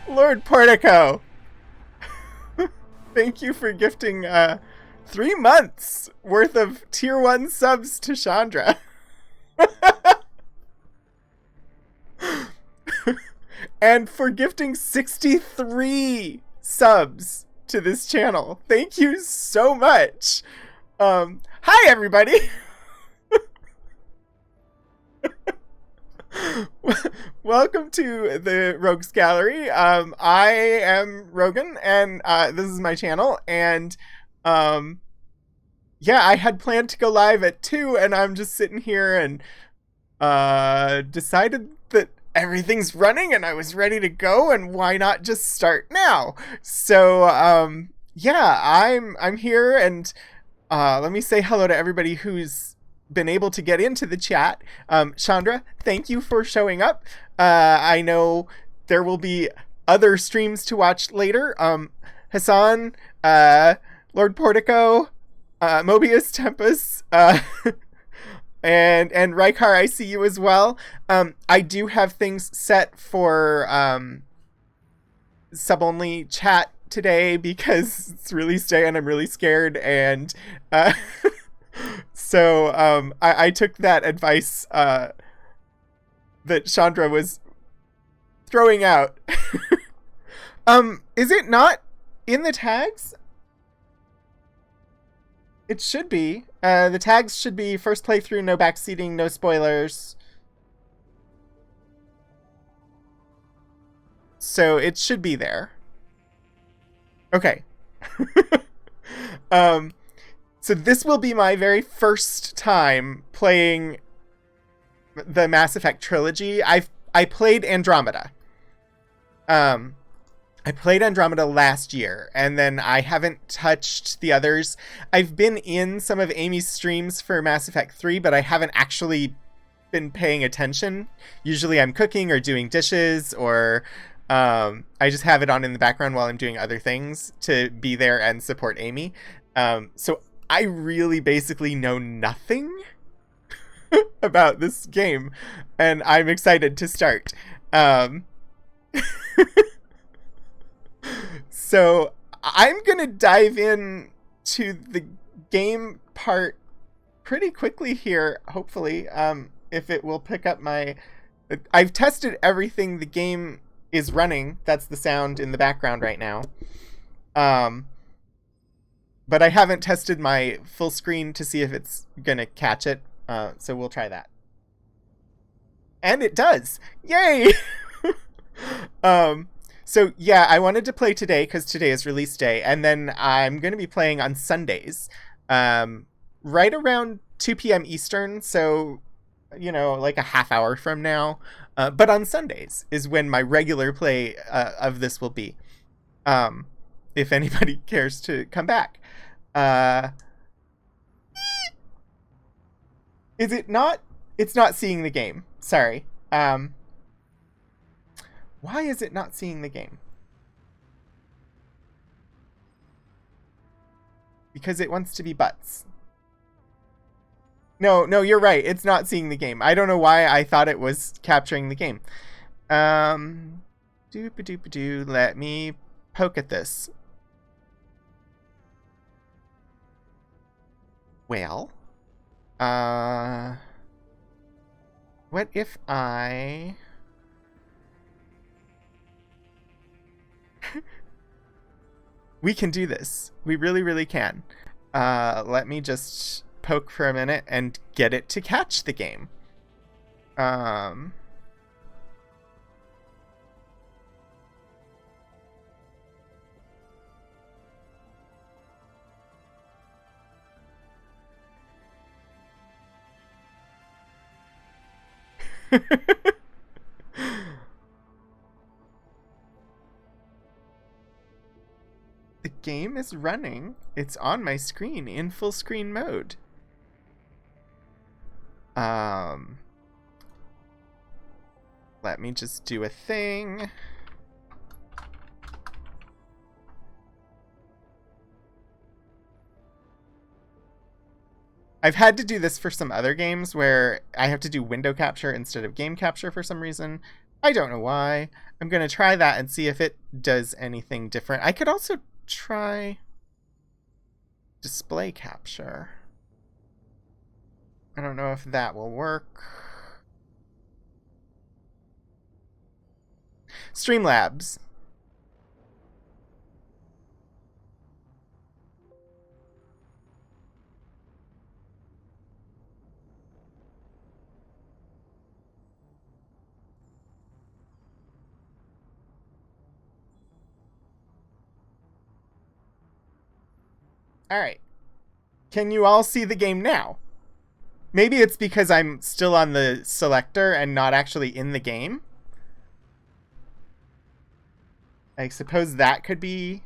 Lord Portico, thank you for gifting 3 months worth of tier 1 subs to Chandra. And for gifting 63 subs to this channel. Thank you so much. Hi everybody. Welcome to the Rogues Gallery. I am Rogan, and this is my channel. And yeah, I had planned to go live at 2, and I'm just sitting here and decided that everything's running, and I was ready to go, and why not just start now? So yeah, I'm here, and let me say hello to everybody who's been able to get into the chat. Chandra, thank you for showing up. I know there will be other streams to watch later. Hassan, Lord Portico, Mobius Tempest, and Rykar, I see you as well. I do have things set for sub-only chat today because it's release day and I'm really scared, and so I took that advice that Chandra was throwing out. Is it not in the tags? It should be. The tags should be first playthrough, no backseating, no spoilers. So it should be there. Okay. So this will be my very first time playing the Mass Effect trilogy. I played Andromeda. I played Andromeda last year, and then I haven't touched the others. I've been in some of Amy's streams for Mass Effect 3, but I haven't actually been paying attention. Usually I'm cooking or doing dishes, or I just have it on in the background while I'm doing other things to be there and support Amy. So I really basically know nothing about this game, and I'm excited to start. So I'm gonna dive in to the game part pretty quickly here, hopefully, if it will pick up my... I've tested everything the game is running. That's the sound in the background right now. But I haven't tested my full screen to see if it's gonna catch it, so we'll try that. And it does! Yay! So yeah, I wanted to play today because today is release day, and then I'm going to be playing on Sundays, right around 2 p.m. Eastern, so, you know, like a half hour from now. But on Sundays is when my regular play of this will be, if anybody cares to come back. Is it not? It's not seeing the game. Sorry. Why is it not seeing the game? Because it wants to be butts. No, you're right. It's not seeing the game. I don't know why I thought it was capturing the game. Doop-a-doop-a-doo. Let me poke at this. Well, what if I... We can do this. We really, really can. Let me just poke for a minute and get it to catch the game. The game is running. It's on my screen in full screen mode. Let me just do a thing. I've had to do this for some other games where I have to do window capture instead of game capture for some reason. I don't know why. I'm going to try that and see if it does anything different. I could also try display capture. I don't know if that will work. Streamlabs. All right. Can you all see the game now? Maybe it's because I'm still on the selector and not actually in the game. I suppose that could be...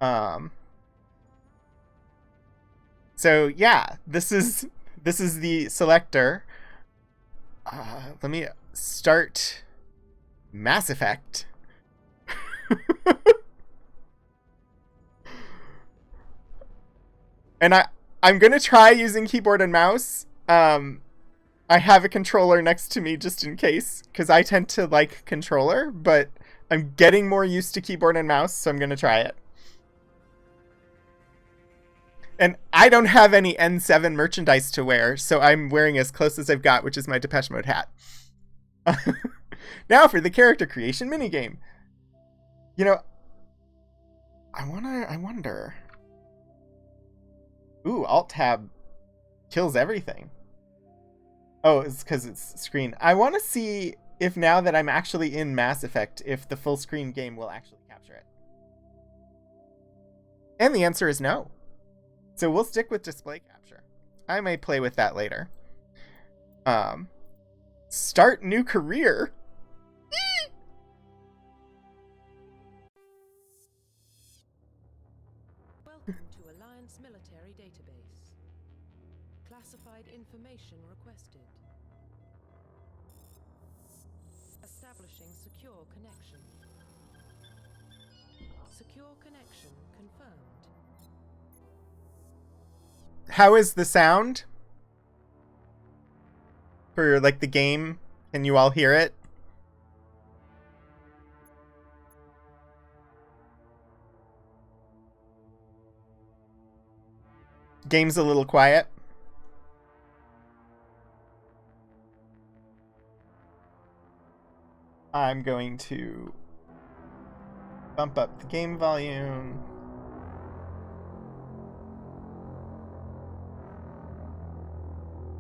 So yeah, this is the selector. Let me start Mass Effect. And I'm gonna try using keyboard and mouse. I have a controller next to me just in case, because I tend to like controller, but I'm getting more used to keyboard and mouse, so I'm gonna try it. And I don't have any N7 merchandise to wear, so I'm wearing as close as I've got, which is my Depeche Mode hat. Now for the character creation minigame. You know, I wonder. Ooh, Alt-Tab kills everything. Oh, it's because it's screen. I want to see if now that I'm actually in Mass Effect, if the full screen game will actually capture it. And the answer is no. So we'll stick with display capture. I may play with that later. Start new career. Welcome to Alliance Military Database. Classified information requested. Establishing secure connection. Secure connection confirmed. How is the sound? For, like, the game? Can you all hear it? Game's a little quiet. I'm going to bump up the game volume.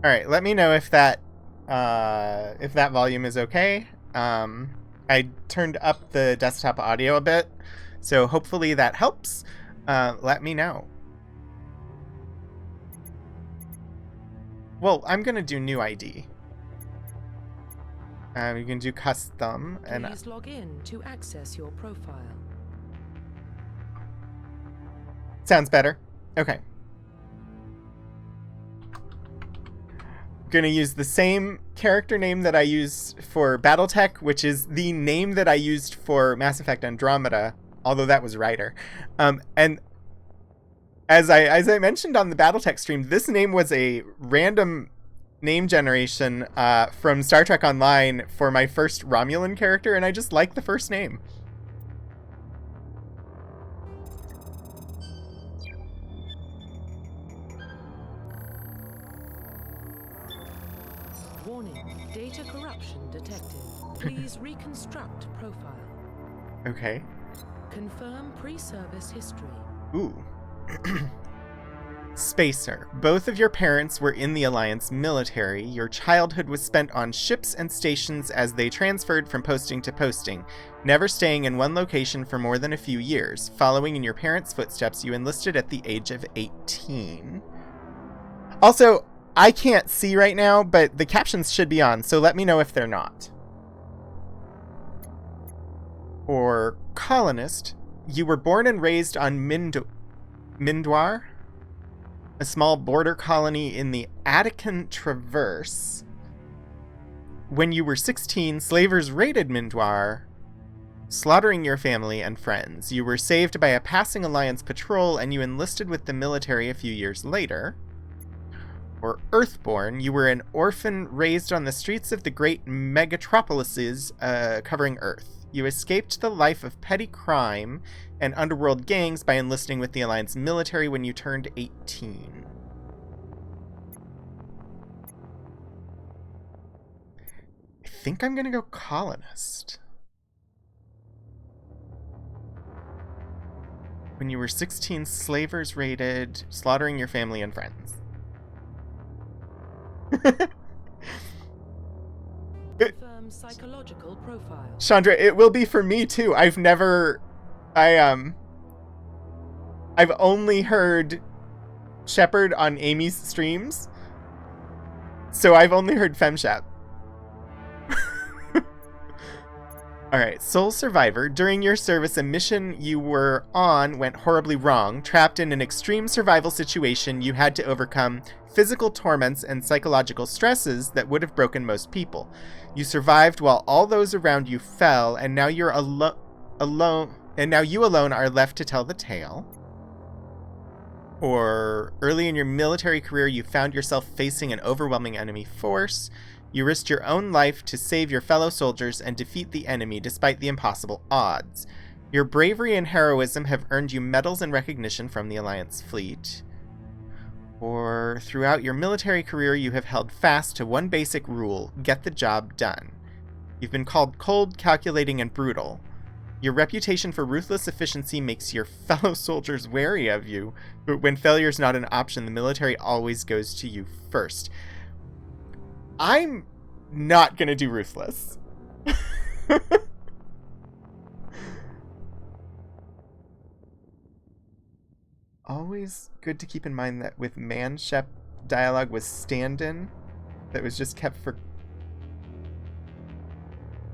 All right, let me know if that volume is okay. I turned up the desktop audio a bit, so hopefully that helps. Let me know. Well, I'm gonna do new ID. You can do custom and Please log in to access your profile. sounds better. Okay. Gonna use the same character name that I used for BattleTech, which is the name that I used for Mass Effect Andromeda, although that was Ryder. And as I mentioned on the BattleTech stream, this name was a random name generation from Star Trek Online for my first Romulan character, and I just like the first name. Warning, data corruption detected. Please reconstruct profile. Okay. Confirm pre-service history. Ooh. Spacer. Both of your parents were in the Alliance military. Your childhood was spent on ships and stations as they transferred from posting to posting, never staying in one location for more than a few years. Following in your parents' footsteps, you enlisted at the age of 18. Also, I can't see right now, but the captions should be on, so let me know if they're not. Or colonist. You were born and raised on Mindwar, a small border colony in the Attican Traverse. When you were 16, slavers raided Mindwar, slaughtering your family and friends. You were saved by a passing Alliance patrol, and you enlisted with the military a few years later. or Earthborn, you were an orphan raised on the streets of the great megatropolises covering Earth. You escaped the life of petty crime and underworld gangs by enlisting with the Alliance military when you turned 18. I think I'm gonna go colonist. When you were 16, slavers raided, slaughtering your family and friends. Confirm psychological profile. Chandra, it will be for me too. I've only heard Shepard on Amy's streams, so I've only heard FemShep. Alright, Sole Survivor. During your service, a mission you were on went horribly wrong. Trapped in an extreme survival situation, you had to overcome physical torments and psychological stresses that would have broken most people. You survived while all those around you fell, and now you're alone, and now you alone are left to tell the tale. Or early in your military career, you found yourself facing an overwhelming enemy force. You risked your own life to save your fellow soldiers and defeat the enemy despite the impossible odds. Your bravery and heroism have earned you medals and recognition from the Alliance fleet. Or throughout your military career, you have held fast to one basic rule: get the job done. You've been called cold, calculating, and brutal. Your reputation for ruthless efficiency makes your fellow soldiers wary of you, but when failure's not an option, the military always goes to you first. I'm not gonna do ruthless. Always good to keep in mind that with Manshep, dialogue was stand-in that was just kept for...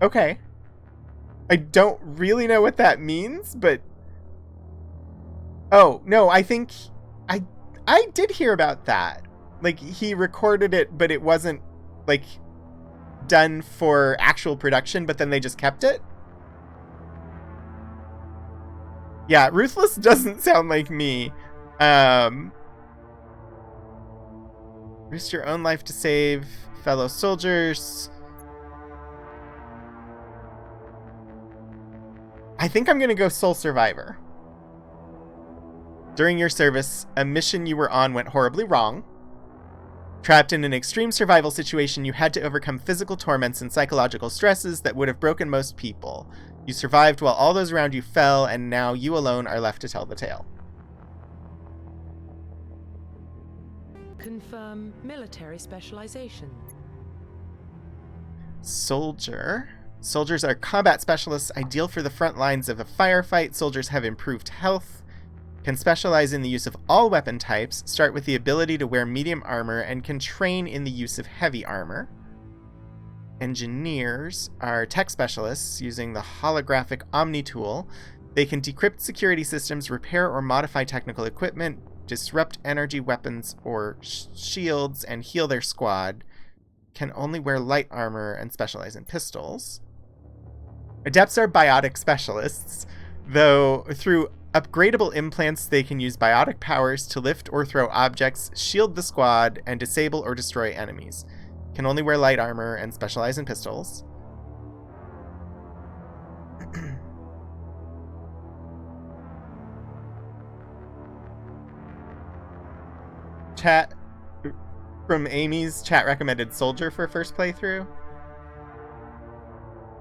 Okay. I don't really know what that means, but... Oh, no, I think... I did hear about that. Like, he recorded it, but it wasn't, like, done for actual production, but then they just kept it? Yeah, ruthless doesn't sound like me. Risk your own life to save fellow soldiers. I think I'm gonna go Sole Survivor. During your service, a mission you were on went horribly wrong. Trapped in an extreme survival situation, you had to overcome physical torments and psychological stresses that would have broken most people. You survived while all those around you fell, and now you alone are left to tell the tale. Confirm military specialization. Soldier. Soldiers are combat specialists, ideal for the front lines of a firefight. Soldiers have improved health, can specialize in the use of all weapon types, start with the ability to wear medium armor, and can train in the use of heavy armor. Engineers are tech specialists using the holographic Omni tool. They can decrypt security systems, repair or modify technical equipment, disrupt energy weapons or shields, and heal their squad. Can only wear light armor and specialize in pistols. Adepts are biotic specialists, though through upgradable implants they can use biotic powers to lift or throw objects, shield the squad, and disable or destroy enemies. Can only wear light armor and specialize in pistols. Chat from Amy's chat recommended Soldier for first playthrough.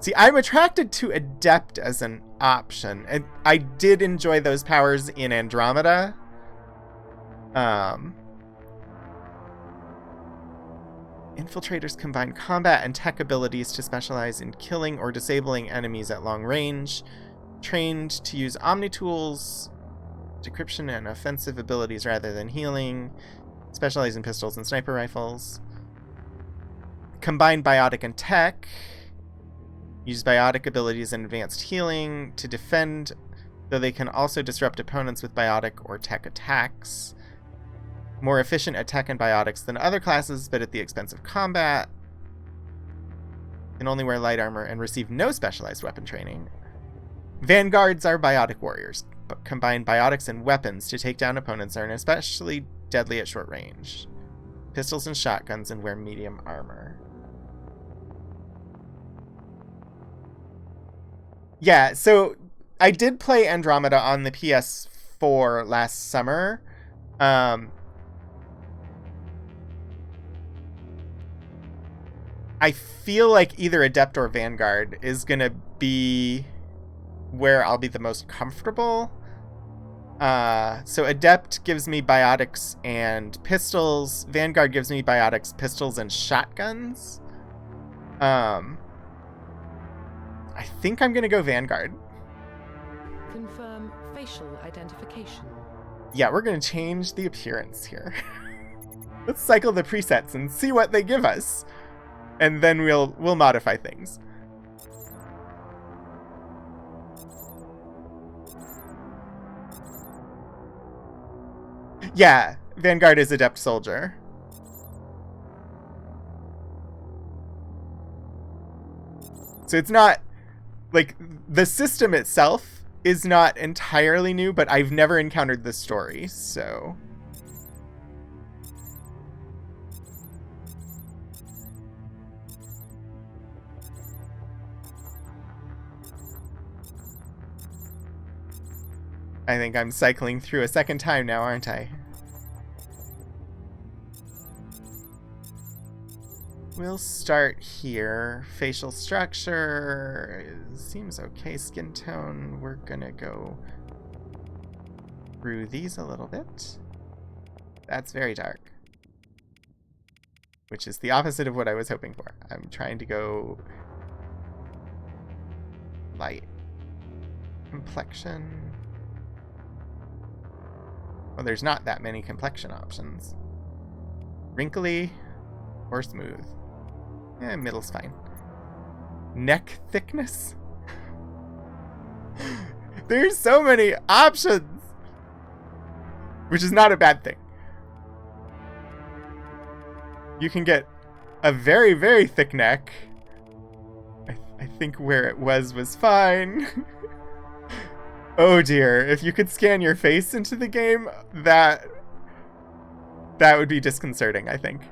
See, I'm attracted to Adept as an option, and I did enjoy those powers in Andromeda. Infiltrators combine combat and tech abilities to specialize in killing or disabling enemies at long range. Trained to use Omni tools, decryption, and offensive abilities rather than healing. Specialize in pistols and sniper rifles. Combine biotic and tech. Use biotic abilities and advanced healing to defend, though they can also disrupt opponents with biotic or tech attacks. More efficient at tech and biotics than other classes, but at the expense of combat. Can only wear light armor and receive no specialized weapon training. Vanguards are biotic warriors, but combine biotics and weapons to take down opponents and are especially deadly at short range. pistols and shotguns, and wear medium armor. Yeah, so I did play Andromeda on the PS4 last summer. I feel like either Adept or Vanguard is going to be where I'll be the most comfortable. So Adept gives me biotics and pistols. Vanguard gives me biotics, pistols, and shotguns. I think I'm going to go Vanguard. Confirm facial identification. Yeah, we're going to change the appearance here. Let's cycle the presets and see what they give us. And then we'll modify things. Yeah, Vanguard is Adept Soldier. So it's not, like, the system itself is not entirely new, but I've never encountered this story, so... I think I'm cycling through a second time now, aren't I? We'll start here. Facial structure seems okay. Skin tone, we're gonna go through these a little bit. That's very dark, which is the opposite of what I was hoping for. I'm trying to go light. Complexion. Well, there's not that many complexion options. Wrinkly or smooth. Middle's fine. Neck thickness? There's so many options! Which is not a bad thing. You can get a very, very thick neck. I think where it was fine. Oh dear, if you could scan your face into the game, that would be disconcerting, I think.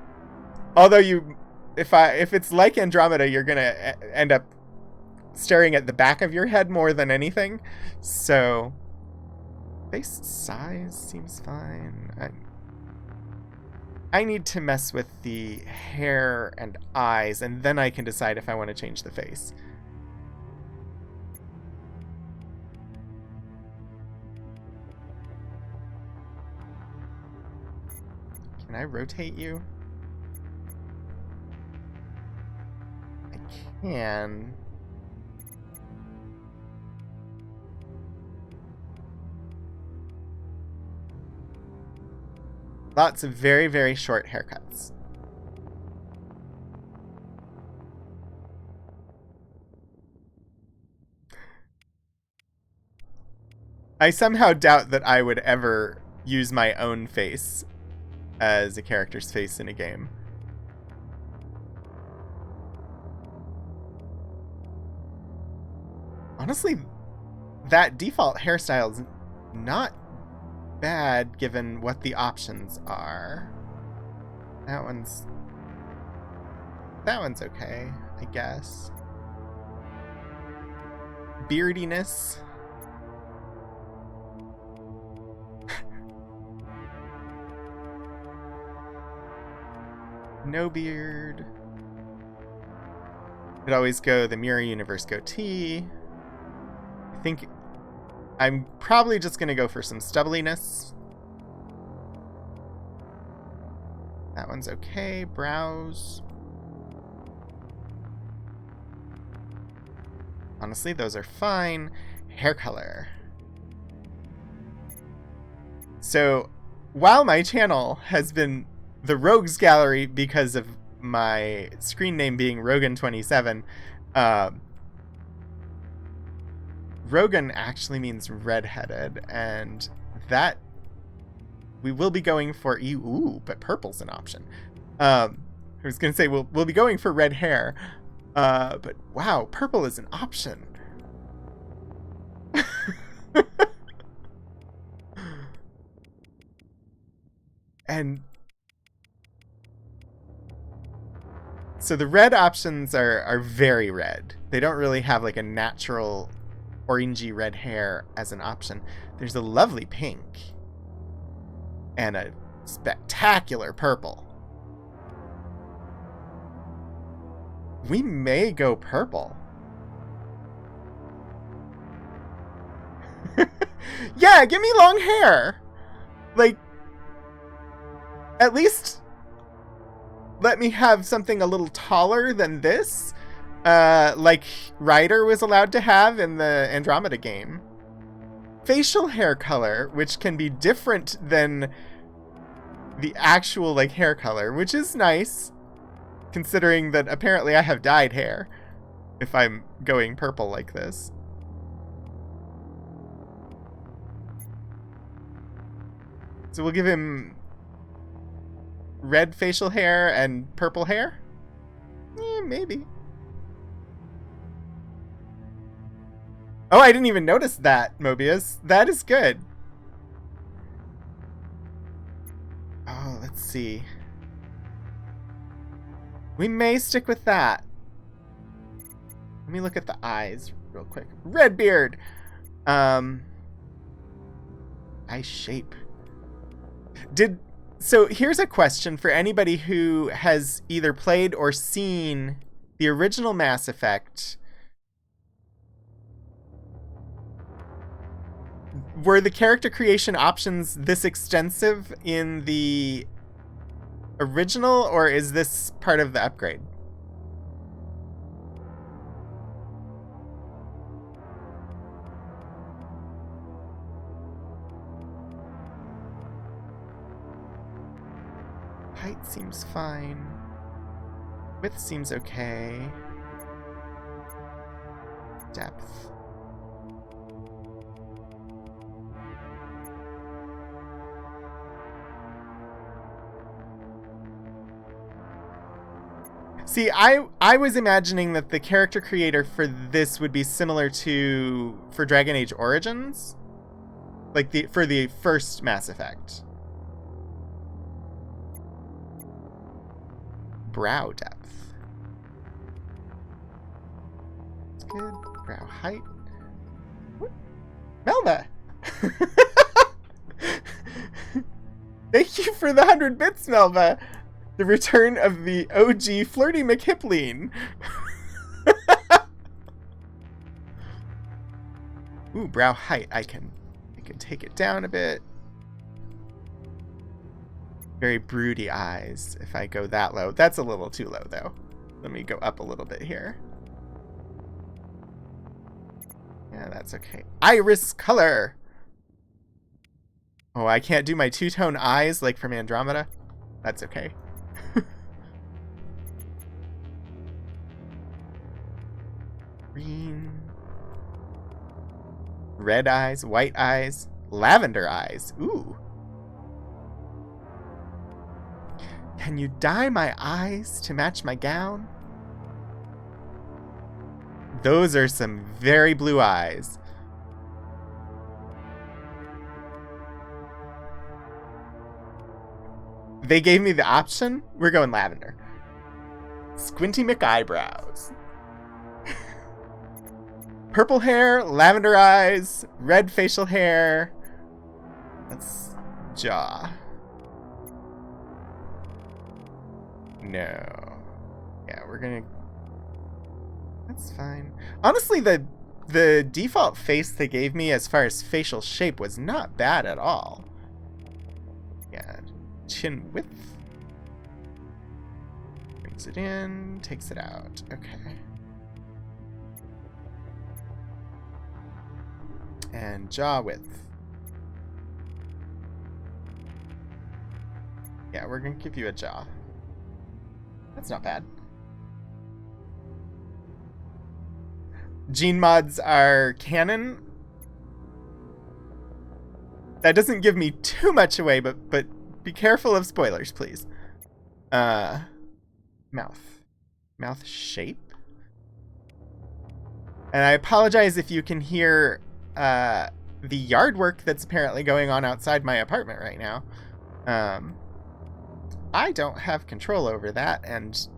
Although if it's like Andromeda, you're gonna end up staring at the back of your head more than anything. So, face size seems fine. I need to mess with the hair and eyes, and then I can decide if I want to change the face. Can I rotate you? I can. Lots of very, very short haircuts. I somehow doubt that I would ever use my own face as a character's face in a game. Honestly, that default hairstyle is not bad given what the options are. That one's okay, I guess. Beardiness. No beard. Could always go the Mirror Universe goatee. I think I'm probably just gonna go for some stubbliness. That one's okay. Brows. Honestly, those are fine. Hair color. So, while my channel has been the Rogues Gallery because of my screen name being Rogan27, Rogan actually means redheaded, and that we will be going for but purple's an option. I was gonna say we'll be going for red hair, but wow, purple is an option. And So the red options are very red. They don't really have like a natural orangey red hair as an option. There's a lovely pink and a spectacular purple. We may go purple. Yeah, give me long hair. Like, at least let me have something a little taller than this, like Ryder was allowed to have in the Andromeda game. Facial hair color, which can be different than the actual like hair color, which is nice, considering that apparently I have dyed hair if I'm going purple like this. So we'll give him red facial hair and purple hair? Maybe. Oh, I didn't even notice that, Mobius. That is good. Oh, let's see. We may stick with that. Let me look at the eyes real quick. Redbeard! Eye shape. So here's a question for anybody who has either played or seen the original Mass Effect. Were the character creation options this extensive in the original, or is this part of the upgrade? Height seems fine. Width seems okay. Depth. See, I was imagining that the character creator for this would be similar to for Dragon Age Origins, like for the first Mass Effect. Brow depth. That's good. Brow height. What? Melba! Thank you for the 100 bits, Melba! The return of the OG Flirty McHipleen. Ooh, brow height. I can take it down a bit. Very broody eyes if I go that low. That's a little too low, though. Let me go up a little bit here. Yeah, that's okay. Iris color! Oh, I can't do my two-tone eyes like from Andromeda? That's okay. Green. Red eyes, white eyes, lavender eyes. Ooh. Can you dye my eyes to match my gown? Those are some very blue eyes. They gave me the option. We're going lavender. Squinty McEyebrows. Purple hair, lavender eyes, red facial hair. That's jaw. No. Yeah, we're gonna... That's fine. Honestly, the default face they gave me as far as facial shape was not bad at all. Yeah, chin width. Brings it in, takes it out. Okay. And jaw width. Yeah, we're gonna give you a jaw. That's not bad. Gene mods are canon. That doesn't give me too much away, but be careful of spoilers, please. Mouth. Mouth shape. And I apologize if you can hear the yard work that's apparently going on outside my apartment right now. I don't have control over that, and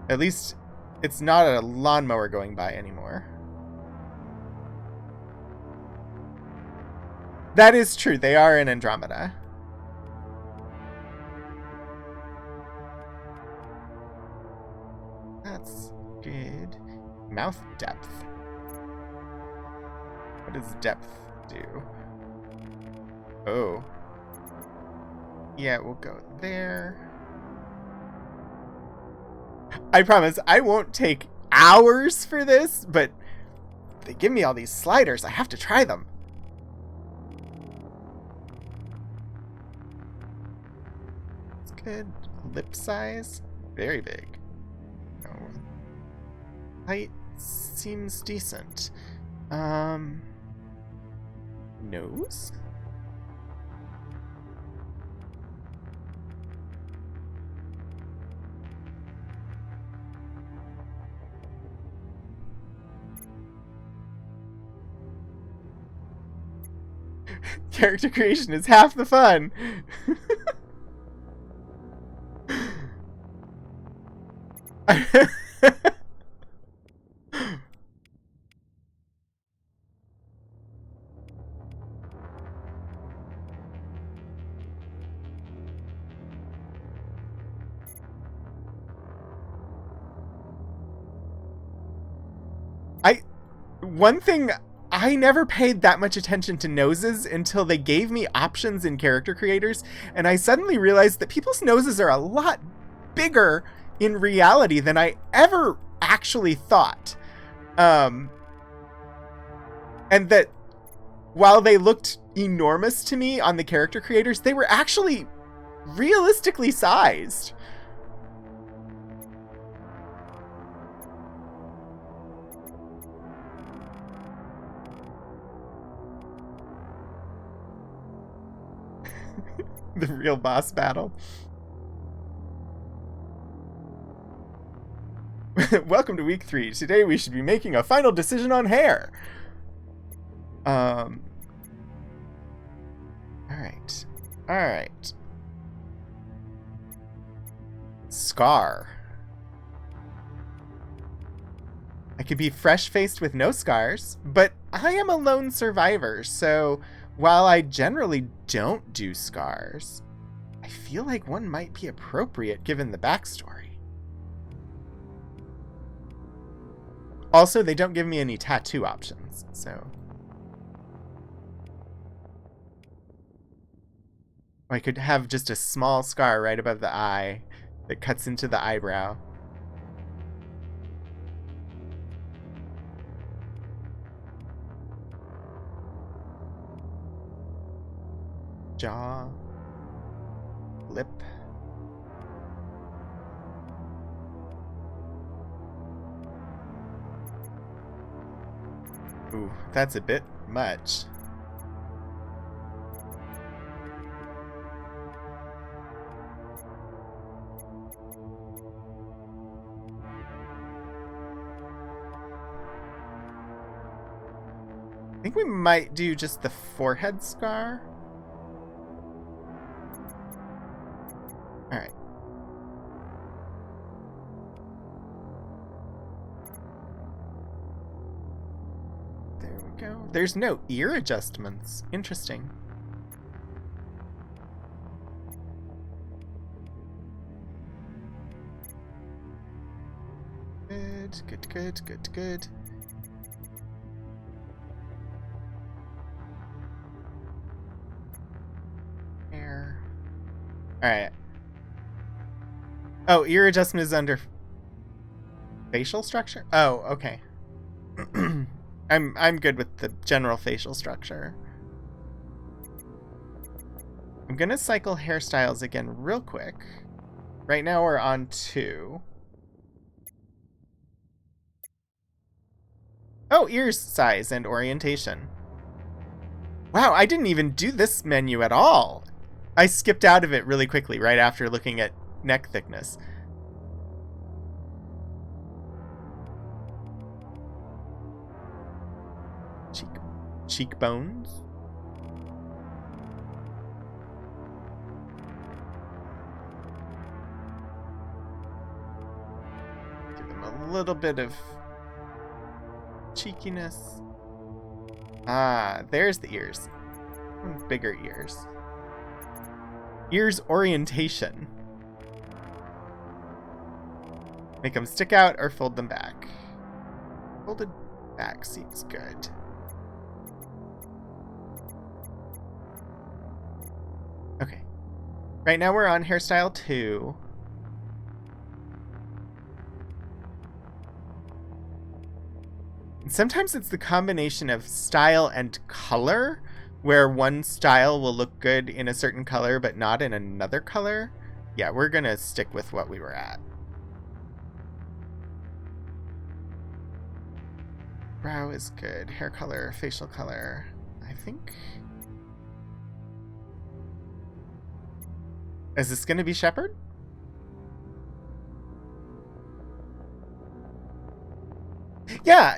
At least it's not a lawnmower going by anymore. That is true. They are in Andromeda. That's good. Mouth depth. What does depth do? Oh. Yeah, we'll go there. I promise I won't take hours for this, but they give me all these sliders. I have to try them. It's good. Lip size, very big. Oh. Height seems decent. Nose? Character creation is half the fun. One thing, I never paid that much attention to noses until they gave me options in character creators, and I suddenly realized that people's noses are a lot bigger in reality than I ever actually thought. And that while they looked enormous to me on the character creators, they were actually realistically sized. The real boss battle. Welcome to week 3. Today we should be making a final decision on hair. Alright. Alright. Scar. I could be fresh-faced with no scars, but I am a lone survivor, so while I generally don't do scars, I feel like one might be appropriate given the backstory. Also, they don't give me any tattoo options, so... I could have just a small scar right above the eye that cuts into the eyebrow. Jaw, lip. Ooh, that's a bit much. I think we might do just the forehead scar. Alright. There we go. There's no ear adjustments. Interesting. Good, good, good, good, good. Hair. Alright. Oh, ear adjustment is under facial structure? Oh, okay. I'm good with the general facial structure. I'm gonna cycle hairstyles again real quick. Right now we're on 2. Oh, ear size and orientation. Wow, I didn't even do this menu at all. I skipped out of it really quickly right after looking at neck thickness. Cheekbones. little bit of cheekiness. Ah, there's the ears. Bigger ears. Ears orientation. Make them stick out or fold them back. Folded back seems good. Okay. Right now we're on hairstyle 2. And sometimes it's the combination of style and color, where one style will look good in a certain color but not in another color. Yeah, we're gonna stick with what we were at. Brow is good. Hair color, facial color, I think. Is this gonna be Shepard? Yeah.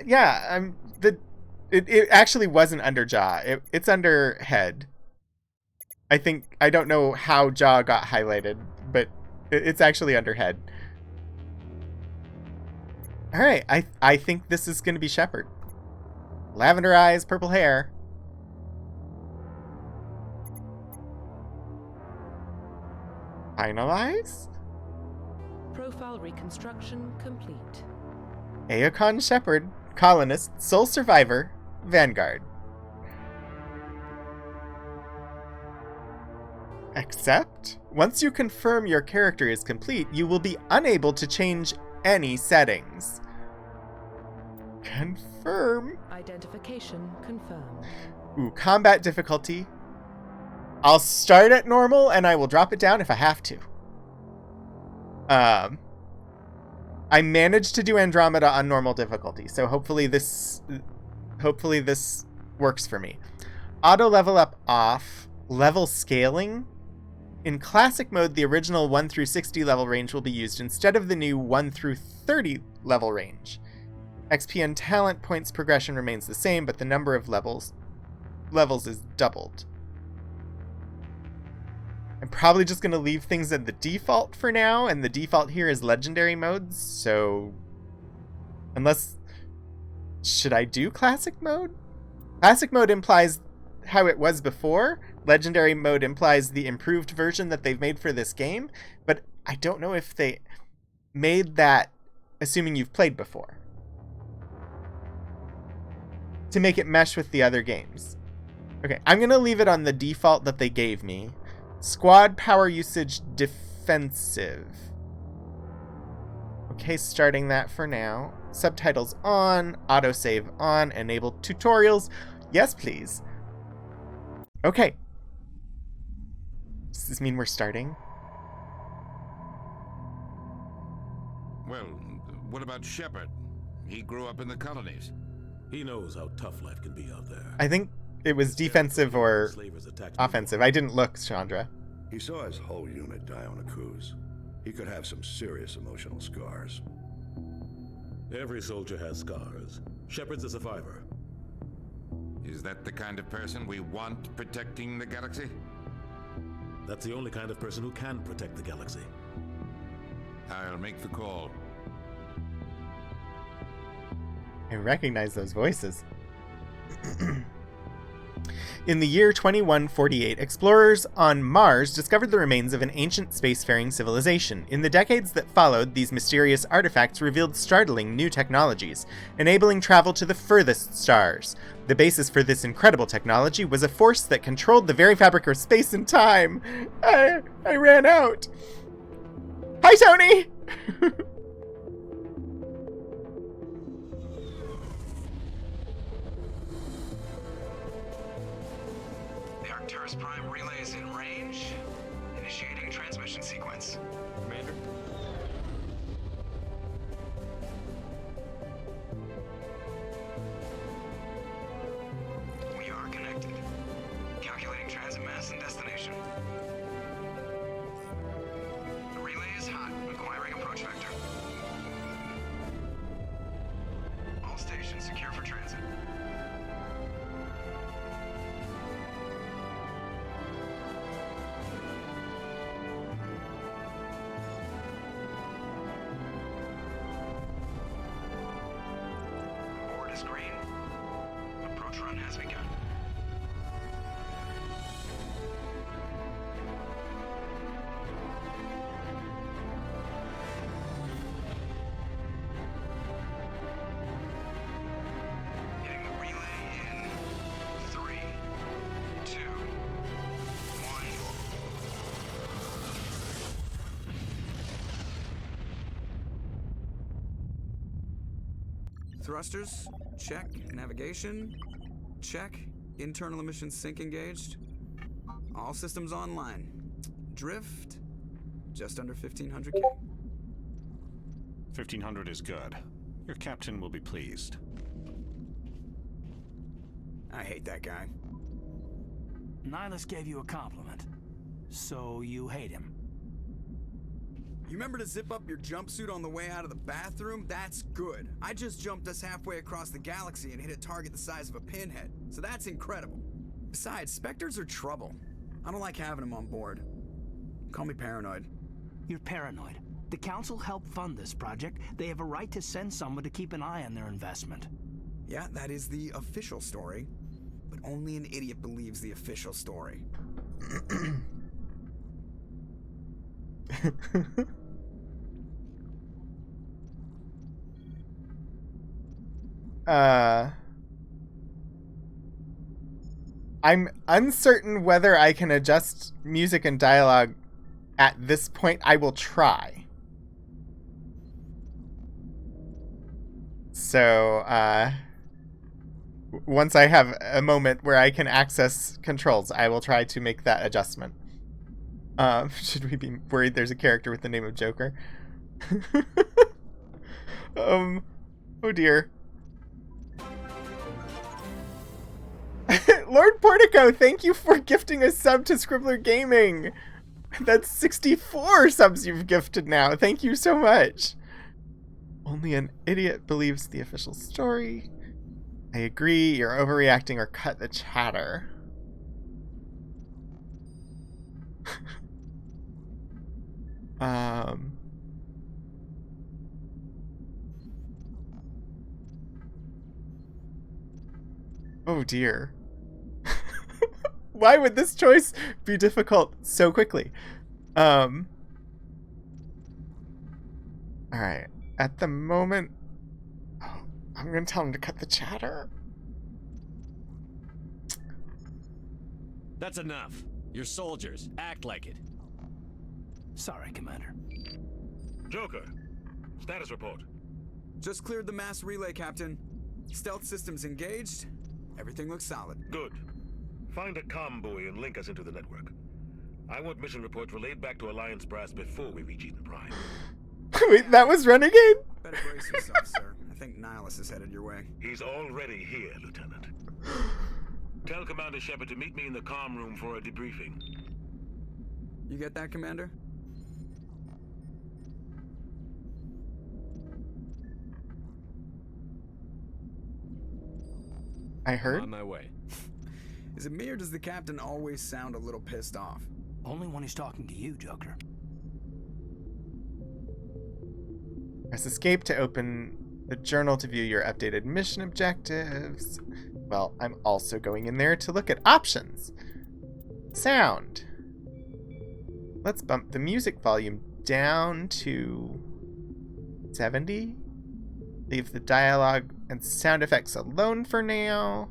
It actually wasn't under jaw. It's under head. I don't know how jaw got highlighted, but it's actually under head. All right, I think this is gonna be Shepard. Lavender eyes, purple hair. Finalize? Profile reconstruction complete. Aokon Shepard, colonist, sole survivor, Vanguard. Except, once you confirm your character is complete, you will be unable to change any settings. Confirm. Identification confirmed. Ooh, combat difficulty. I'll start at normal and I will drop it down if I have to. I managed to do Andromeda on normal difficulty, so hopefully this works for me. Auto level up off. Level scaling. In classic mode, the original 1 through 60 level range will be used instead of the new 1 through 30 level range. XP and talent points progression remains the same, but the number of levels is doubled. I'm probably just going to leave things at the default for now, and the default here is legendary modes, so unless... Should I do classic mode? Classic mode implies how it was before. Legendary mode implies the improved version that they've made for this game, but I don't know if they made that assuming you've played before, to make it mesh with the other games. Okay, I'm going to leave it on the default that they gave me. Squad power usage defensive. Okay, starting that for now. Subtitles on, autosave on, enable tutorials. Yes, please. Okay. Does this mean we're starting? Well, what about Shepard? He grew up in the colonies. He knows how tough life can be out there. I think it was defensive or offensive. I didn't look, Chandra. He saw his whole unit die on a cruise. He could have some serious emotional scars. Every soldier has scars. Shepard's a survivor. Is that the kind of person we want protecting the galaxy? That's the only kind of person who can protect the galaxy. I'll make the call. I recognize those voices. In the year 2148, explorers on Mars discovered the remains of an ancient spacefaring civilization. In the decades that followed, these mysterious artifacts revealed startling new technologies, enabling travel to the furthest stars. The basis for this incredible technology was a force that controlled the very fabric of space and time. I ran out. Hi, Tony! Arcturus Prime relay is in range. Initiating transmission sequence. Commander? We are connected. Calculating transit mass and destination. The relay is hot, acquiring approach vector. All stations secure for transit. the screen. Approach run has begun. Hitting the relay in 3, 2, 1. Thrusters, check. Navigation, check. Internal emission sync engaged. All systems online. Drift, just under 1500K. 1500 is good. Your captain will be pleased. I hate that guy. Nihilus gave you a compliment. So you hate him. You remember to zip up your jumpsuit on the way out of the bathroom? That's good. I just jumped us halfway across the galaxy and hit a target the size of a pinhead, so that's incredible. Besides, Spectres are trouble. I don't like having them on board. Call me paranoid. You're paranoid. The Council helped fund this project. They have a right to send someone to keep an eye on their investment. Yeah, that is the official story. But only an idiot believes the official story. I'm uncertain whether I can adjust music and dialogue at this point. I will try. So, once I have a moment where I can access controls, I will try to make that adjustment. Should we be worried there's a character with the name of Joker? Oh dear. Lord Portico, thank you for gifting a sub to Scribbler Gaming. That's 64 subs you've gifted now. Thank you so much. Only an idiot believes the official story. I agree, you're overreacting, or cut the chatter. Oh dear. Why would this choice be difficult so quickly? Alright. At the moment... Oh, I'm gonna tell him to cut the chatter. That's enough. You're soldiers. Act like it. Sorry, Commander. Joker, status report. Just cleared the mass relay, Captain. Stealth systems engaged. Everything looks solid. Good. Find a comm buoy and link us into the network. I want mission reports relayed back to Alliance Brass before we reach Eden Prime. Wait, that was Renegade? Better brace yourself, sir. I think Nihilus is headed your way. He's already here, Lieutenant. Tell Commander Shepard to meet me in the comm room for a debriefing. You get that, Commander? I heard. On my way. Is it me or does the captain always sound a little pissed off? Only when he's talking to you, Joker. Press escape to open the journal to view your updated mission objectives. Well, I'm also going in there to look at options. Sound. Let's bump the music volume down to 70. Leave the dialogue and sound effects alone for now.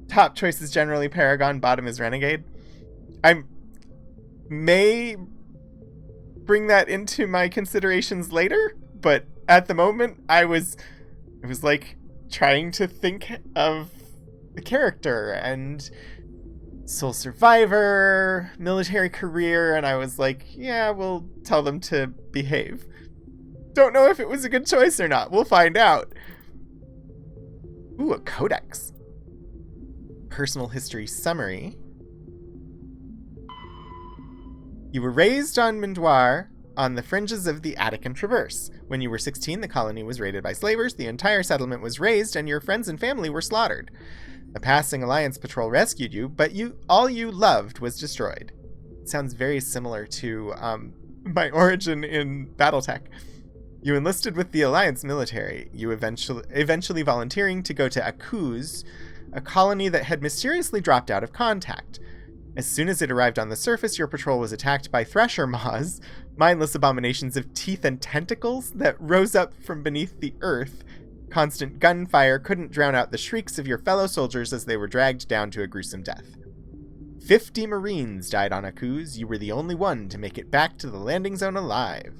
Top choice is generally Paragon, bottom is Renegade. I may bring that into my considerations later, but at the moment it was like trying to think of the character and sole survivor, military career, and I was like, yeah, we'll tell them to behave. Don't know if it was a good choice or not. We'll find out. Ooh, a codex. Personal history summary. You were raised on Mindoir on the fringes of the Attican Traverse. When you were 16, the colony was raided by slavers, the entire settlement was razed, and your friends and family were slaughtered. A passing Alliance patrol rescued you, but all you loved was destroyed. It sounds very similar to my origin in Battletech. You enlisted with the Alliance military, you eventually volunteering to go to Akuz, a colony that had mysteriously dropped out of contact. As soon as it arrived on the surface, your patrol was attacked by Thresher Maws, mindless abominations of teeth and tentacles that rose up from beneath the earth. Constant gunfire couldn't drown out the shrieks of your fellow soldiers as they were dragged down to a gruesome death. 50 Marines died on Akuz. You were the only one to make it back to the landing zone alive.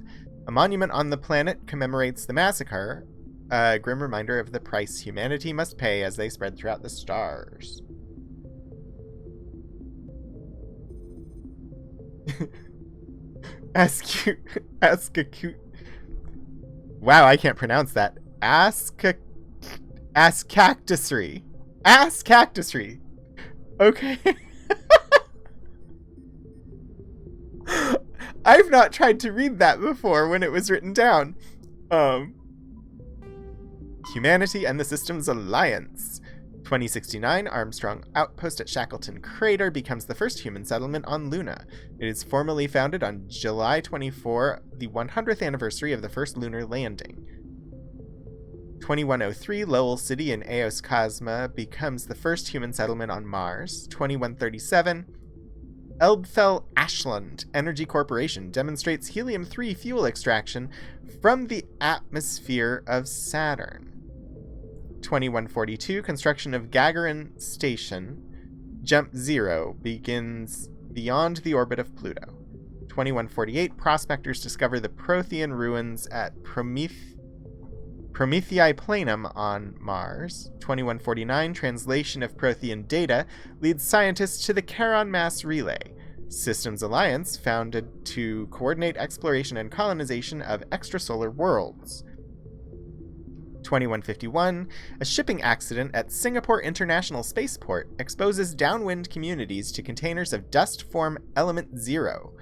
A monument on the planet commemorates the massacre, a grim reminder of the price humanity must pay as they spread throughout the stars. Wow, I can't pronounce that. Askactusry. Askactusry. Okay. I've not tried to read that before when it was written down. Humanity and the Systems Alliance. 2069, Armstrong Outpost at Shackleton Crater becomes the first human settlement on Luna. It is formally founded on July 24, the 100th anniversary of the first lunar landing. 2103, Lowell City in Eos Cosma becomes the first human settlement on Mars. 2137, Elbfell Ashland Energy Corporation demonstrates helium-3 fuel extraction from the atmosphere of Saturn. 2142, construction of Gagarin Station, Jump 0, begins beyond the orbit of Pluto. 2148, prospectors discover the Prothean ruins at Promethei Planum on Mars. 2149, translation of Prothean data leads scientists to the Charon Mass Relay. Systems Alliance founded to coordinate exploration and colonization of extrasolar worlds. 2151, a shipping accident at Singapore International Spaceport exposes downwind communities to containers of dust form element 0.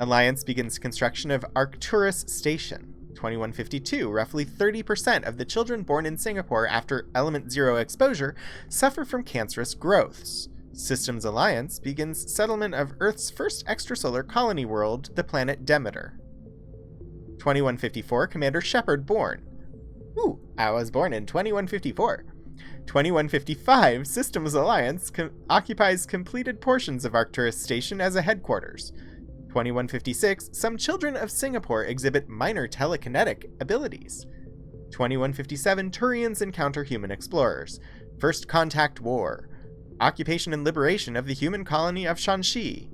Alliance begins construction of Arcturus Station. 2152, roughly 30% of the children born in Singapore after element 0 exposure suffer from cancerous growths. Systems Alliance begins settlement of Earth's first extrasolar colony world, the planet Demeter. 2154, Commander Shepard born. Ooh, I was born in 2154. 2155, Systems Alliance occupies completed portions of Arcturus Station as a headquarters. 2156, some children of Singapore exhibit minor telekinetic abilities. 2157, Turians encounter human explorers. First Contact War. Occupation and liberation of the human colony of Shanxi.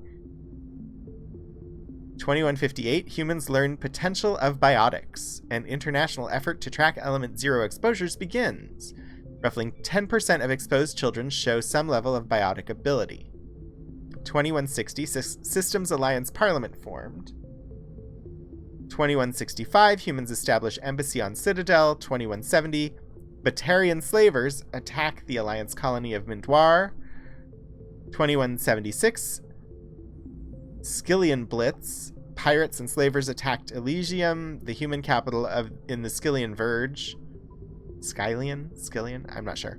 2158, humans learn potential of biotics. An international effort to track element 0 exposures begins. Roughly 10% of exposed children show some level of biotic ability. 2160, Systems Alliance Parliament formed. 2165, humans establish embassy on Citadel. 2170, Batarian slavers attack the Alliance colony of Mindoir. 2176, Skyllian Blitz. Pirates and slavers attacked Elysium, the human capital in the Skyllian Verge. Skyllian? I'm not sure.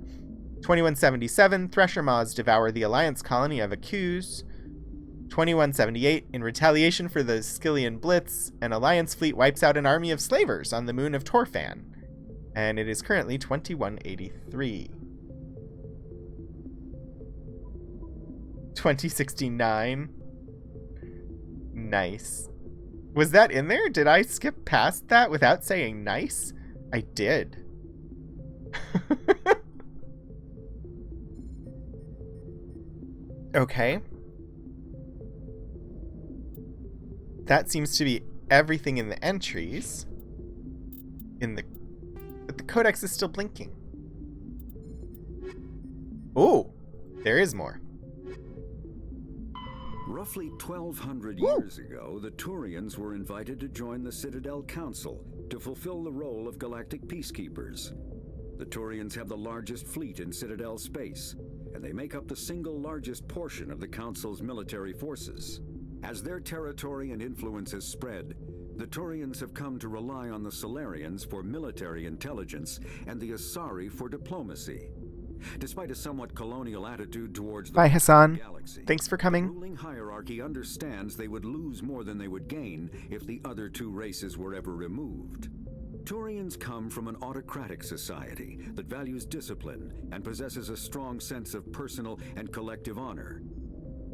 2177, Thresher Maws devour the Alliance colony of Akuz. 2178, in retaliation for the Skyllian Blitz, an Alliance fleet wipes out an army of slavers on the moon of Torfan. And it is currently 2183. 2069. Nice. Was that in there? Did I skip past that without saying nice? I did. Okay. That seems to be everything in the entries. But the codex is still blinking. Oh, there is more. Roughly 1,200 years ago, the Turians were invited to join the Citadel Council to fulfill the role of galactic peacekeepers. The Turians have the largest fleet in Citadel space, and they make up the single largest portion of the Council's military forces. As their territory and influence has spread, the Turians have come to rely on the Solarians for military intelligence and the Asari for diplomacy. Despite a somewhat colonial attitude towards the Bye, Hassan. galaxy, Thanks for the coming. ruling hierarchy understands they would lose more than they would gain if the other two races were ever removed. Turians come from an autocratic society that values discipline and possesses a strong sense of personal and collective honor.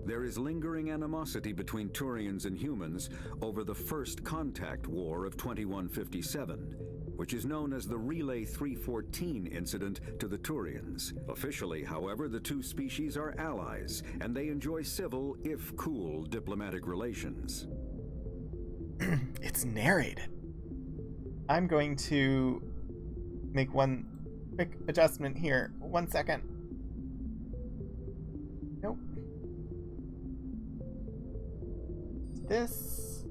There is lingering animosity between Turians and humans over the First Contact War of 2157, which is known as the Relay 314 incident to the Turians. Officially, however, the two species are allies, and they enjoy civil, if cool, diplomatic relations. It's narrated. I'm going to make one quick adjustment here. 1 second. Nope. This.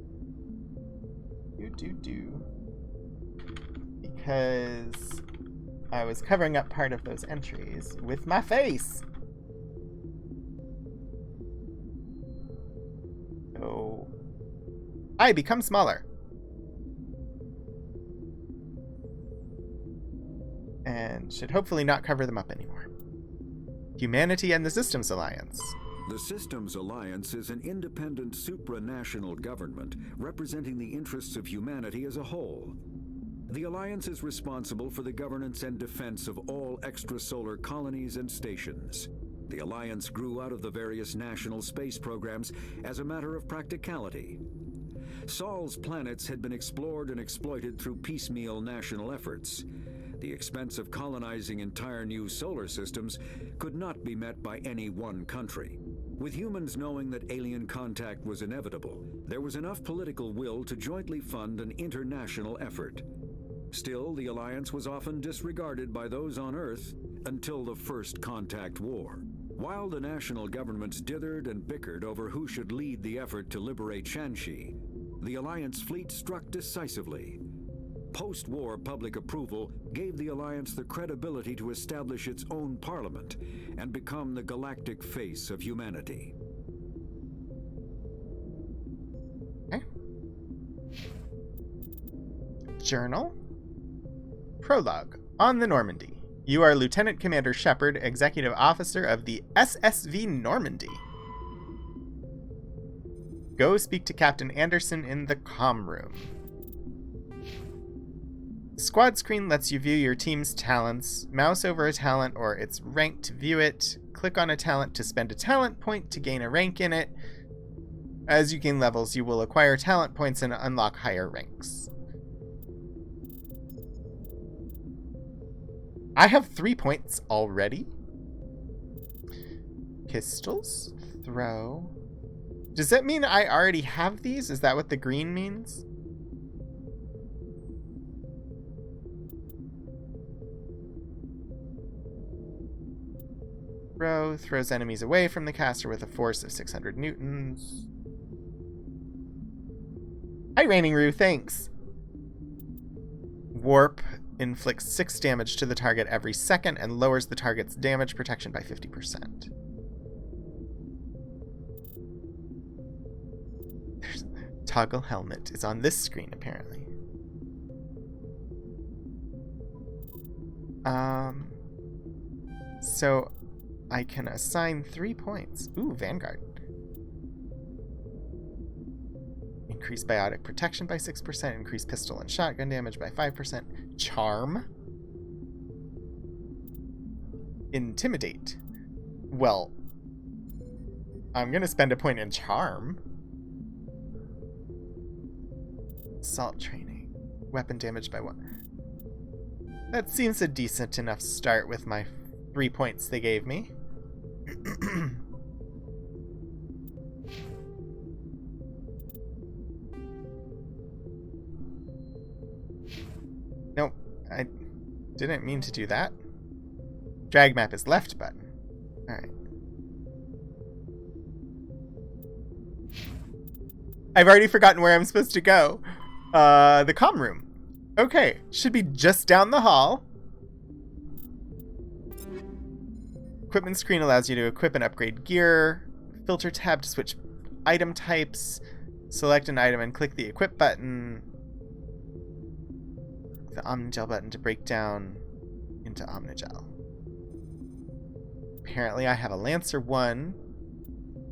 Because I was covering up part of those entries with my face. So I become smaller. And should hopefully not cover them up anymore. Humanity and the Systems Alliance. The Systems Alliance is an independent supranational government representing the interests of humanity as a whole. The Alliance is responsible for the governance and defense of all extrasolar colonies and stations. The Alliance grew out of the various national space programs as a matter of practicality. Sol's planets had been explored and exploited through piecemeal national efforts. The expense of colonizing entire new solar systems could not be met by any one country. With humans knowing that alien contact was inevitable, there was enough political will to jointly fund an international effort. Still, the Alliance was often disregarded by those on Earth until the First Contact War. While the national governments dithered and bickered over who should lead the effort to liberate Shanxi, the Alliance fleet struck decisively. Post-war public approval gave the Alliance the credibility to establish its own parliament and become the galactic face of humanity. Okay. Journal. Prologue. On the Normandy. You are Lieutenant Commander Shepard, Executive Officer of the SSV Normandy. Go speak to Captain Anderson in the comm room. The squad screen lets you view your team's talents. Mouse over a talent or its rank to view it. Click on a talent to spend a talent point to gain a rank in it. As you gain levels, you will acquire talent points and unlock higher ranks. I have 3 points already. Pistols. Throw. Does that mean I already have these? Is that what the green means? Throw. Throws enemies away from the caster with a force of 600 newtons. Hi, Raining Roo. Thanks. Warp. Inflicts 6 damage to the target every second and lowers the target's damage protection by 50%. Toggle helmet is on this screen, apparently. So I can assign 3 points. Ooh, Vanguard. Increase biotic protection by 6%, increase pistol and shotgun damage by 5%. Charm. Intimidate. Well, I'm gonna spend a point in Charm. Assault training. Weapon damage by 1. That seems a decent enough start with my 3 points they gave me. Nope, I didn't mean to do that. Drag map is left button. Alright. I've already forgotten where I'm supposed to go. The comm room. Okay, should be just down the hall. Equipment screen allows you to equip and upgrade gear. Filter tab to switch item types. Select an item and click the equip button. The Omnigel button to break down into Omnigel. Apparently I have a Lancer 1.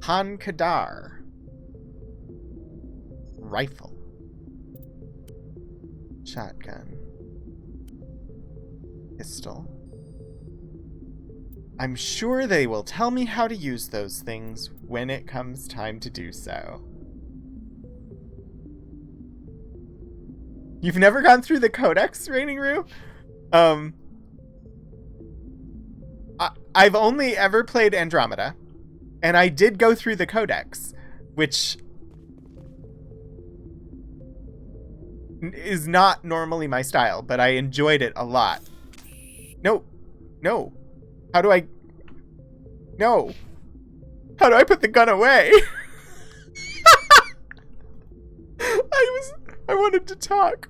Han Kadar. Rifle. Shotgun. Pistol. I'm sure they will tell me how to use those things when it comes time to do so. You've never gone through the Codex, Raining Rue? I've only ever played Andromeda, and I did go through the Codex, which is not normally my style, but I enjoyed it a lot. No. No. How do I... No. How do I put the gun away? I wanted to talk.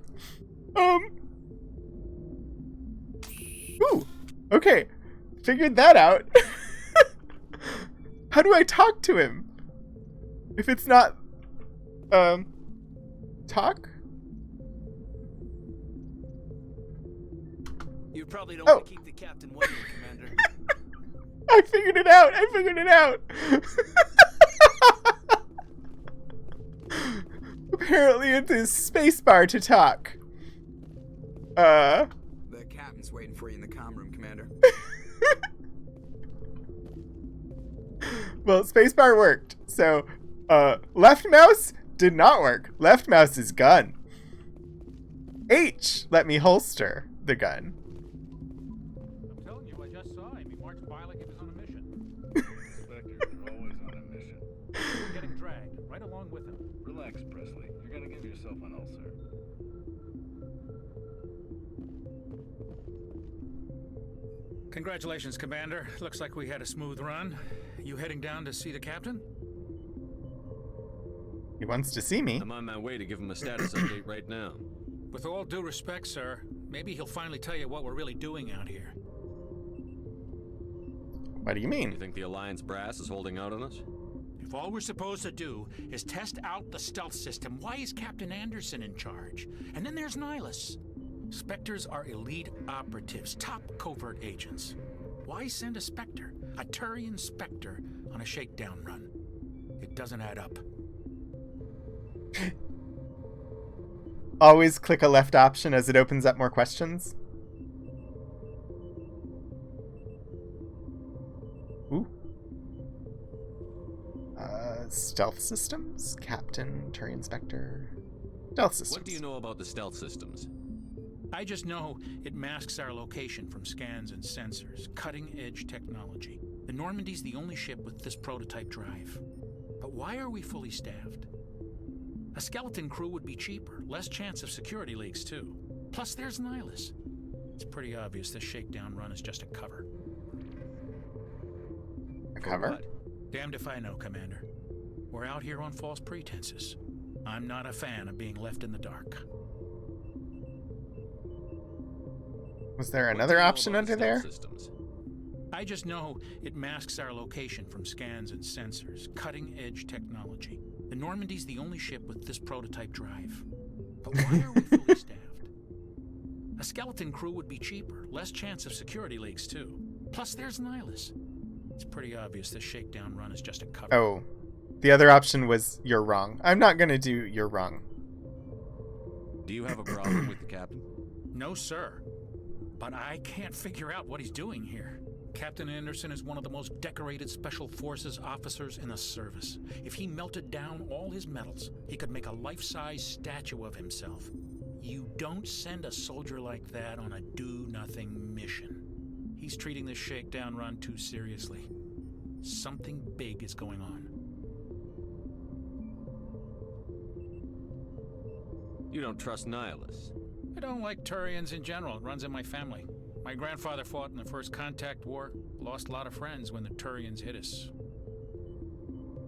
Ooh. Okay. Figured that out. How do I talk to him? If it's not... Talk? You probably don't want to keep the captain waiting, Commander. I figured it out. I figured it out. Apparently it's his spacebar to talk. The captain's waiting for you in the comm room, Commander. Well, spacebar worked. So, left mouse did not work. Left mouse is gun. H let me holster the gun. I'm telling you, I just saw him. He marched by like he was on a mission. Spectres are always on a mission. We're getting dragged right along with him. Relax, Presley. You're gonna give yourself an ulcer. Congratulations, Commander. Looks like we had a smooth run. You heading down to see the captain? He wants to see me. I'm on my way to give him a status update right now. With all due respect, sir, maybe he'll finally tell you what we're really doing out here. What do you mean? You think the Alliance brass is holding out on us? If all we're supposed to do is test out the stealth system, why is Captain Anderson in charge? And then there's Nihilus. Spectres are elite operatives, top covert agents. Why send a Spectre, a Turian Spectre, on a shakedown run? It doesn't add up. Always click a left option as it opens up more questions. Ooh. Stealth systems? Captain, Turian Spectre. Stealth systems. What do you know about the stealth systems? I just know it masks our location from scans and sensors. Cutting-edge technology. The Normandy's the only ship with this prototype drive. But why are we fully staffed? A skeleton crew would be cheaper, less chance of security leaks too. Plus there's Nihilus. It's pretty obvious this shakedown run is just a cover. A cover? Damned if I know, Commander. We're out here on false pretenses. I'm not a fan of being left in the dark. Was there another option under there? Systems? I just know it masks our location from scans and sensors. Cutting-edge technology. The Normandy's the only ship with this prototype drive. But why are we fully staffed? A skeleton crew would be cheaper, less chance of security leaks too. Plus there's Nihilus. It's pretty obvious this shakedown run is just a cover. Oh. The other option was you're wrong. I'm not gonna do you're wrong. Do you have a problem with the captain? No, sir. But I can't figure out what he's doing here. Captain Anderson is one of the most decorated Special Forces officers in the service. If he melted down all his medals, he could make a life-size statue of himself. You don't send a soldier like that on a do-nothing mission. He's treating this shakedown run too seriously. Something big is going on. You don't trust Nihilus? I don't like Turians in general. It runs in my family. My grandfather fought in the First Contact War. Lost a lot of friends when the Turians hit us.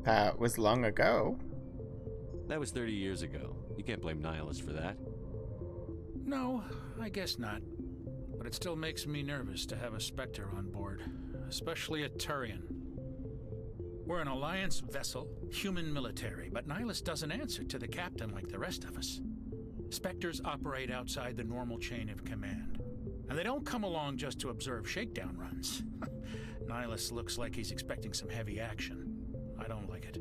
That was long ago. That was 30 years ago. You can't blame Nihilus for that. No, I guess not. But it still makes me nervous to have a Spectre on board. Especially a Turian. We're an Alliance vessel, human military, but Nihilus doesn't answer to the captain like the rest of us. Spectres operate outside the normal chain of command. And they don't come along just to observe shakedown runs. Nihilus looks like he's expecting some heavy action. I don't like it.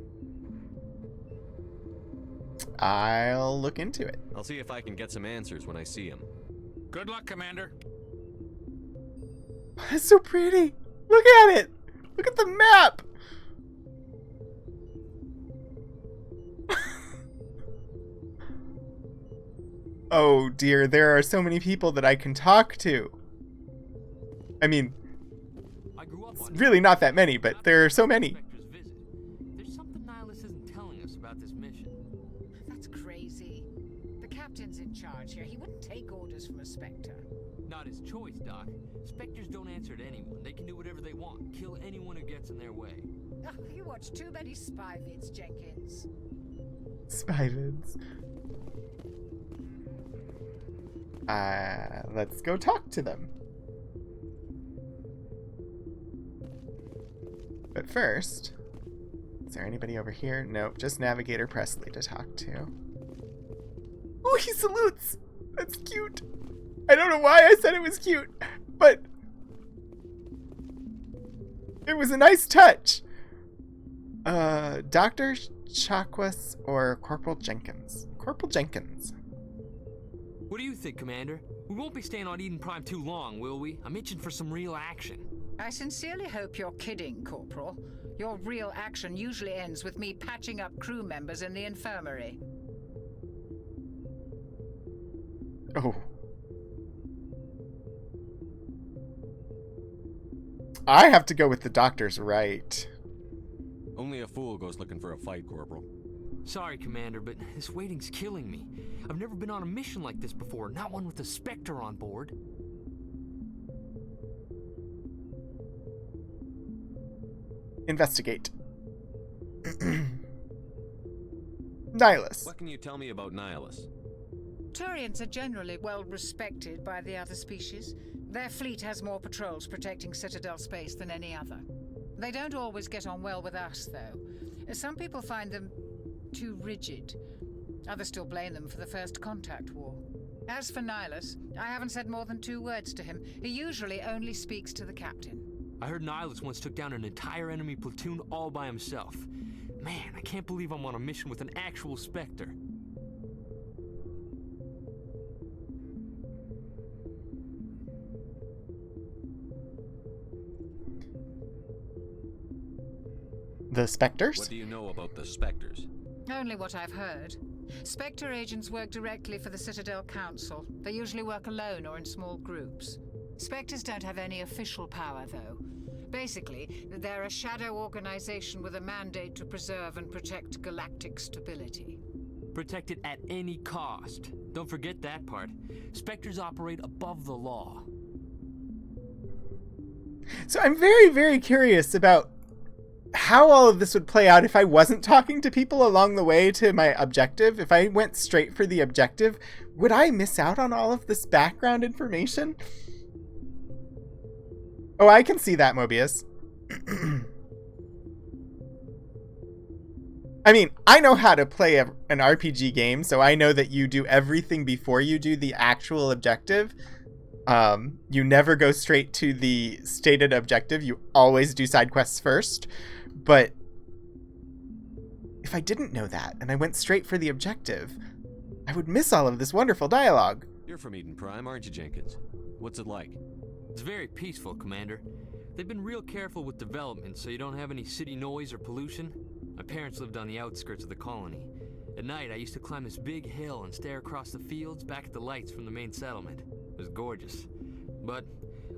I'll look into it. I'll see if I can get some answers when I see him. Good luck, Commander. It's so pretty. Look at it. Look at the map. Oh dear, there are so many people that I can talk to. I mean, really not that many, but there are so many. There's something Nihilus isn't telling us about this mission. That's crazy. The captain's in charge here. He wouldn't take orders from a Spectre. Not his choice, Doc. Spectres don't answer to anyone. They can do whatever they want. Kill anyone who gets in their way. Oh, you watch too many spy vids, Jenkins. Spy vids. Let's go talk to them. But first, is there anybody over here? Nope, just Navigator Presley to talk to. Oh, he salutes! That's cute. I don't know why I said it was cute, but it was a nice touch. Dr. Chakwas or Corporal Jenkins? Corporal Jenkins. What do you think, Commander? We won't be staying on Eden Prime too long, will we? I'm itching for some real action. I sincerely hope you're kidding, Corporal. Your real action usually ends with me patching up crew members in the infirmary. Oh. I have to go with the doctor's right. Only a fool goes looking for a fight, Corporal. Sorry, Commander, but this waiting's killing me. I've never been on a mission like this before, not one with a Spectre on board. Investigate. Nihilus. What can you tell me about Nihilus? Turians are generally well respected by the other species. Their fleet has more patrols protecting Citadel space than any other. They don't always get on well with us, though. Some people find them too rigid. Others still blame them for the First Contact War. As for Nihilus, I haven't said more than 2 words to him. He usually only speaks to the captain. I heard Nihilus once took down an entire enemy platoon all by himself. Man, I can't believe I'm on a mission with an actual Spectre. The Spectres? What do you know about the Spectres? Only what I've heard. Spectre agents work directly for the Citadel Council. They usually work alone or in small groups. Spectres don't have any official power, though. Basically, they're a shadow organization with a mandate to preserve and protect galactic stability. Protect it at any cost. Don't forget that part. Spectres operate above the law. So I'm very, very curious about how all of this would play out if I wasn't talking to people along the way to my objective. If I went straight for the objective, would I miss out on all of this background information? Oh, I can see that, Mobius. I mean, I know how to play an RPG game, so I know that you do everything before you do the actual objective. You never go straight to the stated objective. You always do side quests first. But if I didn't know that and I went straight for the objective, I would miss all of this wonderful dialogue. You're from Eden Prime, aren't you, Jenkins? What's it like? It's very peaceful, Commander. They've been real careful with development, so you don't have any city noise or pollution. My parents lived on the outskirts of the colony. At night, I used to climb this big hill and stare across the fields back at the lights from the main settlement. It was gorgeous. But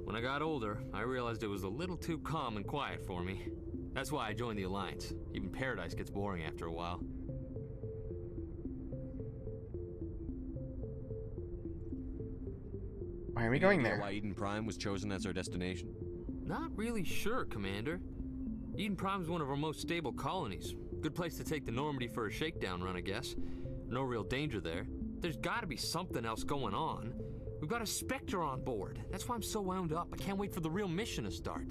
when I got older, I realized it was a little too calm and quiet for me. That's why I joined the Alliance. Even Paradise gets boring after a while. Why are we going there? Why Eden Prime was chosen as our destination? Not really sure, Commander. Eden Prime is one of our most stable colonies. Good place to take the Normandy for a shakedown run, I guess. No real danger there. There's gotta be something else going on. We've got a Spectre on board. That's why I'm so wound up. I can't wait for the real mission to start.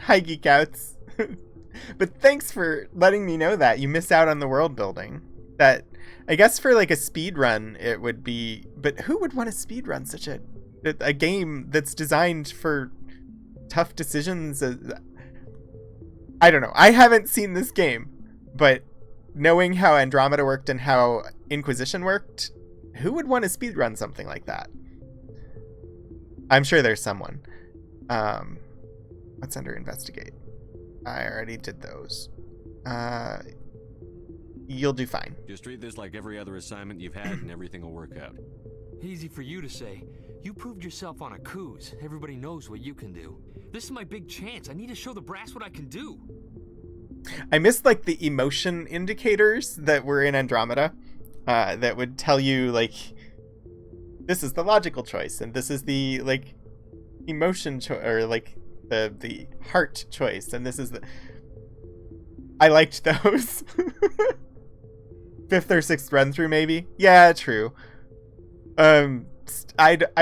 Hi, Geek Outs. But thanks for letting me know that. You miss out on the world building. That, I guess for like a speed run, it would be... But who would want to speed run such a game that's designed for tough decisions? I don't know. I haven't seen this game, but knowing how Andromeda worked and how Inquisition worked, who would want to speed run something like that? I'm sure there's someone. What's under investigate? I already did those. You'll do fine. Just treat this like every other assignment you've had and everything will work out. Easy for you to say. You proved yourself on a cruise. Everybody knows what you can do. This is my big chance. I need to show the brass what I can do. I missed like the emotion indicators that were in Andromeda that would tell you like this is the logical choice and this is the like emotion choice or like the heart choice and this is the... I liked those. 5th or 6th run through maybe. Yeah, true. I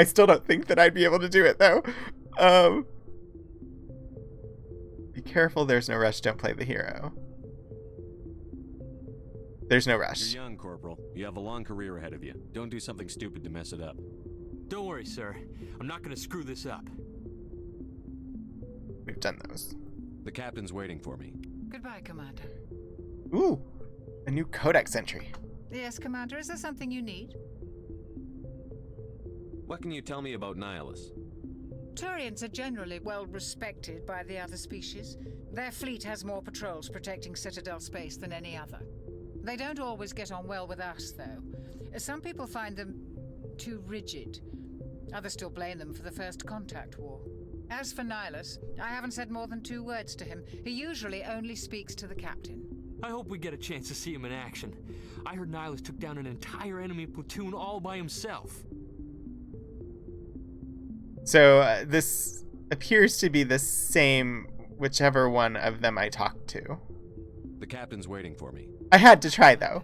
still don't think that I'd be able to do it though. Be careful, there's no rush, don't play the hero. There's no rush. You're young, Corporal. You have a long career ahead of you. Don't do something stupid to mess it up. Don't worry, sir. I'm not gonna screw this up. We've done those. The captain's waiting for me. Goodbye, Commander. Ooh, a new codex entry. Yes, Commander, is there something you need? What can you tell me about Nihilus? Turians are generally well respected by the other species. Their fleet has more patrols protecting Citadel space than any other. They don't always get on well with us, though. Some people find them too rigid. Others still blame them for the First Contact War. As for Nihilus, I haven't said more than 2 words to him. He usually only speaks to the captain. I hope we get a chance to see him in action. I heard Nihilus took down an entire enemy platoon all by himself. So this appears to be the same whichever one of them I talked to. The captain's waiting for me. I had to try though.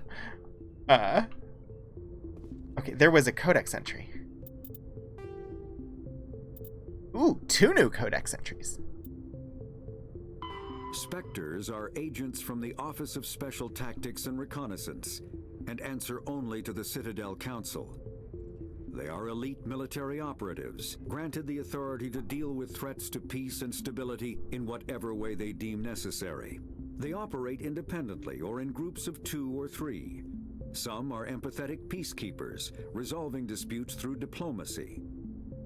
Okay, there was a codex entry. Ooh, 2 new codex entries. Spectres are agents from the Office of Special Tactics and Reconnaissance and answer only to the Citadel Council. They are elite military operatives, granted the authority to deal with threats to peace and stability in whatever way they deem necessary. They operate independently or in groups of 2 or 3. Some are empathetic peacekeepers, resolving disputes through diplomacy.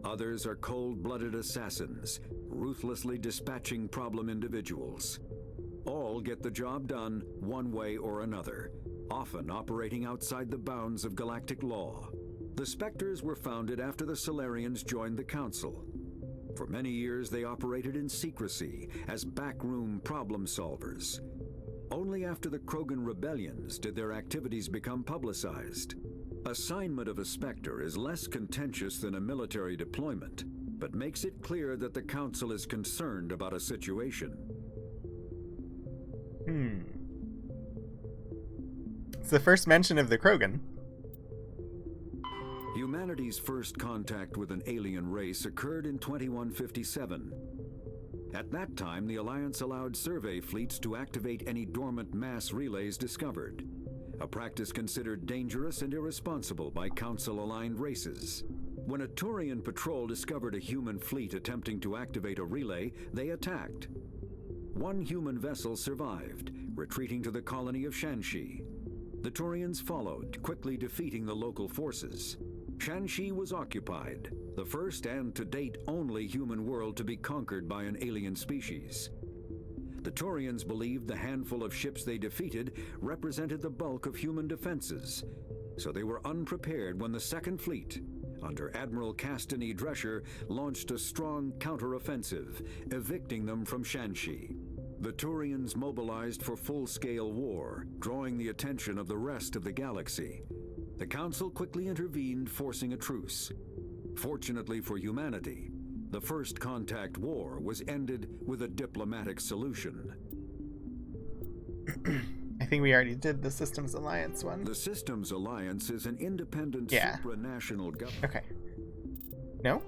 Others are cold-blooded assassins, ruthlessly dispatching problem individuals. All get the job done one way or another, often operating outside the bounds of galactic law. The Spectres were founded after the Solarians joined the Council. For many years they operated in secrecy as backroom problem solvers. Only after the Krogan rebellions did their activities become publicized. Assignment of a Spectre is less contentious than a military deployment, but makes it clear that the Council is concerned about a situation. It's the first mention of the Krogan. Humanity's first contact with an alien race occurred in 2157. At that time, the Alliance allowed survey fleets to activate any dormant mass relays discovered, a practice considered dangerous and irresponsible by Council-aligned races. When a Turian patrol discovered a human fleet attempting to activate a relay, they attacked. 1 human vessel survived, retreating to the colony of Shanxi. The Turians followed, quickly defeating the local forces. Shanxi was occupied, the first and to date only human world to be conquered by an alien species. The Turians believed the handful of ships they defeated represented the bulk of human defenses, so they were unprepared when the Second Fleet, under Admiral Castanet Drescher, launched a strong counteroffensive, evicting them from Shanxi. The Turians mobilized for full-scale war, drawing the attention of the rest of the galaxy. The Council quickly intervened, forcing a truce. Fortunately for humanity, the First Contact War was ended with a diplomatic solution. I think we already did the Systems Alliance one. The Systems Alliance is an independent supranational government. Okay. No?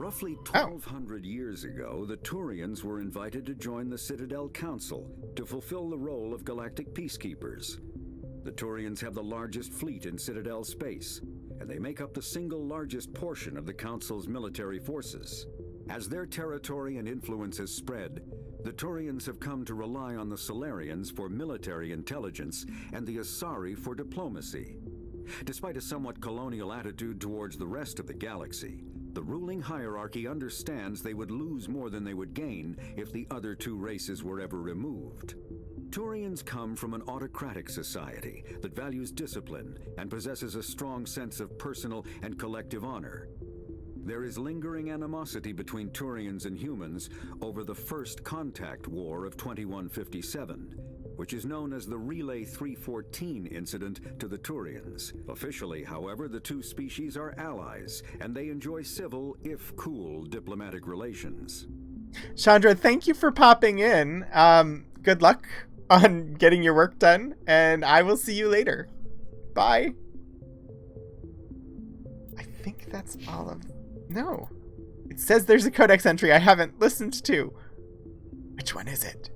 Roughly 1,200 years ago, the Turians were invited to join the Citadel Council to fulfill the role of galactic peacekeepers. The Turians have the largest fleet in Citadel space, and they make up the single largest portion of the Council's military forces. As their territory and influence has spread, the Turians have come to rely on the Solarians for military intelligence and the Asari for diplomacy. Despite a somewhat colonial attitude towards the rest of the galaxy, the ruling hierarchy understands they would lose more than they would gain if the other two races were ever removed. Turians come from an autocratic society that values discipline and possesses a strong sense of personal and collective honor. There is lingering animosity between Turians and humans over the First Contact War of 2157, which is known as the Relay 314 incident to the Turians. Officially, however, the two species are allies, and they enjoy civil, if cool, diplomatic relations. Chandra, thank you for popping in. Good luck on getting your work done, and I will see you later. Bye. I think that's all of... No. It says there's a codex entry I haven't listened to. Which one is it?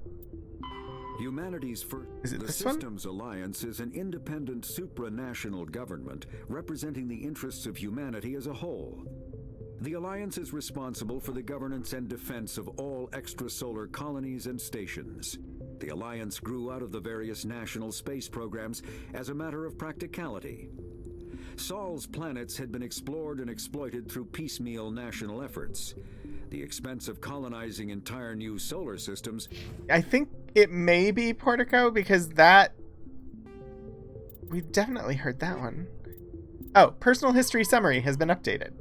Humanity's first... The Systems Alliance is an independent supranational government representing the interests of humanity as a whole. The Alliance is responsible for the governance and defense of all extrasolar colonies and stations. The Alliance grew out of the various national space programs as a matter of practicality. Sol's planets had been explored and exploited through piecemeal national efforts. The expense of colonizing entire new solar systems... I think it may be Portico, because that... We've definitely heard that one. Oh, personal history summary has been updated.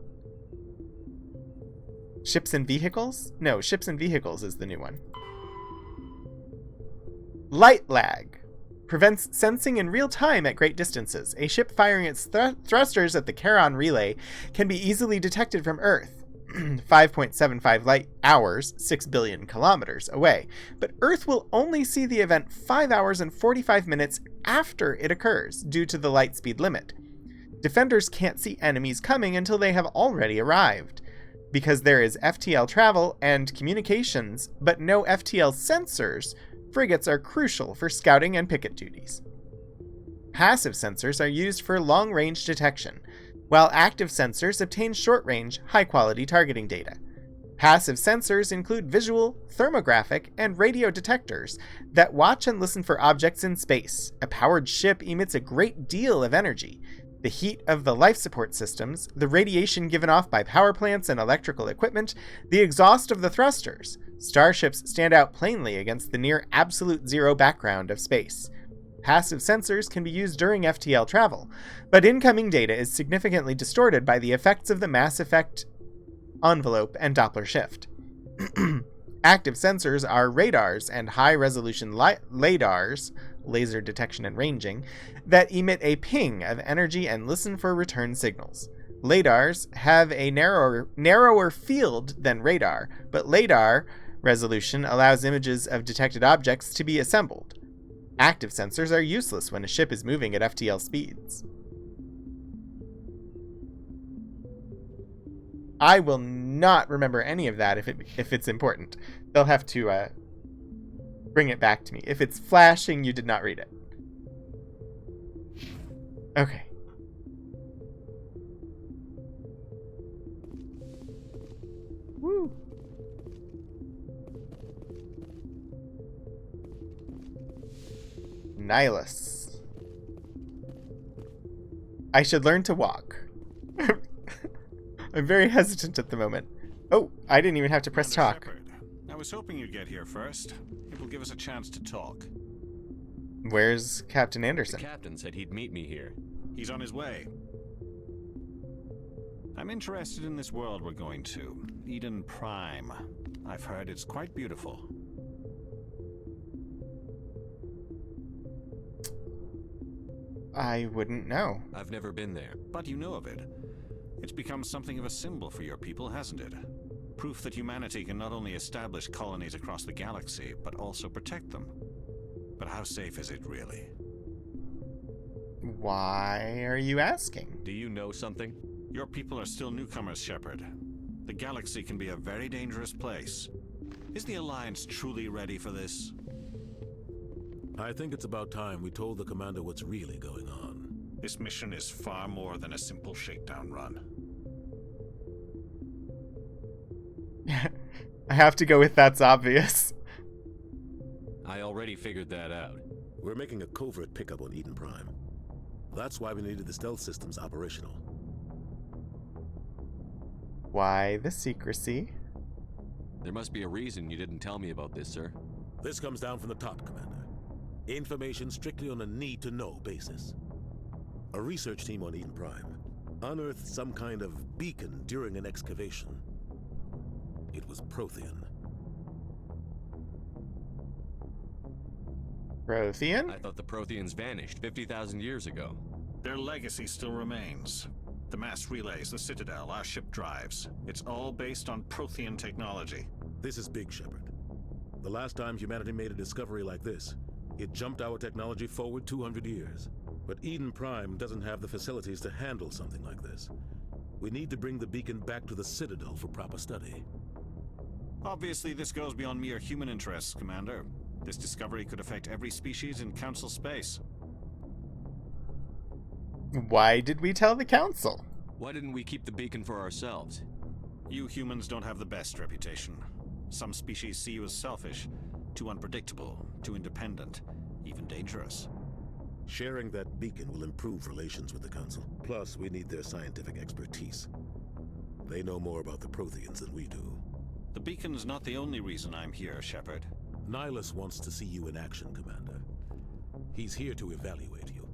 Ships and vehicles? No, ships and vehicles is the new one. Light lag. Prevents sensing in real time at great distances. A ship firing its thrusters at the Charon relay can be easily detected from Earth, 5.75 light hours, 6 billion kilometers away. But Earth will only see the event 5 hours and 45 minutes after it occurs, due to the light speed limit. Defenders can't see enemies coming until they have already arrived. Because there is FTL travel and communications, but no FTL sensors, frigates are crucial for scouting and picket duties. Passive sensors are used for long-range detection, while active sensors obtain short-range, high-quality targeting data. Passive sensors include visual, thermographic, and radio detectors that watch and listen for objects in space. A powered ship emits a great deal of energy. The heat of the life support systems, the radiation given off by power plants and electrical equipment, the exhaust of the thrusters. Starships stand out plainly against the near absolute zero background of space. Passive sensors can be used during FTL travel, but incoming data is significantly distorted by the effects of the mass effect envelope and Doppler shift. Active sensors are radars and high-resolution LADARs, laser detection and ranging, that emit a ping of energy and listen for return signals. LADARs have a narrower field than radar, but LADAR resolution allows images of detected objects to be assembled. Active sensors are useless when a ship is moving at FTL speeds. I will not remember any of that if it's important. They'll have to bring it back to me. If it's flashing, you did not read it. Okay. Woo. Nihilus. I should learn to walk. I'm very hesitant at the moment. Oh, I didn't even have to press talk. Shepard, I was hoping you'd get here first. It will give us a chance to talk. Where's Captain Anderson? The captain said he'd meet me here. He's on his way. I'm interested in this world we're going to, Eden Prime. I've heard it's quite beautiful. I wouldn't know. I've never been there. But you know of it. It's become something of a symbol for your people, hasn't it? Proof that humanity can not only establish colonies across the galaxy, but also protect them. But how safe is it, really? Why are you asking? Do you know something? Your people are still newcomers, Shepard. The galaxy can be a very dangerous place. Is the Alliance truly ready for this? I think it's about time we told the commander what's really going on. This mission is far more than a simple shakedown run. I have to go with that's obvious. I already figured that out. We're making a covert pickup on Eden Prime. That's why we needed the stealth systems operational. Why the secrecy? There must be a reason you didn't tell me about this, sir. This comes down from the top, Commander. Information strictly on a need-to-know basis. A research team on Eden Prime unearthed some kind of beacon during an excavation. It was Prothean. Prothean? I thought the Protheans vanished 50,000 years ago. Their legacy still remains. The mass relays, the Citadel, our ship drives. It's all based on Prothean technology. This is big, Shepard. The last time humanity made a discovery like this, it jumped our technology forward 200 years. But Eden Prime doesn't have the facilities to handle something like this. We need to bring the beacon back to the Citadel for proper study. Obviously, this goes beyond mere human interests, Commander. This discovery could affect every species in Council space. Why did we tell the Council? Why didn't we keep the beacon for ourselves? You humans don't have the best reputation. Some species see you as selfish, too unpredictable, too independent, even dangerous. Sharing that beacon will improve relations with the Council. Plus, we need their scientific expertise. They know more about the Protheans than we do. The beacon's not the only reason I'm here, Shepard. Nihilus wants to see you in action, Commander. He's here to evaluate you.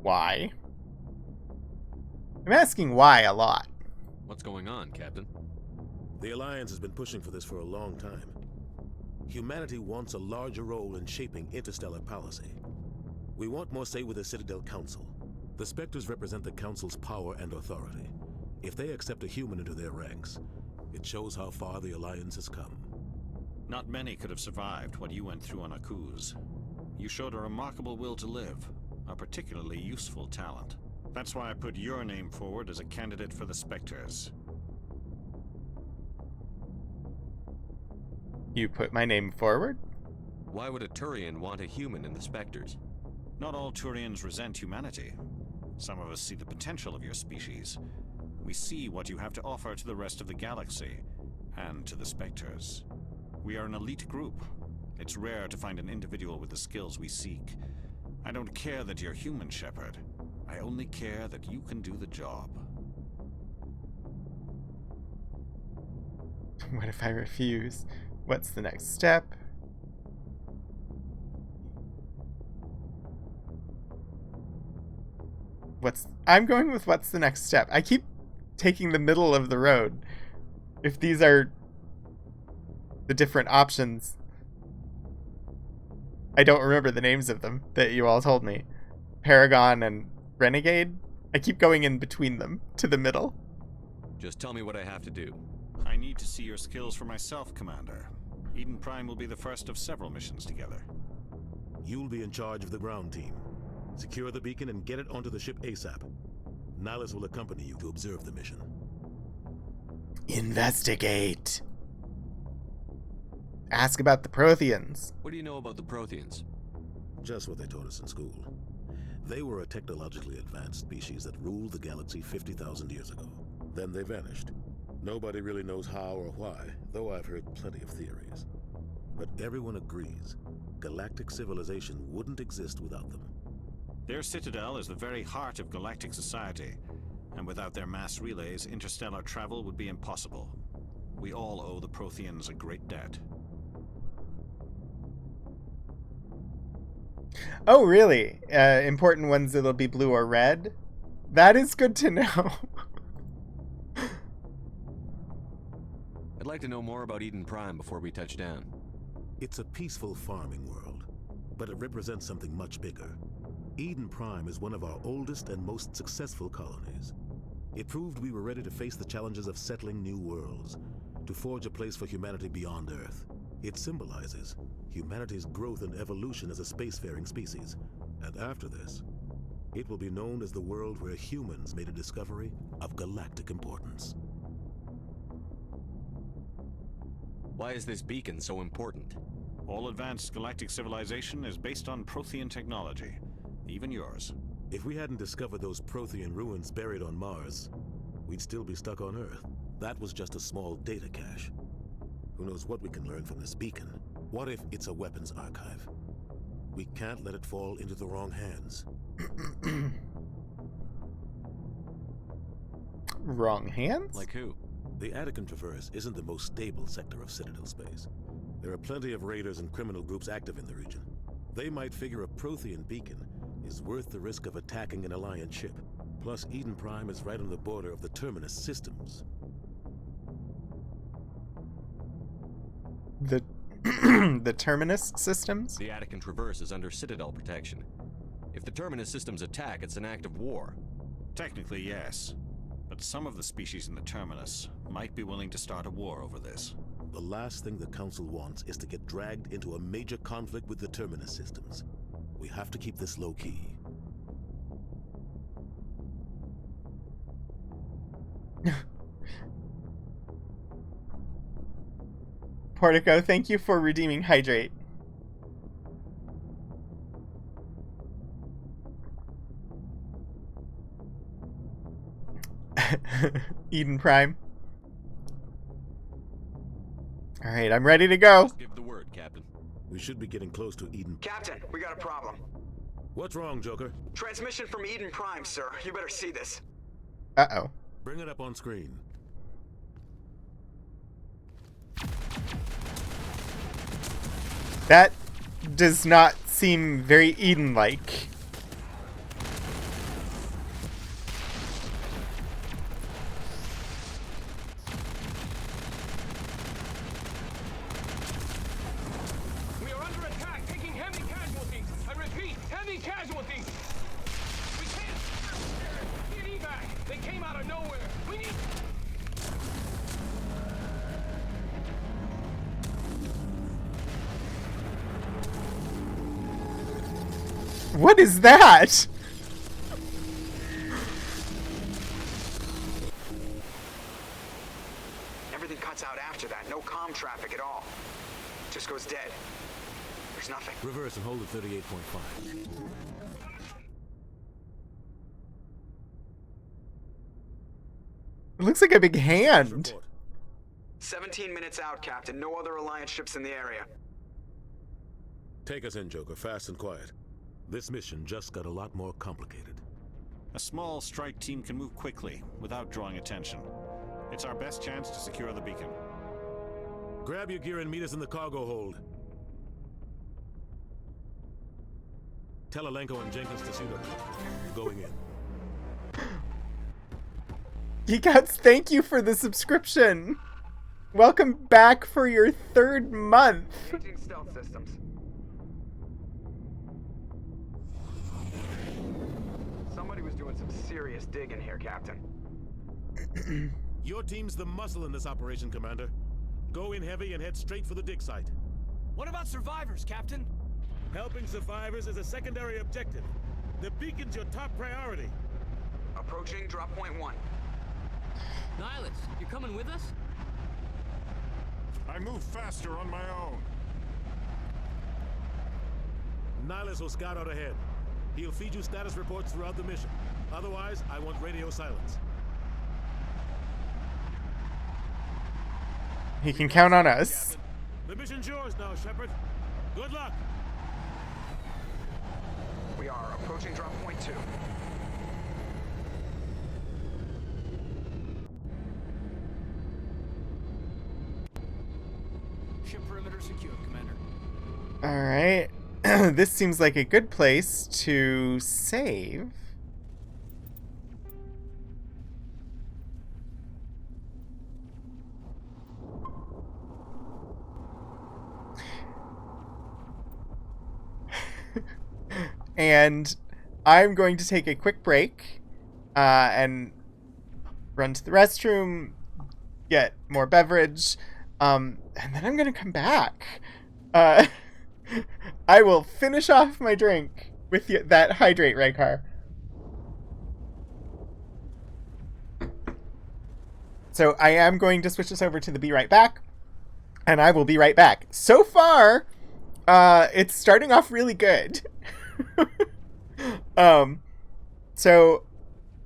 Why? I'm asking why a lot. What's going on, Captain? The Alliance has been pushing for this for a long time. Humanity wants a larger role in shaping interstellar policy. We want more say with the Citadel Council. The Spectres represent the Council's power and authority. If they accept a human into their ranks, it shows how far the Alliance has come. Not many could have survived what you went through on Akuz. You showed a remarkable will to live, a particularly useful talent. That's why I put your name forward as a candidate for the Spectres. You put my name forward? Why would a Turian want a human in the Spectres? Not all Turians resent humanity. Some of us see the potential of your species. We see what you have to offer to the rest of the galaxy, and to the Spectres. We are an elite group. It's rare to find an individual with the skills we seek. I don't care that you're human, Shepard. I only care that you can do the job. What if I refuse? What's the next step? I'm going with what's the next step. I keep taking the middle of the road. If these are the different options, I don't remember the names of them that you all told me. Paragon and Renegade? I keep going in between them, to the middle. Just tell me what I have to do. I need to see your skills for myself, Commander. Eden Prime will be the first of several missions together. You'll be in charge of the ground team. Secure the beacon and get it onto the ship ASAP. Nihilus will accompany you to observe the mission. Investigate. Ask about the Protheans. What do you know about the Protheans? Just what they taught us in school. They were a technologically advanced species that ruled the galaxy 50,000 years ago. Then they vanished. Nobody really knows how or why, though I've heard plenty of theories. But everyone agrees, galactic civilization wouldn't exist without them. Their citadel is the very heart of galactic society, and without their mass relays, interstellar travel would be impossible. We all owe the Protheans a great debt. Oh, really? Important ones that'll be blue or red? That is good to know. I'd like to know more about Eden Prime before we touch down. It's a peaceful farming world, but it represents something much bigger. Eden Prime is one of our oldest and most successful colonies. It proved we were ready to face the challenges of settling new worlds, to forge a place for humanity beyond Earth. It symbolizes humanity's growth and evolution as a spacefaring species. And after this, it will be known as the world where humans made a discovery of galactic importance. Why is this beacon so important? All advanced galactic civilization is based on Prothean technology, even yours. If we hadn't discovered those Prothean ruins buried on Mars, we'd still be stuck on Earth. That was just a small data cache. Who knows what we can learn from this beacon? What if it's a weapons archive? We can't let it fall into the wrong hands. Wrong hands? Like who? The Attican Traverse isn't the most stable sector of Citadel space. There are plenty of raiders and criminal groups active in the region. They might figure a Prothean beacon is worth the risk of attacking an Alliance ship. Plus, Eden Prime is right on the border of the Terminus systems. The the Terminus systems? The Attican Traverse is under Citadel protection. If the Terminus systems attack, it's an act of war. Technically, yes. But some of the species in the Terminus might be willing to start a war over this. The last thing the Council wants is to get dragged into a major conflict with the Terminus systems. We have to keep this low-key. Portico, thank you for redeeming Hydrate. Eden Prime. Alright, I'm ready to go. Just give the word, Captain. We should be getting close to Eden. Captain, we got a problem. What's wrong, Joker? Transmission from Eden Prime, sir. You better see this. Uh-oh. Bring it up on screen. That does not seem very Eden-like. We are under attack, taking heavy casualties. I repeat, heavy casualties. We can't get evac. They came out of nowhere. We need. What is that? Everything cuts out after that. No comm traffic at all. Just goes dead. There's nothing. Reverse and hold at 38.5. It looks like a big hand. 17 minutes out, Captain. No other Alliance ships in the area. Take us in, Joker, fast and quiet. This mission just got a lot more complicated. A small strike team can move quickly, without drawing attention. It's our best chance to secure the beacon. Grab your gear and meet us in the cargo hold. Tell Alenko and Jenkins to suit up. You're going in. Geekouts, thank you for the subscription. Welcome back for your 3rd month. Changing stealth systems. Somebody was doing some serious digging here, Captain. Your team's the muscle in this operation, Commander. Go in heavy and head straight for the dig site. What about survivors, Captain? Helping survivors is a secondary objective. The beacon's your top priority. Approaching drop point 1. Nihilus, you coming with us? I move faster on my own. Nihilus will scout out ahead. He'll feed you status reports throughout the mission. Otherwise, I want radio silence. He can count on us. The mission's yours now, Shepard. Good luck. We are approaching drop point 2. Ship perimeter secured, Commander. Alright. This seems like a good place to save. And I'm going to take a quick break and run to the restroom, get more beverage, and then I'm going to come back. I will finish off my drink with that hydrate, Raykar. So I am going to switch this over to the Be Right Back, and I will be right back. So far, it's starting off really good. So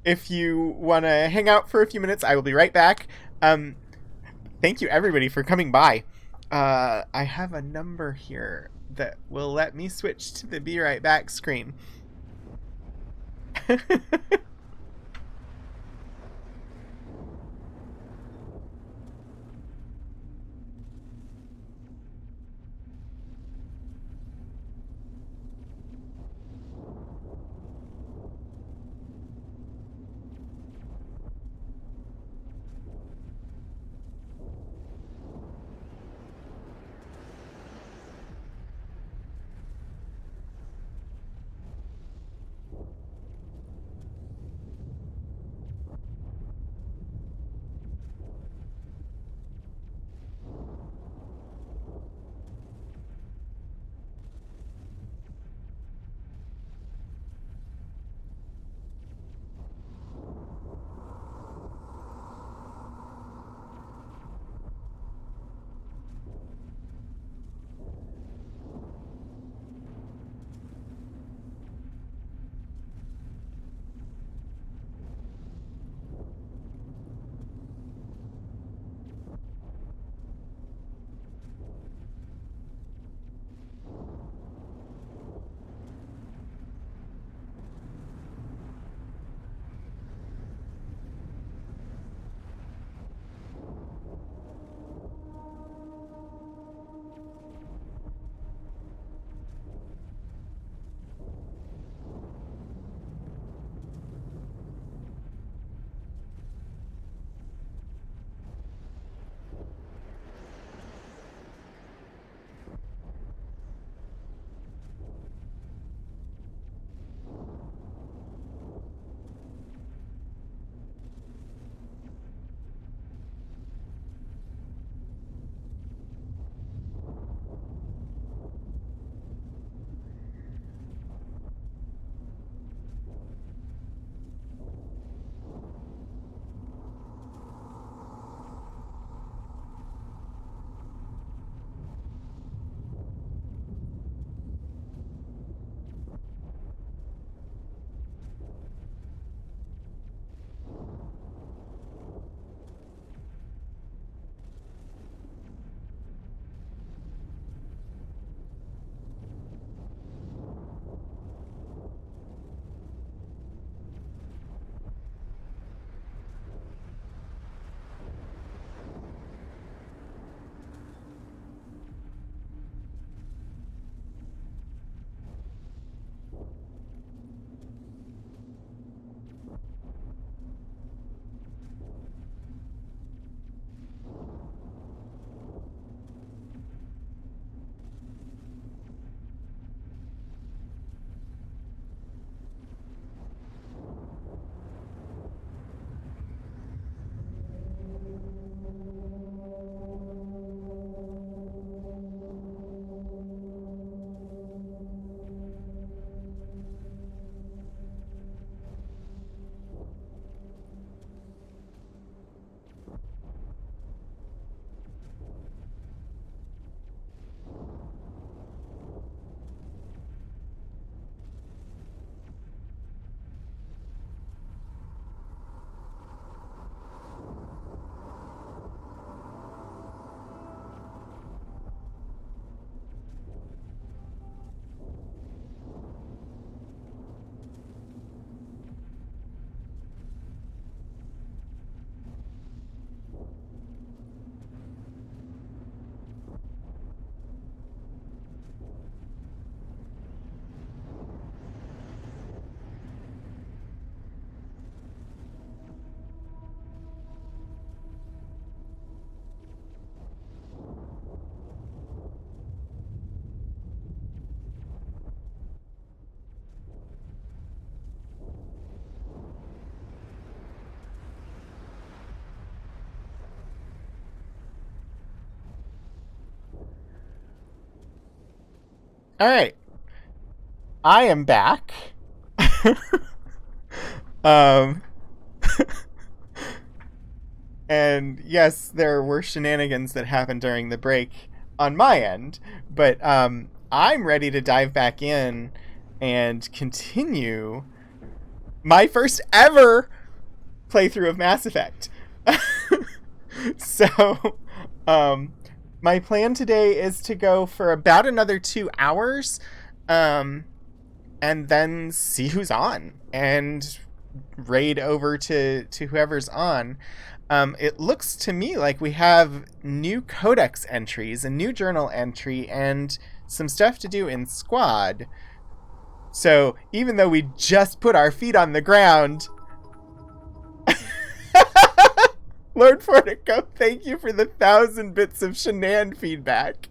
if you want to hang out for a few minutes, I will be right back. Thank you, everybody, for coming by. I have a number here that will let me switch to the Be Right Back screen. All right. I am back. And yes, there were shenanigans that happened during the break on my end, but I'm ready to dive back in and continue my first ever playthrough of Mass Effect. So, my plan today is to go for about another 2 hours, and then see who's on and raid over to whoever's on. It looks to me like we have new codex entries, a new journal entry, and some stuff to do in squad. So even though we just put our feet on the ground, Lord Fortico, thank you for the 1,000 bits of Shanann feedback.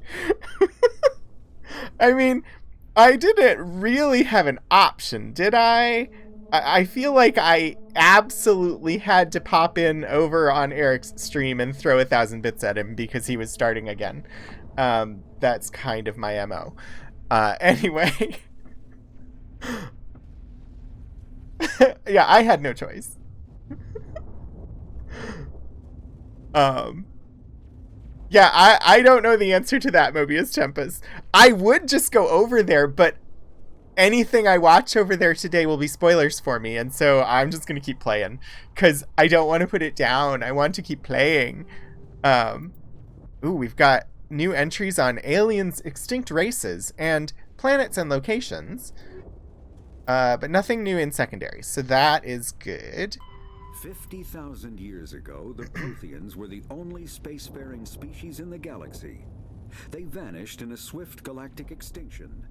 I mean, I didn't really have an option, did I? I feel like I absolutely had to pop in over on Eric's stream and throw 1,000 bits at him because he was starting again. That's kind of my MO. Anyway. Yeah, I had no choice. Yeah, I don't know the answer to that, Mobius Tempest. I would just go over there, but anything I watch over there today will be spoilers for me, and so I'm just going to keep playing, because I don't want to put it down. I want to keep playing. Ooh, we've got new entries on aliens, extinct races, and planets and locations, but nothing new in secondaries, so that is good. 50,000 years ago, the Protheans were the only spacefaring species in the galaxy. They vanished in a swift galactic extinction.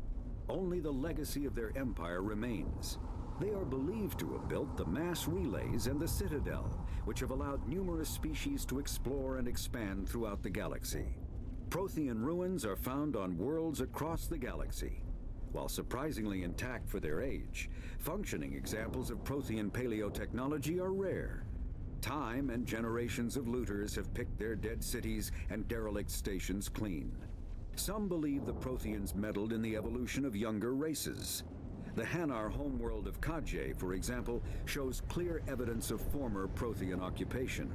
Only the legacy of their empire remains. They are believed to have built the mass relays and the Citadel, which have allowed numerous species to explore and expand throughout the galaxy. Prothean ruins are found on worlds across the galaxy. While surprisingly intact for their age, functioning examples of Prothean paleotechnology are rare. Time and generations of looters have picked their dead cities and derelict stations clean. Some believe the Protheans meddled in the evolution of younger races. The Hanar homeworld of Kaj'e, for example, shows clear evidence of former Prothean occupation.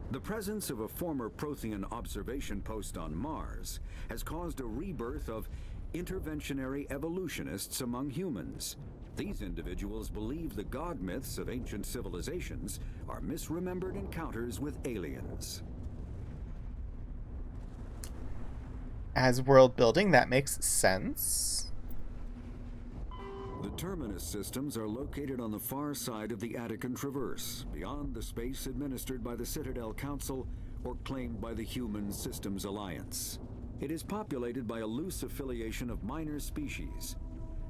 The presence of a former Prothean observation post on Mars has caused a rebirth of interventionary evolutionists among humans. These individuals believe the god myths of ancient civilizations are misremembered encounters with aliens. As world building, that makes sense. The Terminus systems are located on the far side of the Attican Traverse, beyond the space administered by the Citadel Council or claimed by the Human Systems Alliance. It is populated by a loose affiliation of minor species,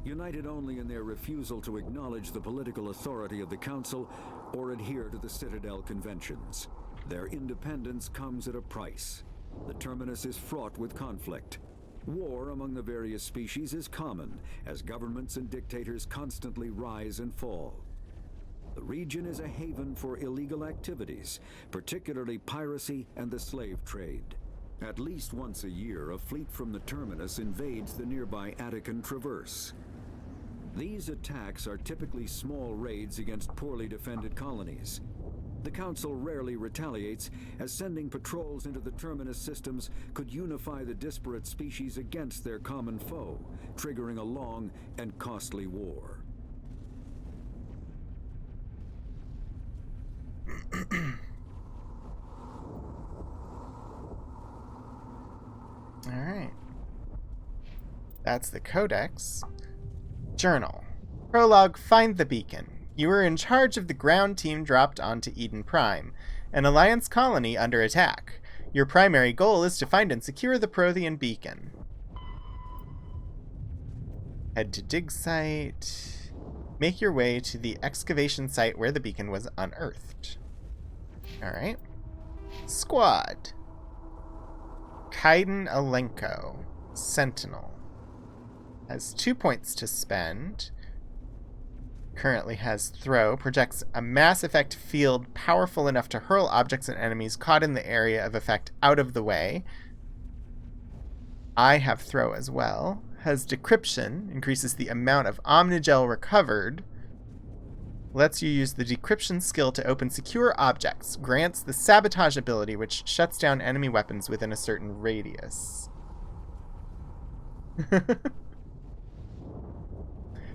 united only in their refusal to acknowledge the political authority of the Council or adhere to the Citadel conventions. Their independence comes at a price. The Terminus is fraught with conflict. War among the various species is common, as governments and dictators constantly rise and fall. The region is a haven for illegal activities, particularly piracy and the slave trade. At least once a year, a fleet from the Terminus invades the nearby Attican Traverse. These attacks are typically small raids against poorly defended colonies. The Council rarely retaliates, as sending patrols into the Terminus systems could unify the disparate species against their common foe, triggering a long and costly war. Alright. That's the Codex. Journal. Prologue, find the beacon. You were in charge of the ground team dropped onto Eden Prime, an Alliance colony under attack. Your primary goal is to find and secure the Prothean beacon. Head to dig site. Make your way to the excavation site where the beacon was unearthed. Alright. Squad. Kaiden Alenko, Sentinel. Has 2 points to spend. Currently has throw. Projects a mass effect field powerful enough to hurl objects and enemies caught in the area of effect out of the way. I have throw as well. Has decryption. Increases the amount of Omnigel recovered. Lets you use the decryption skill to open secure objects. Grants the sabotage ability, which shuts down enemy weapons within a certain radius.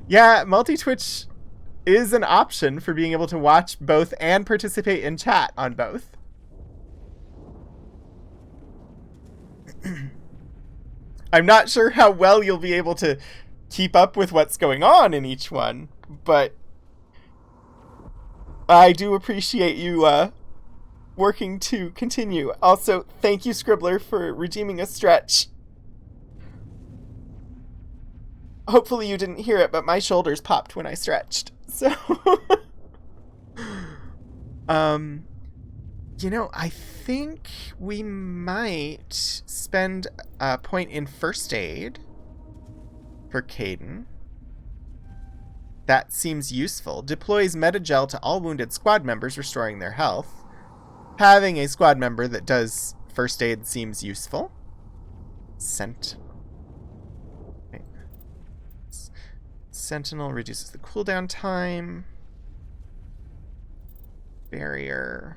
Yeah, multi-Twitch is an option for being able to watch both and participate in chat on both. I'm not sure how well you'll be able to keep up with what's going on in each one, but I do appreciate you working to continue. Also, thank you, Scribbler, for redeeming a stretch. Hopefully you didn't hear it, but my shoulders popped when I stretched. So, you know, I think we might spend a point in first aid for Kaidan. That seems useful. Deploys Metagel to all wounded squad members, restoring their health. Having a squad member that does first aid seems useful. Sentinel reduces the cooldown time. Barrier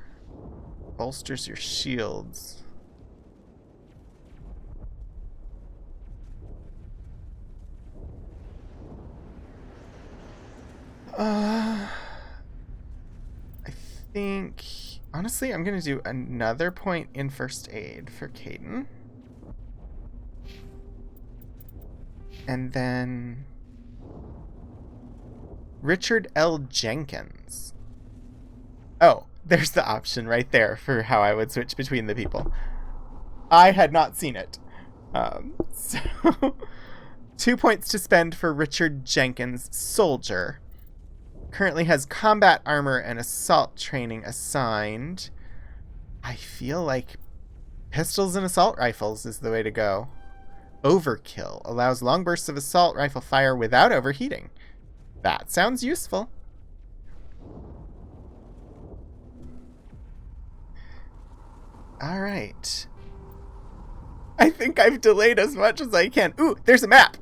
bolsters your shields. I think, honestly, I'm going to do another point in first aid for Kaidan. And then Richard L. Jenkins. Oh, there's the option right there for how I would switch between the people. I had not seen it. So 2 points to spend for Richard Jenkins, soldier. Currently has combat armor and assault training assigned. I feel like pistols and assault rifles is the way to go. Overkill allows long bursts of assault rifle fire without overheating. That sounds useful. All right. I think I've delayed as much as I can. Ooh, there's a map.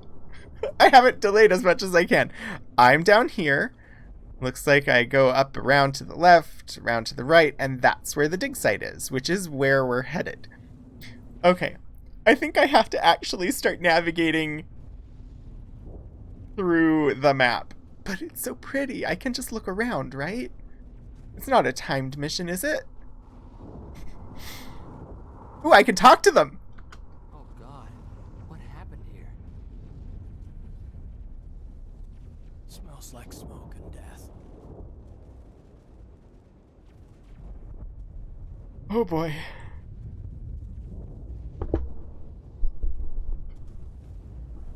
I haven't delayed as much as I can. I'm down here. Looks like I go up around to the left, around to the right, and that's where the dig site is, which is where we're headed. Okay. I think I have to actually start navigating through the map. But it's so pretty. I can just look around, right? It's not a timed mission, is it? Ooh, I can talk to them. Oh God, what happened here? Smells like smoke and death. Oh boy.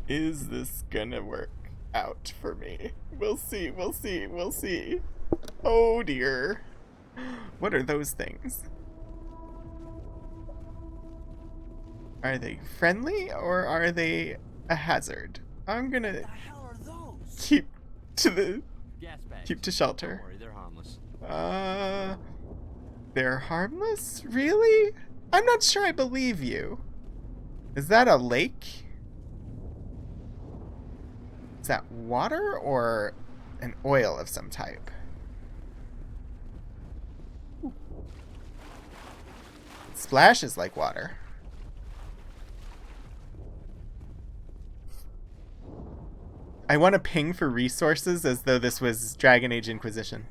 Is this gonna work out for me? We'll see, we'll see, we'll see. Oh dear. What are those things? Are they friendly or are they a hazard? I'm gonna keep to shelter. Don't worry, they're harmless. They're harmless? Really? I'm not sure I believe you. Is that a lake? Is that water or an oil of some type? Ooh. It splashes like water. I want to ping for resources as though this was Dragon Age Inquisition.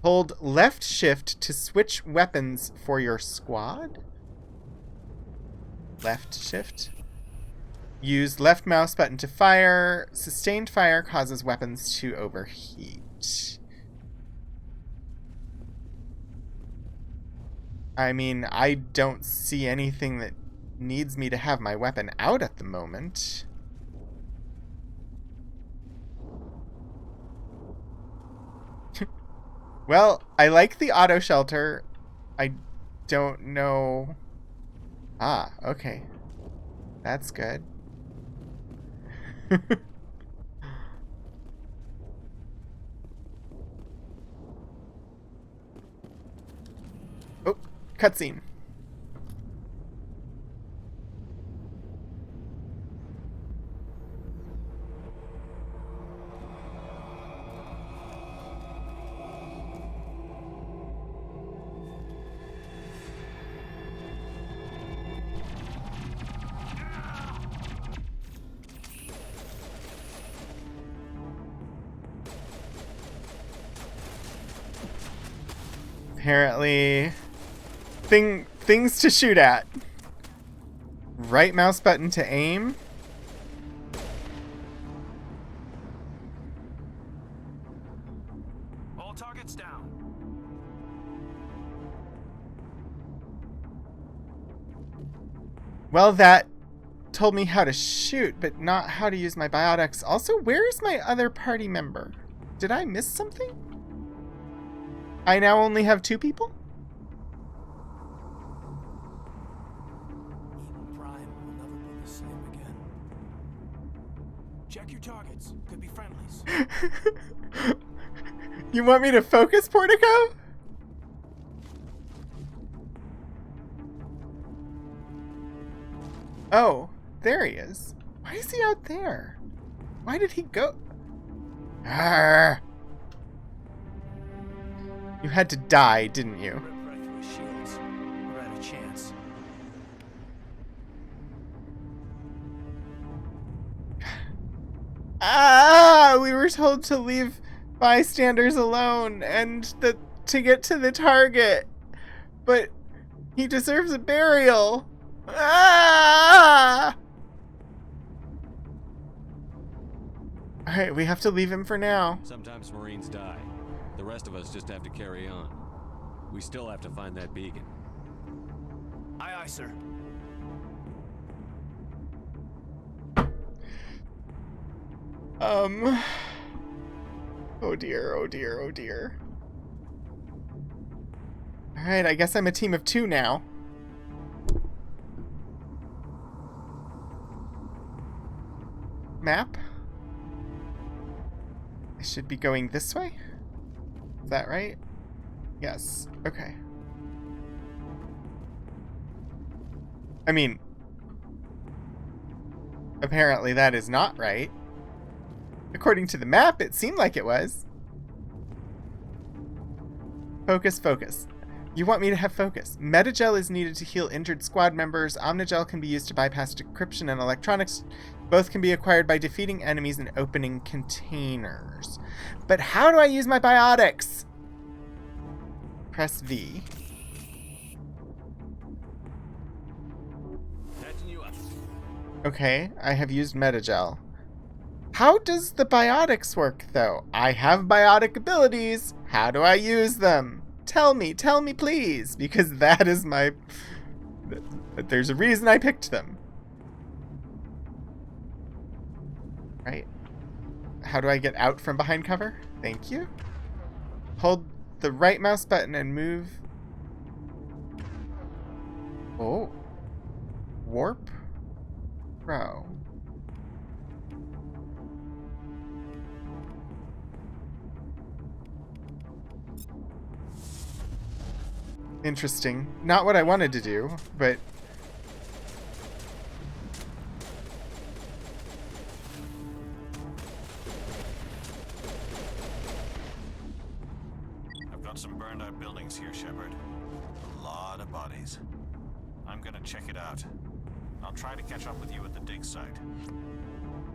Hold left shift to switch weapons for your squad. Left shift. Use left mouse button to fire. Sustained fire causes weapons to overheat. I mean, I don't see anything that needs me to have my weapon out at the moment. Well, I like the auto shelter. I don't know. Ah, okay. That's good. Oh, cutscene. Apparently, things to shoot at. Right mouse button to aim. All targets down. Well, that told me how to shoot, but not how to use my biotics. Also, where is my other party member? Did I miss something? I now only have 2 people? Prime will never be the same again. Check your targets. Could be friendlies. You want me to focus, Portico? Oh, there he is. Why is he out there? Why did he go? Arrgh. You had to die, didn't you? Right through his shields. We're out of chance. Ah! We were told to leave bystanders alone and to get to the target. But he deserves a burial. Ah! Alright, we have to leave him for now. Sometimes Marines die. The rest of us just have to carry on. We still have to find that beacon. Aye, aye, sir. Oh dear, oh dear, oh dear. Alright, I guess I'm a team of 2 now. Map? I should be going this way? Is that right? Yes. Okay. I mean, apparently that is not right. According to the map, it seemed like it was. Focus, focus. You want me to have focus. Metagel is needed to heal injured squad members. Omnigel can be used to bypass decryption and electronics. Both can be acquired by defeating enemies and opening containers. But how do I use my biotics? Press V. Okay, I have used Metagel. How does the biotics work, though? I have biotic abilities. How do I use them? Tell me, please, because that is my... There's a reason I picked them. Right. How do I get out from behind cover? Thank you. Hold the right mouse button and move. Oh. Warp. Row. Interesting. Not what I wanted to do, but... I've got some burned out buildings here, Shepard. A lot of bodies. I'm gonna check it out. I'll try to catch up with you at the dig site.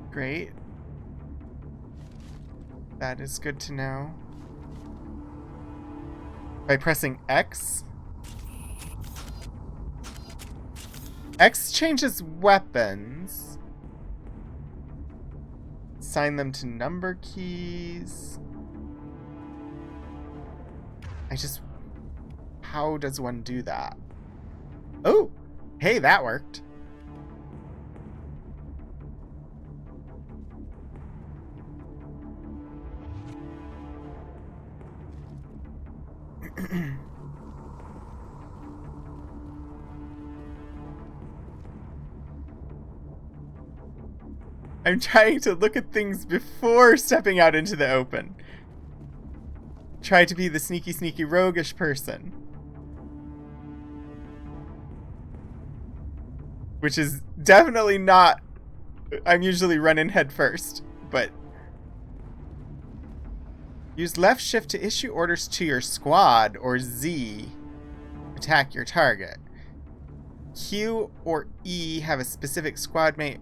Great. That is good to know. By pressing X... X changes weapons. Assign them to number keys. How does one do that? Oh! Hey, that worked. I'm trying to look at things before stepping out into the open. Try to be the sneaky, sneaky, roguish person. Which is definitely not... I'm usually running head first, but... Use left shift to issue orders to your squad, or Z. Attack your target. Q or E have a specific squad mate.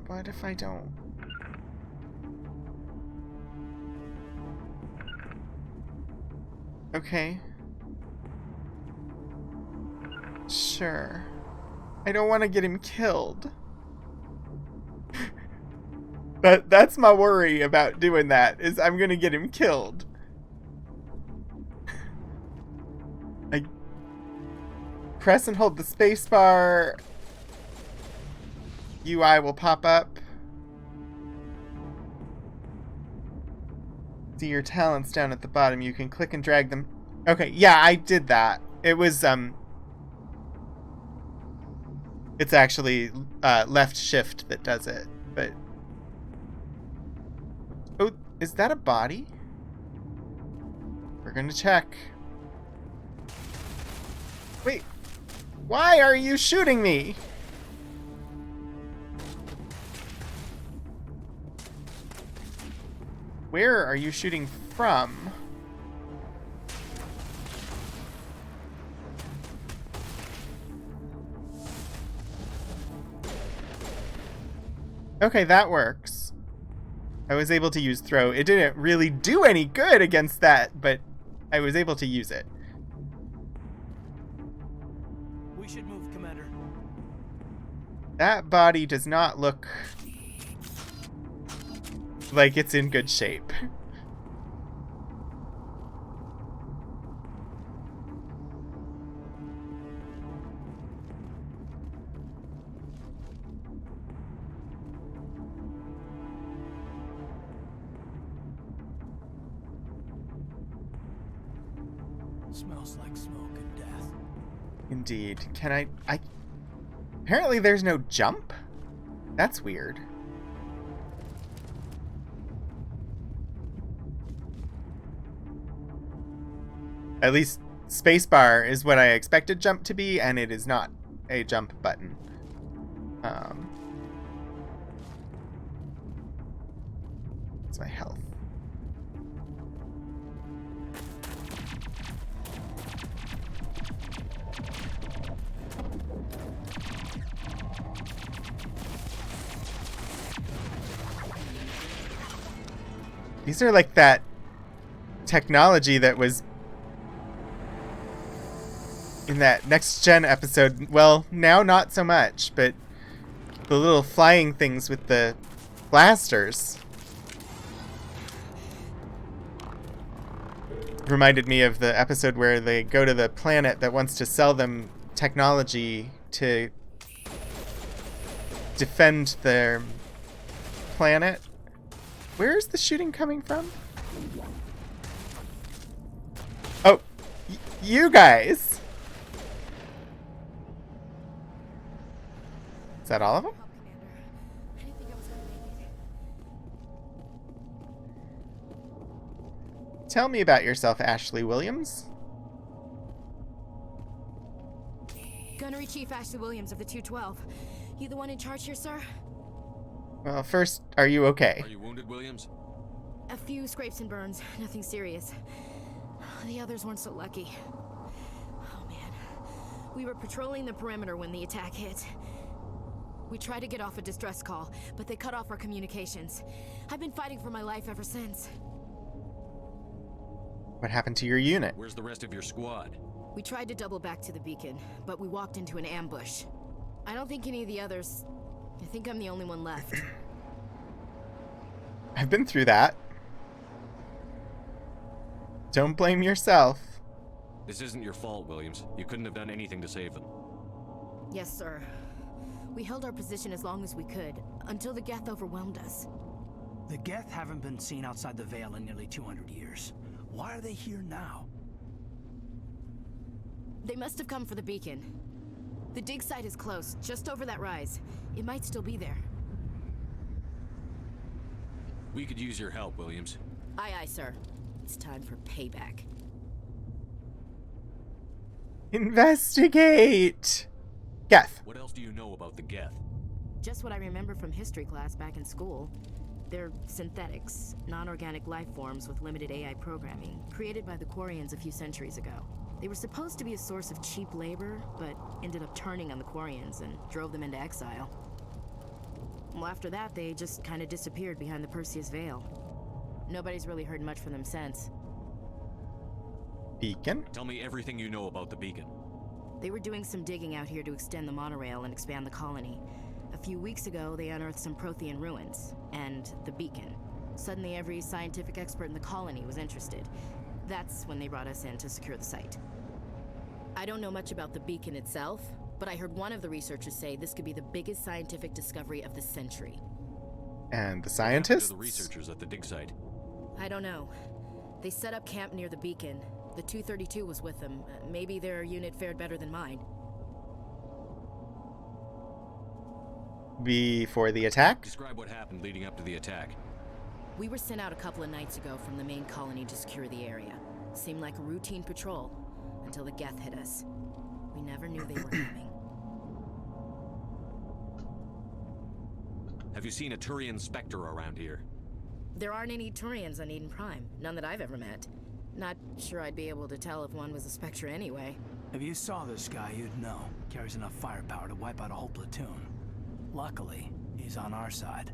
What if I don't? Okay. Sure. I don't want to get him killed. That's my worry about doing that, is I'm gonna get him killed. I press and hold the spacebar. UI will pop up. See your talents down at the bottom. You can click and drag them. Okay, yeah, I did that. It was, it's actually left shift that does it, but... Oh, is that a body? We're gonna check. Wait, why are you shooting me? Where are you shooting from? Okay, that works. I was able to use throw. It didn't really do any good against that, but I was able to use it. We should move, Commander. That body does not look like it's in good shape. Smells like smoke and death. Indeed. Can I... Apparently there's no jump? That's weird. At least spacebar is what I expected jump to be, and it is not a jump button. It's my health. These are like that technology that was in that Next Gen episode. Well, now not so much, but the little flying things with the blasters reminded me of the episode where they go to the planet that wants to sell them technology to defend their planet. Where is the shooting coming from? Oh, you guys. Is that all of them? Tell me about yourself, Ashley Williams. Gunnery Chief Ashley Williams of the 212. You the one in charge here, sir? Well, first, are you okay? Are you wounded, Williams? A few scrapes and burns, nothing serious. The others weren't so lucky. Oh man. We were patrolling the perimeter when the attack hit. We tried to get off a distress call, but they cut off our communications. I've been fighting for my life ever since. What happened to your unit? Where's the rest of your squad? We tried to double back to the beacon, but we walked into an ambush. I don't think any of the others... I think I'm the only one left. I've been through that. Don't blame yourself. This isn't your fault, Williams. You couldn't have done anything to save them. Yes, sir. We held our position as long as we could, until the Geth overwhelmed us. The Geth haven't been seen outside the Veil in nearly 200 years. Why are they here now? They must have come for the beacon. The dig site is close, just over that rise. It might still be there. We could use your help, Williams. Aye, aye, sir. It's time for payback. Investigate! Geth. What else do you know about the Geth? Just what I remember from history class back in school. They're synthetics, non-organic life forms with limited AI programming, created by the Quarians a few centuries ago. They were supposed to be a source of cheap labor, but ended up turning on the Quarians and drove them into exile. Well, after that, they just kind of disappeared behind the Perseus Veil. Nobody's really heard much from them since. Beacon? Tell me everything you know about the beacon. They were doing some digging out here to extend the monorail and expand the colony. A few weeks ago, they unearthed some Prothean ruins, and the beacon. Suddenly, every scientific expert in the colony was interested. That's when they brought us in to secure the site. I don't know much about the beacon itself, but I heard one of the researchers say this could be the biggest scientific discovery of the century. And the scientists? The researchers at the dig site. I don't know. They set up camp near the beacon. The 232 was with them. Maybe their unit fared better than mine. Before the attack? Describe what happened leading up to the attack. We were sent out a couple of nights ago from the main colony to secure the area. Seemed like a routine patrol, until the Geth hit us. We never knew they were coming. Have you seen a Turian Spectre around here? There aren't any Turians on Eden Prime. None that I've ever met. Not sure I'd be able to tell if one was a Spectre anyway. If you saw this guy, you'd know. Carries enough firepower to wipe out a whole platoon. Luckily, he's on our side.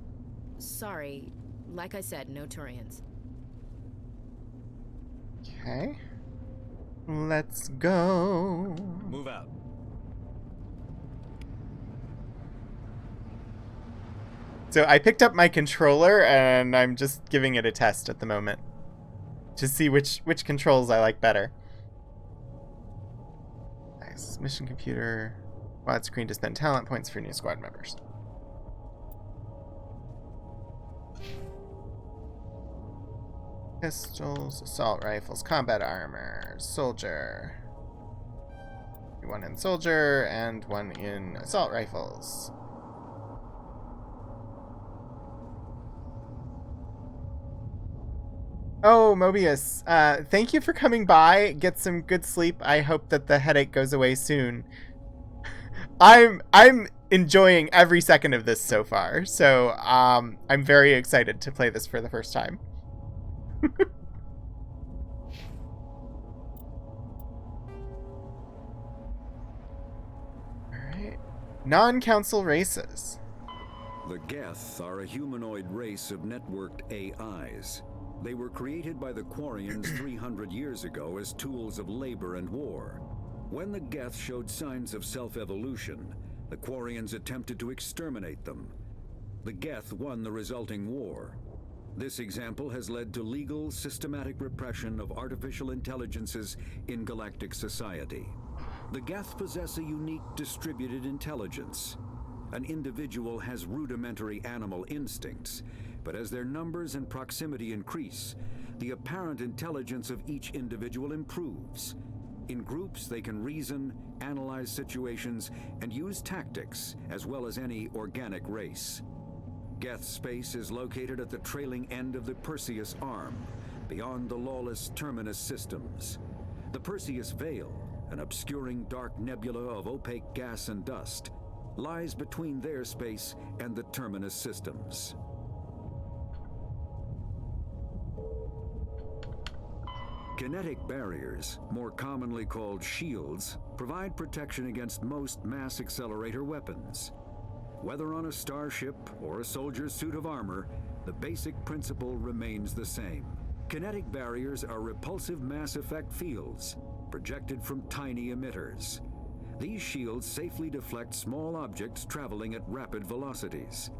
Sorry. Like I said, no Turians. Okay. Let's go. Move out. So I picked up my controller and I'm just giving it a test at the moment to see which controls I like better. Nice. Mission computer. Quad screen to spend talent points for new squad members. Pistols, assault rifles, combat armor, soldier. One in soldier and one in assault rifles. Oh, Mobius, thank you for coming by. Get some good sleep. I hope that the headache goes away soon. I'm enjoying every second of this so far, so I'm very excited to play this for the first time. Alright. Non-council races. The Geth are a humanoid race of networked AIs. They were created by the Quarians 300 years ago as tools of labor and war. When the Geth showed signs of self-evolution, the Quarians attempted to exterminate them. The Geth won the resulting war. This example has led to legal, systematic repression of artificial intelligences in galactic society. The Geth possess a unique distributed intelligence. An individual has rudimentary animal instincts, but as their numbers and proximity increase, the apparent intelligence of each individual improves. In groups, they can reason, analyze situations, and use tactics, as well as any organic race. Geth space is located at the trailing end of the Perseus Arm, beyond the lawless Terminus systems. The Perseus Veil, an obscuring dark nebula of opaque gas and dust, lies between their space and the Terminus systems. Kinetic barriers, more commonly called shields, provide protection against most mass accelerator weapons. Whether on a starship or a soldier's suit of armor, the basic principle remains the same. Kinetic barriers are repulsive mass effect fields, projected from tiny emitters. These shields safely deflect small objects traveling at rapid velocities.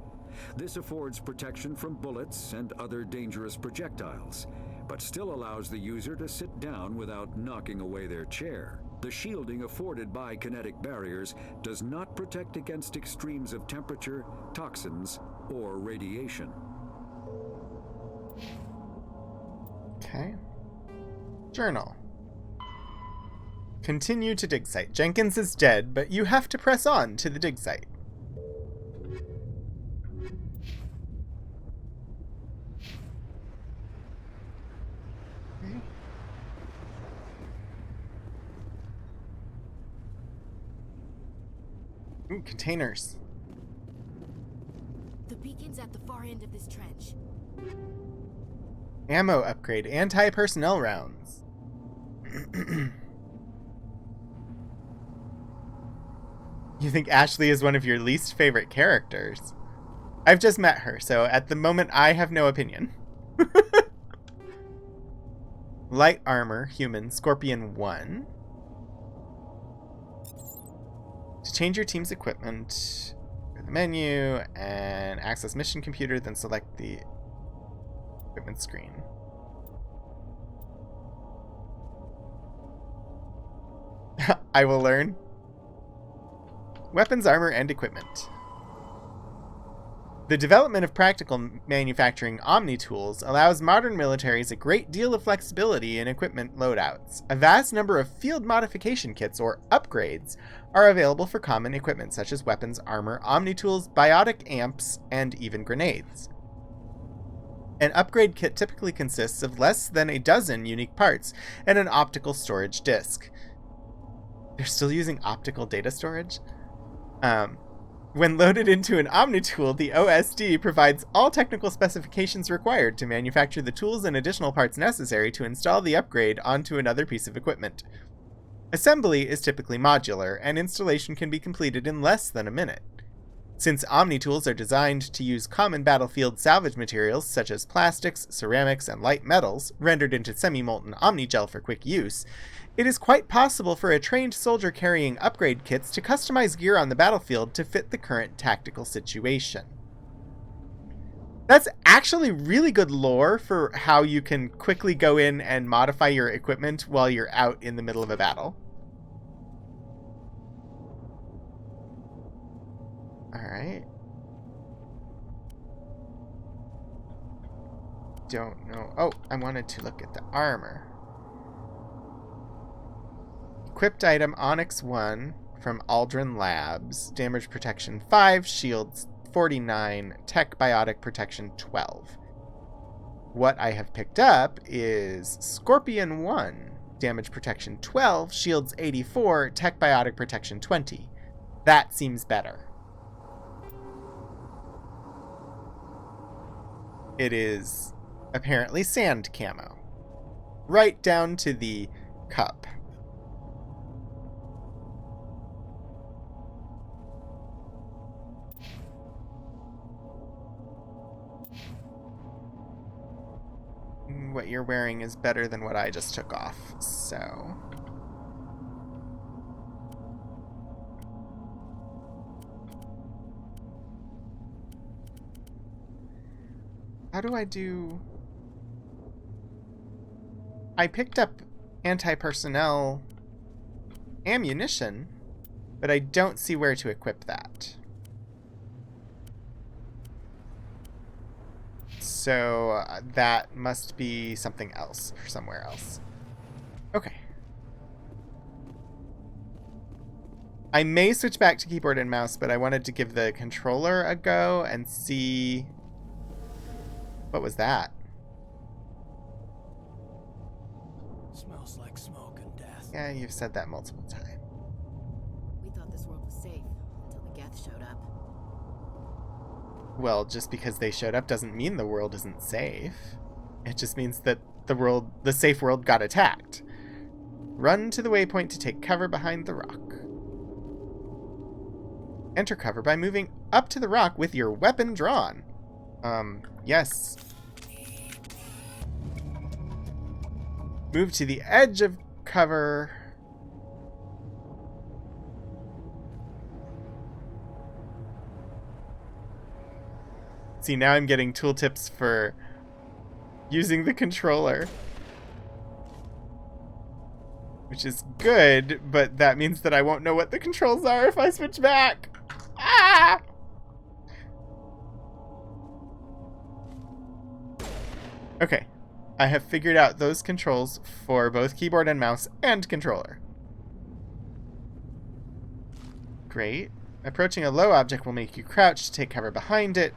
This affords protection from bullets and other dangerous projectiles, but still allows the user to sit down without knocking away their chair. The shielding afforded by kinetic barriers does not protect against extremes of temperature, toxins, or radiation. Okay. Journal. Continue to dig site. Jenkins is dead, but you have to press on to the dig site. Ooh, containers. The beacon's at the far end of this trench. Ammo upgrade. Anti-personnel rounds. You think Ashley is one of your least favorite characters? I've just met her, so at the moment I have no opinion. Light armor, human, Scorpion 1. To change your team's equipment, go to the menu and access mission computer, then select the equipment screen. I will learn. Weapons, armor, and equipment. The development of practical manufacturing omni-tools allows modern militaries a great deal of flexibility in equipment loadouts. A vast number of field modification kits, or upgrades, are available for common equipment such as weapons, armor, omni-tools, biotic amps, and even grenades. An upgrade kit typically consists of less than a dozen unique parts and an optical storage disk. They're still using optical data storage? When loaded into an Omni-tool, the OSD provides all technical specifications required to manufacture the tools and additional parts necessary to install the upgrade onto another piece of equipment. Assembly is typically modular, and installation can be completed in less than a minute. Since Omni-tools are designed to use common battlefield salvage materials such as plastics, ceramics, and light metals, rendered into semi-molten Omni-gel for quick use, it is quite possible for a trained soldier carrying upgrade kits to customize gear on the battlefield to fit the current tactical situation. That's actually really good lore for how you can quickly go in and modify your equipment while you're out in the middle of a battle. Alright. Don't know. Oh, I wanted to look at the armor. Equipped item Onyx 1 from Aldrin Labs. Damage protection 5, shields 49, tech biotic protection 12. What I have picked up is Scorpion 1. Damage protection 12, shields 84, tech biotic protection 20. That seems better. It is apparently sand camo. Right down to the cup. What you're wearing is better than what I just took off, so... How do I do... I picked up anti-personnel ammunition, but I don't see where to equip that. So that must be something else, or somewhere else. Okay. I may switch back to keyboard and mouse, but I wanted to give the controller a go and see... What was that? Smells like smoke and death. Yeah, you've said that multiple times. We thought this world was safe until the Geth showed up. Well, just because they showed up doesn't mean the world isn't safe. It just means that the safe world got attacked. Run to the waypoint to take cover behind the rock. Enter cover by moving up to the rock with your weapon drawn. Yes. Move to the edge of cover. See, now I'm getting tooltips for using the controller. Which is good, but that means that I won't know what the controls are if I switch back. Ah! Okay, I have figured out those controls for both keyboard and mouse and controller. Great. Approaching a low object will make you crouch to take cover behind it.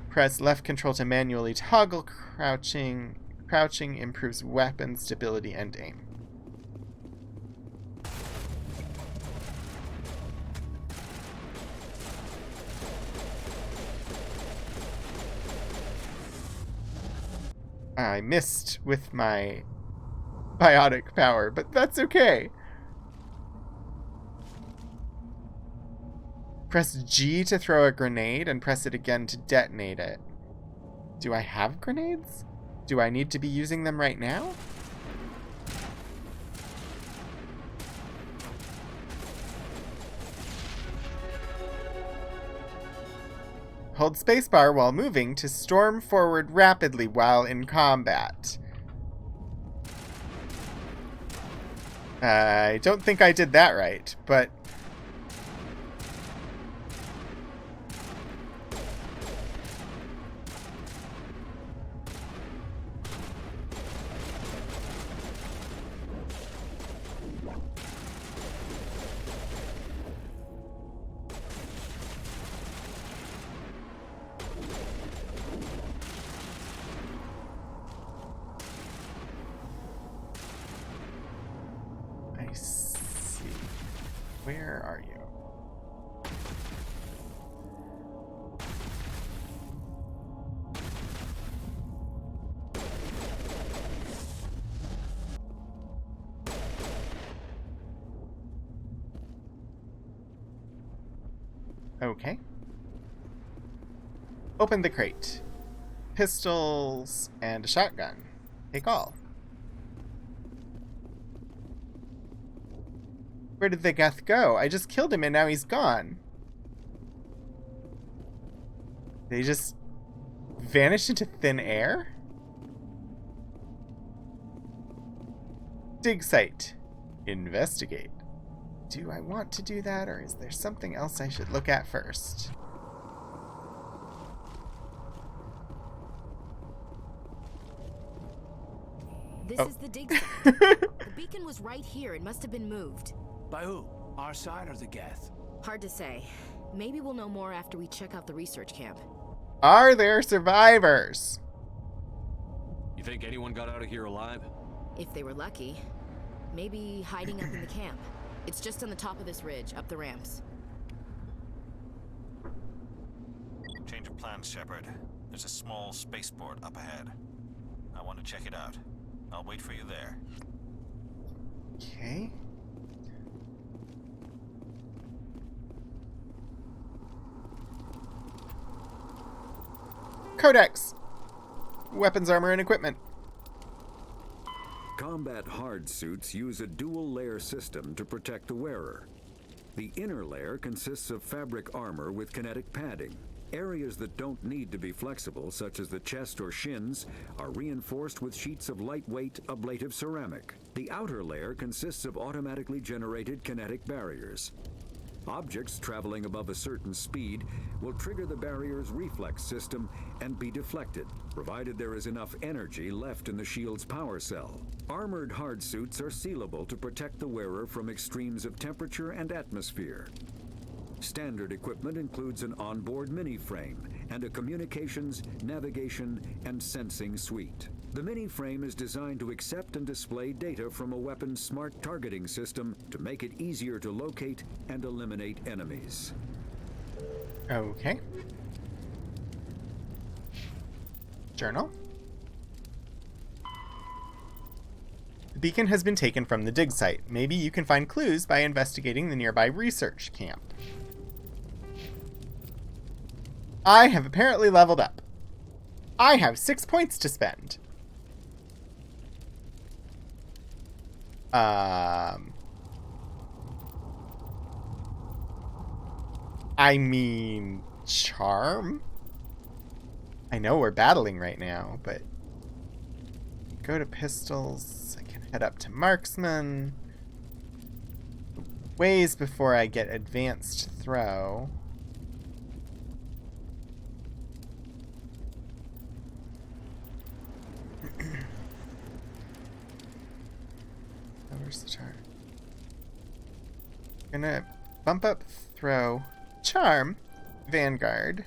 Press left control to manually toggle crouching. Crouching improves weapon stability and aim. I missed with my biotic power, but that's okay. Press G to throw a grenade and press it again to detonate it. Do I have grenades? Do I need to be using them right now? Hold spacebar while moving to storm forward rapidly while in combat. I don't think I did that right, but... Where are you? Okay. Open the crate. Pistols and a shotgun. Take all. Where did the Geth go? I just killed him and now he's gone. They just vanished into thin air? Dig site. Investigate. Do I want to do that, or is there something else I should look at first? This is the dig site. The beacon was right here. It must have been moved. By who? Our side or the Geth? Hard to say. Maybe we'll know more after we check out the research camp. Are there survivors? You think anyone got out of here alive? If they were lucky. Maybe hiding up in the camp. It's just on the top of this ridge, up the ramps. Change of plans, Shepard. There's a small spaceport up ahead. I want to check it out. I'll wait for you there. Okay. Codex. Weapons, armor, and equipment. Combat hard suits use a dual-layer system to protect the wearer. The inner layer consists of fabric armor with kinetic padding. Areas that don't need to be flexible, such as the chest or shins, are reinforced with sheets of lightweight, ablative ceramic. The outer layer consists of automatically generated kinetic barriers. Objects traveling above a certain speed will trigger the barrier's reflex system and be deflected, provided there is enough energy left in the shield's power cell. Armored hard suits are sealable to protect the wearer from extremes of temperature and atmosphere. Standard equipment includes an onboard mini-frame and a communications, navigation, and sensing suite. The mini-frame is designed to accept and display data from a weapon's smart targeting system to make it easier to locate and eliminate enemies. Okay. Journal. The beacon has been taken from the dig site. Maybe you can find clues by investigating the nearby research camp. I have apparently leveled up. I have 6 points to spend. I mean, charm? I know we're battling right now, but go to pistols. I can head up to marksman. Ways before I get advanced throw. Where's the chart? Gonna bump up throw. Charm. Vanguard.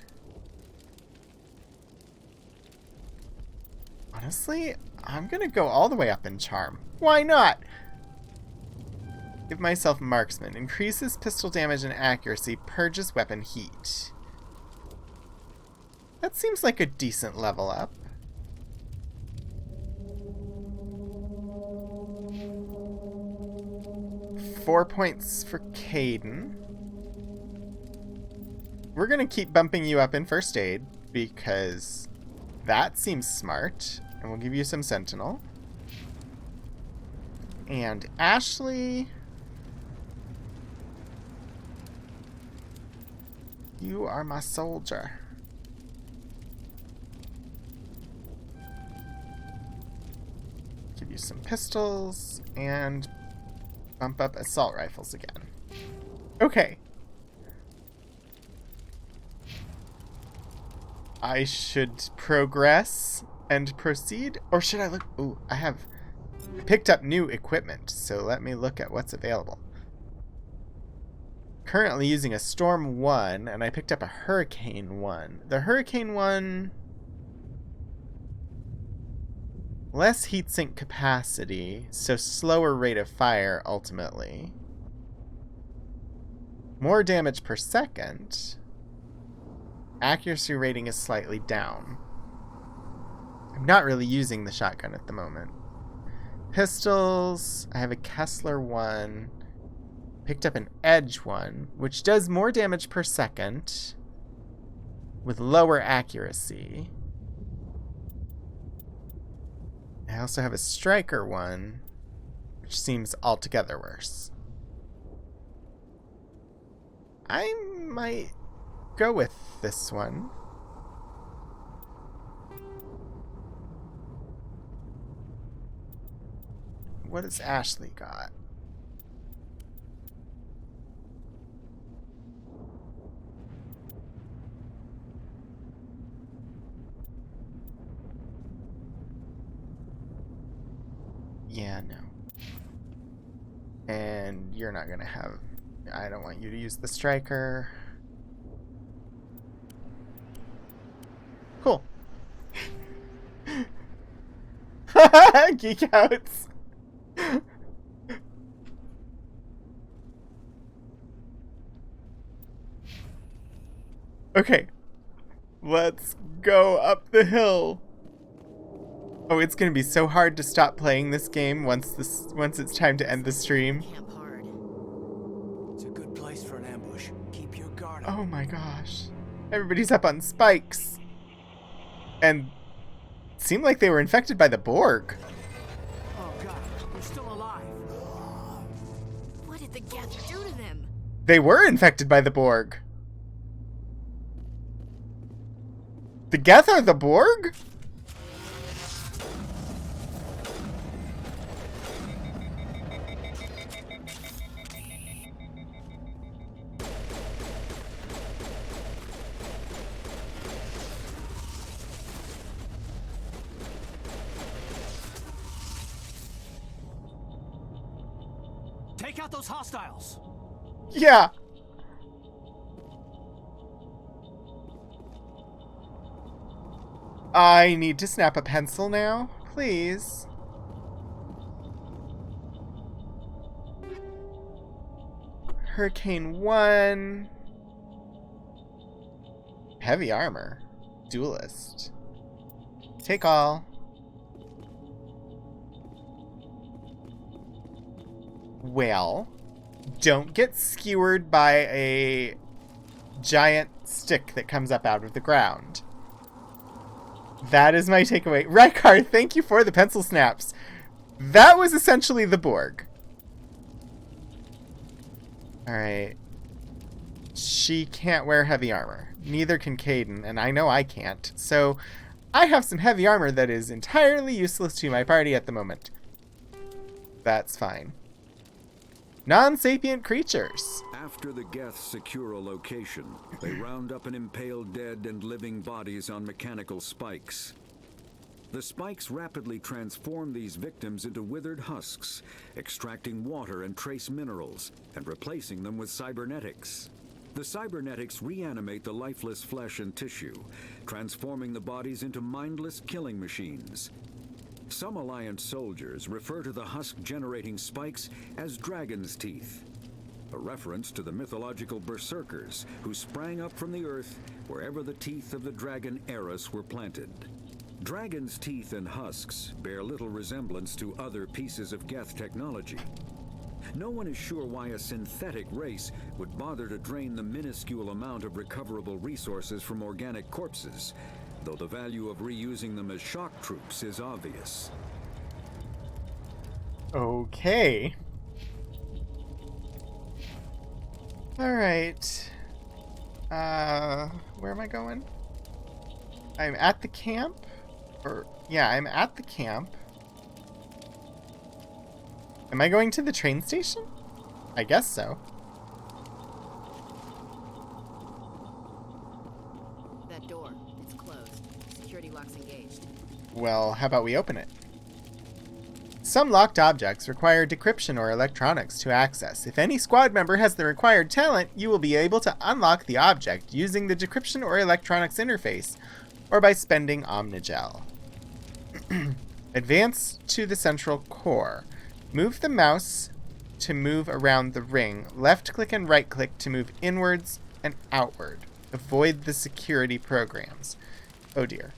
Honestly, I'm gonna go all the way up in charm. Why not? Give myself marksman. Increases pistol damage and accuracy. Purges weapon heat. That seems like a decent level up. Four points for Caden. We're gonna keep bumping you up in first aid because that seems smart. And we'll give you some Sentinel. And Ashley, you are my soldier. Give you some pistols and bump up assault rifles again. Okay. I should progress and proceed, or should I look? Ooh, I have picked up new equipment, so let me look at what's available. Currently using a Storm 1, and I picked up a Hurricane 1. The Hurricane 1, less heatsink capacity, so slower rate of fire ultimately. More damage per second. Accuracy rating is slightly down. I'm not really using the shotgun at the moment. Pistols, I have a Kessler 1. Picked up an Edge 1, which does more damage per second with lower accuracy. I also have a Striker 1, which seems altogether worse. I might go with this one. What has Ashley got? Yeah, no. And you're not gonna have... I don't want you to use the Striker. Cool. Geek outs. Okay. Let's go up the hill. Oh, it's gonna be so hard to stop playing this game once it's time to end the stream. It's a good place for an ambush. Keep your guard up. Oh my gosh. Everybody's up on spikes. And it seemed like they were infected by the Borg. Oh god, they're still alive. What did the Geth do to them? They were infected by the Borg. The Geth are the Borg? Take out those hostiles. Yeah. I need to snap a pencil now, please. Hurricane 1. Heavy armor. Duelist. Take all. Well, don't get skewered by a giant stick that comes up out of the ground. That is my takeaway. Rykar, thank you for the pencil snaps. That was essentially the Borg. Alright. She can't wear heavy armor. Neither can Kaidan, and I know I can't. So, I have some heavy armor that is entirely useless to my party at the moment. That's fine. Non-sapient creatures. After the Geth secure a location, they round up and impale dead and living bodies on mechanical spikes. The spikes rapidly transform these victims into withered husks, extracting water and trace minerals, and replacing them with cybernetics. The cybernetics reanimate the lifeless flesh and tissue, transforming the bodies into mindless killing machines. Some Alliance soldiers refer to the husk-generating spikes as dragon's teeth, a reference to the mythological berserkers who sprang up from the earth wherever the teeth of the dragon Eris were planted. Dragon's teeth and husks bear little resemblance to other pieces of Geth technology. No one is sure why a synthetic race would bother to drain the minuscule amount of recoverable resources from organic corpses, though the value of reusing them as shock troops is obvious. Okay. Alright. Where am I going? I'm at the camp? Yeah, I'm at the camp. Am I going to the train station? I guess so. That door, it's closed. Security lock's engaged. Well, how about we open it? Some locked objects require decryption or electronics to access. If any squad member has the required talent, you will be able to unlock the object using the decryption or electronics interface, or by spending Omnigel. Advance to the central core. Move the mouse to move around the ring. Left-click and right-click to move inwards and outward. Avoid the security programs. Oh dear.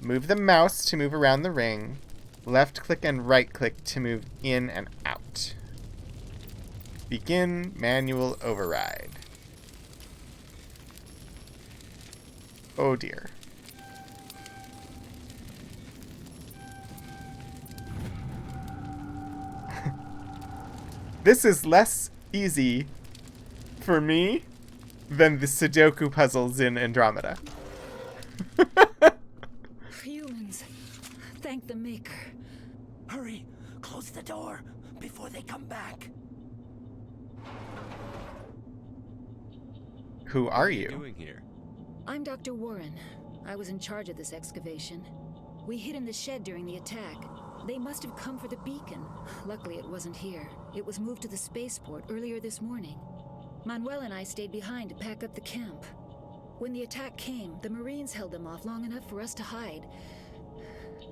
Move the mouse to move around the ring. Left-click and right-click to move in and out. Begin manual override. Oh dear. This is less easy for me than the Sudoku puzzles in Andromeda. Humans, thank the Maker. Hurry, close the door before they come back. Who are you? What are you doing here? I'm Dr. Warren. I was in charge of this excavation. We hid in the shed during the attack. They must have come for the beacon. Luckily, it wasn't here. It was moved to the spaceport earlier this morning. Manuel and I stayed behind to pack up the camp. When the attack came, the Marines held them off long enough for us to hide.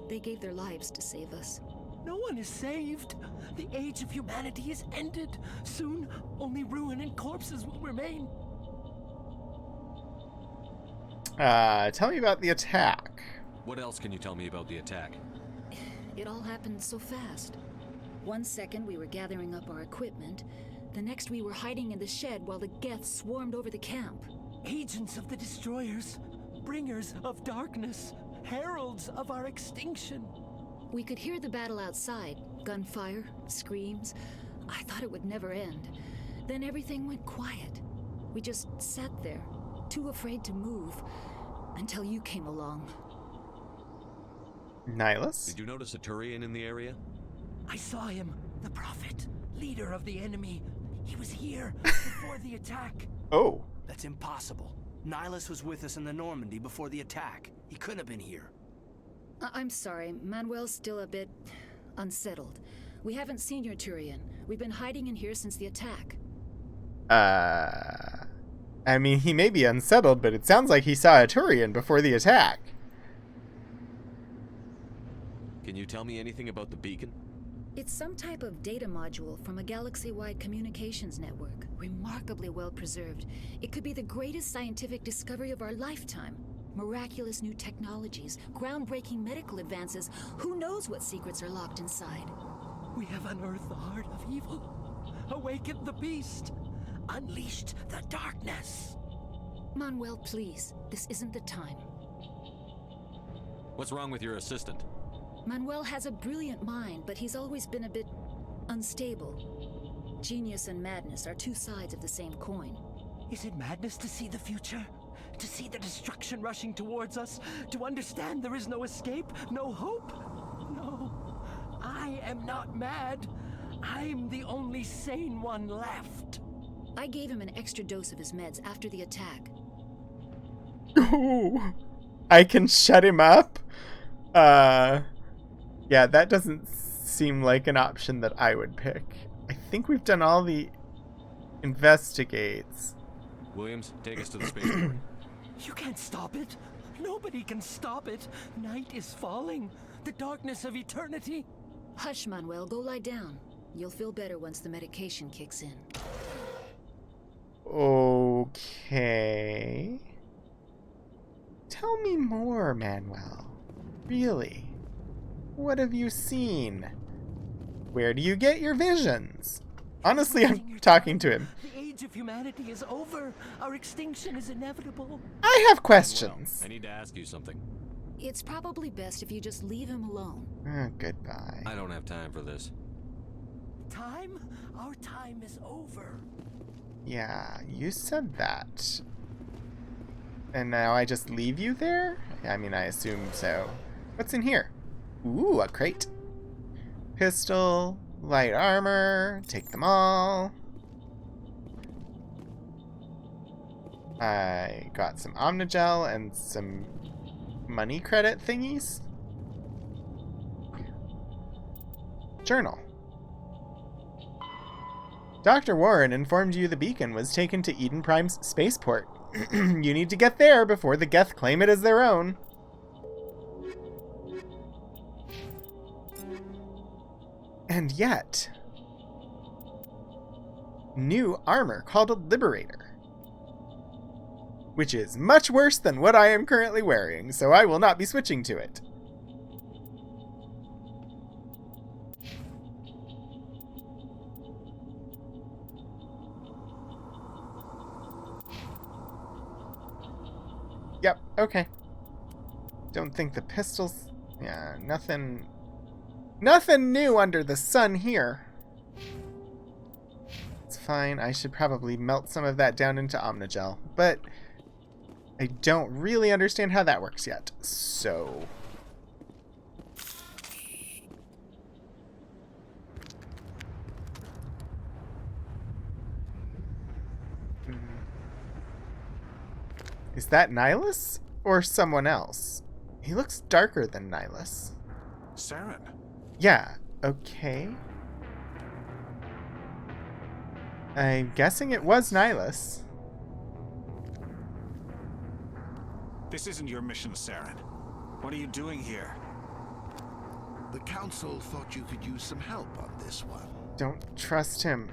They gave their lives to save us. No one is saved. The age of humanity is ended. Soon, only ruin and corpses will remain. Tell me about the attack. What else can you tell me about the attack? It all happened so fast. 1 second we were gathering up our equipment. The next we were hiding in the shed while the Geth swarmed over the camp. Agents of the Destroyers, bringers of darkness, heralds of our extinction. We could hear the battle outside. Gunfire, screams. I thought it would never end. Then everything went quiet. We just sat there, too afraid to move, until you came along. Nihilus? Did you notice a Turian in the area? I saw him, the Prophet, leader of the enemy. He was here before the attack. Oh. That's impossible. Nihilus was with us in the Normandy before the attack. He couldn't have been here. I'm sorry, Manuel's still a bit unsettled. We haven't seen your Turian. We've been hiding in here since the attack. I mean, he may be unsettled, but it sounds like he saw a Turian before the attack. Can you tell me anything about the beacon? It's some type of data module from a galaxy-wide communications network. Remarkably well preserved. It could be the greatest scientific discovery of our lifetime. Miraculous new technologies, groundbreaking medical advances. Who knows what secrets are locked inside? We have unearthed the heart of evil, awakened the beast, unleashed the darkness. Manuel, please. This isn't the time. What's wrong with your assistant? Manuel has a brilliant mind, but he's always been a bit unstable. Genius and madness are two sides of the same coin. Is it madness to see the future? To see the destruction rushing towards us? To understand there is no escape? No hope? No. I am not mad. I'm the only sane one left. I gave him an extra dose of his meds after the attack. Ooh. I can shut him up? Yeah, that doesn't seem like an option that I would pick. I think we've done all the investigates. Williams, take us to the spaceport. You can't stop it. Nobody can stop it. Night is falling. The darkness of eternity. Hush, Manuel. Go lie down. You'll feel better once the medication kicks in. Okay. Tell me more, Manuel. Really? What have you seen? Where do you get your visions? Honestly, I'm talking to him. The age of humanity is over. Our extinction is inevitable. I have questions. Well, I need to ask you something. It's probably best if you just leave him alone. Goodbye. I don't have time for this. Time? Our time is over. Yeah, you said that. And now I just leave you there? I mean, I assume so. What's in here? Ooh, a crate. Pistol, light armor, take them all. I got some Omnigel and some money credit thingies. Journal. Dr. Warren informed you the beacon was taken to Eden Prime's spaceport. You need to get there before the Geth claim it as their own. And yet, new armor called a Liberator, which is much worse than what I am currently wearing, so I will not be switching to it. Yep, okay. Don't think the pistols... Yeah, nothing new under the sun here. It's fine. I should probably melt some of that down into Omnigel, but I don't really understand how that works yet, so... Is that Nihilus? Or someone else? He looks darker than Nihilus. Saren. Yeah, okay. I'm guessing it was Nihilus. This isn't your mission, Saren. What are you doing here? The Council thought you could use some help on this one. Don't trust him.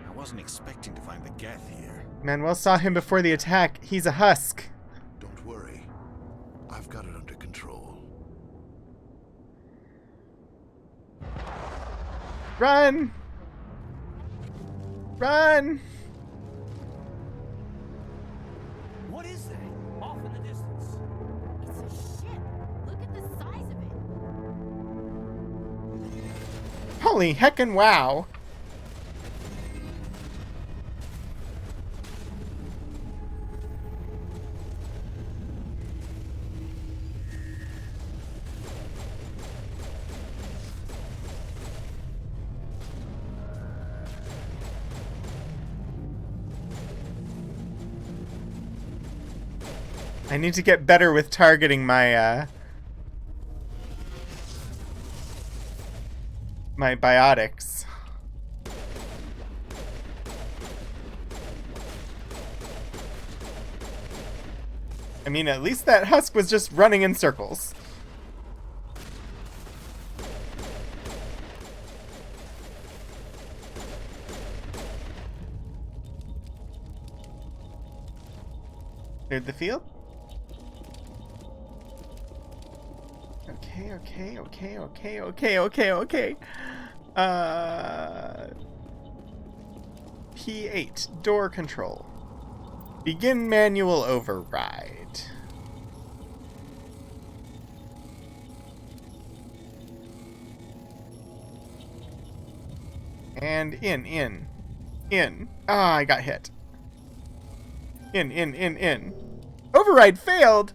I wasn't expecting to find the Geth here. Manuel saw him before the attack. He's a husk. Don't worry. I've got it under control. Run! Run! What is that? Off in the distance. It's a ship. Look at the size of it. Holy heckin' wow! I need to get better with targeting my, my biotics. I mean, at least that husk was just running in circles. Cleared the field? Okay. P8, door control. Begin manual override. And in. Ah, I got hit. In. Override failed!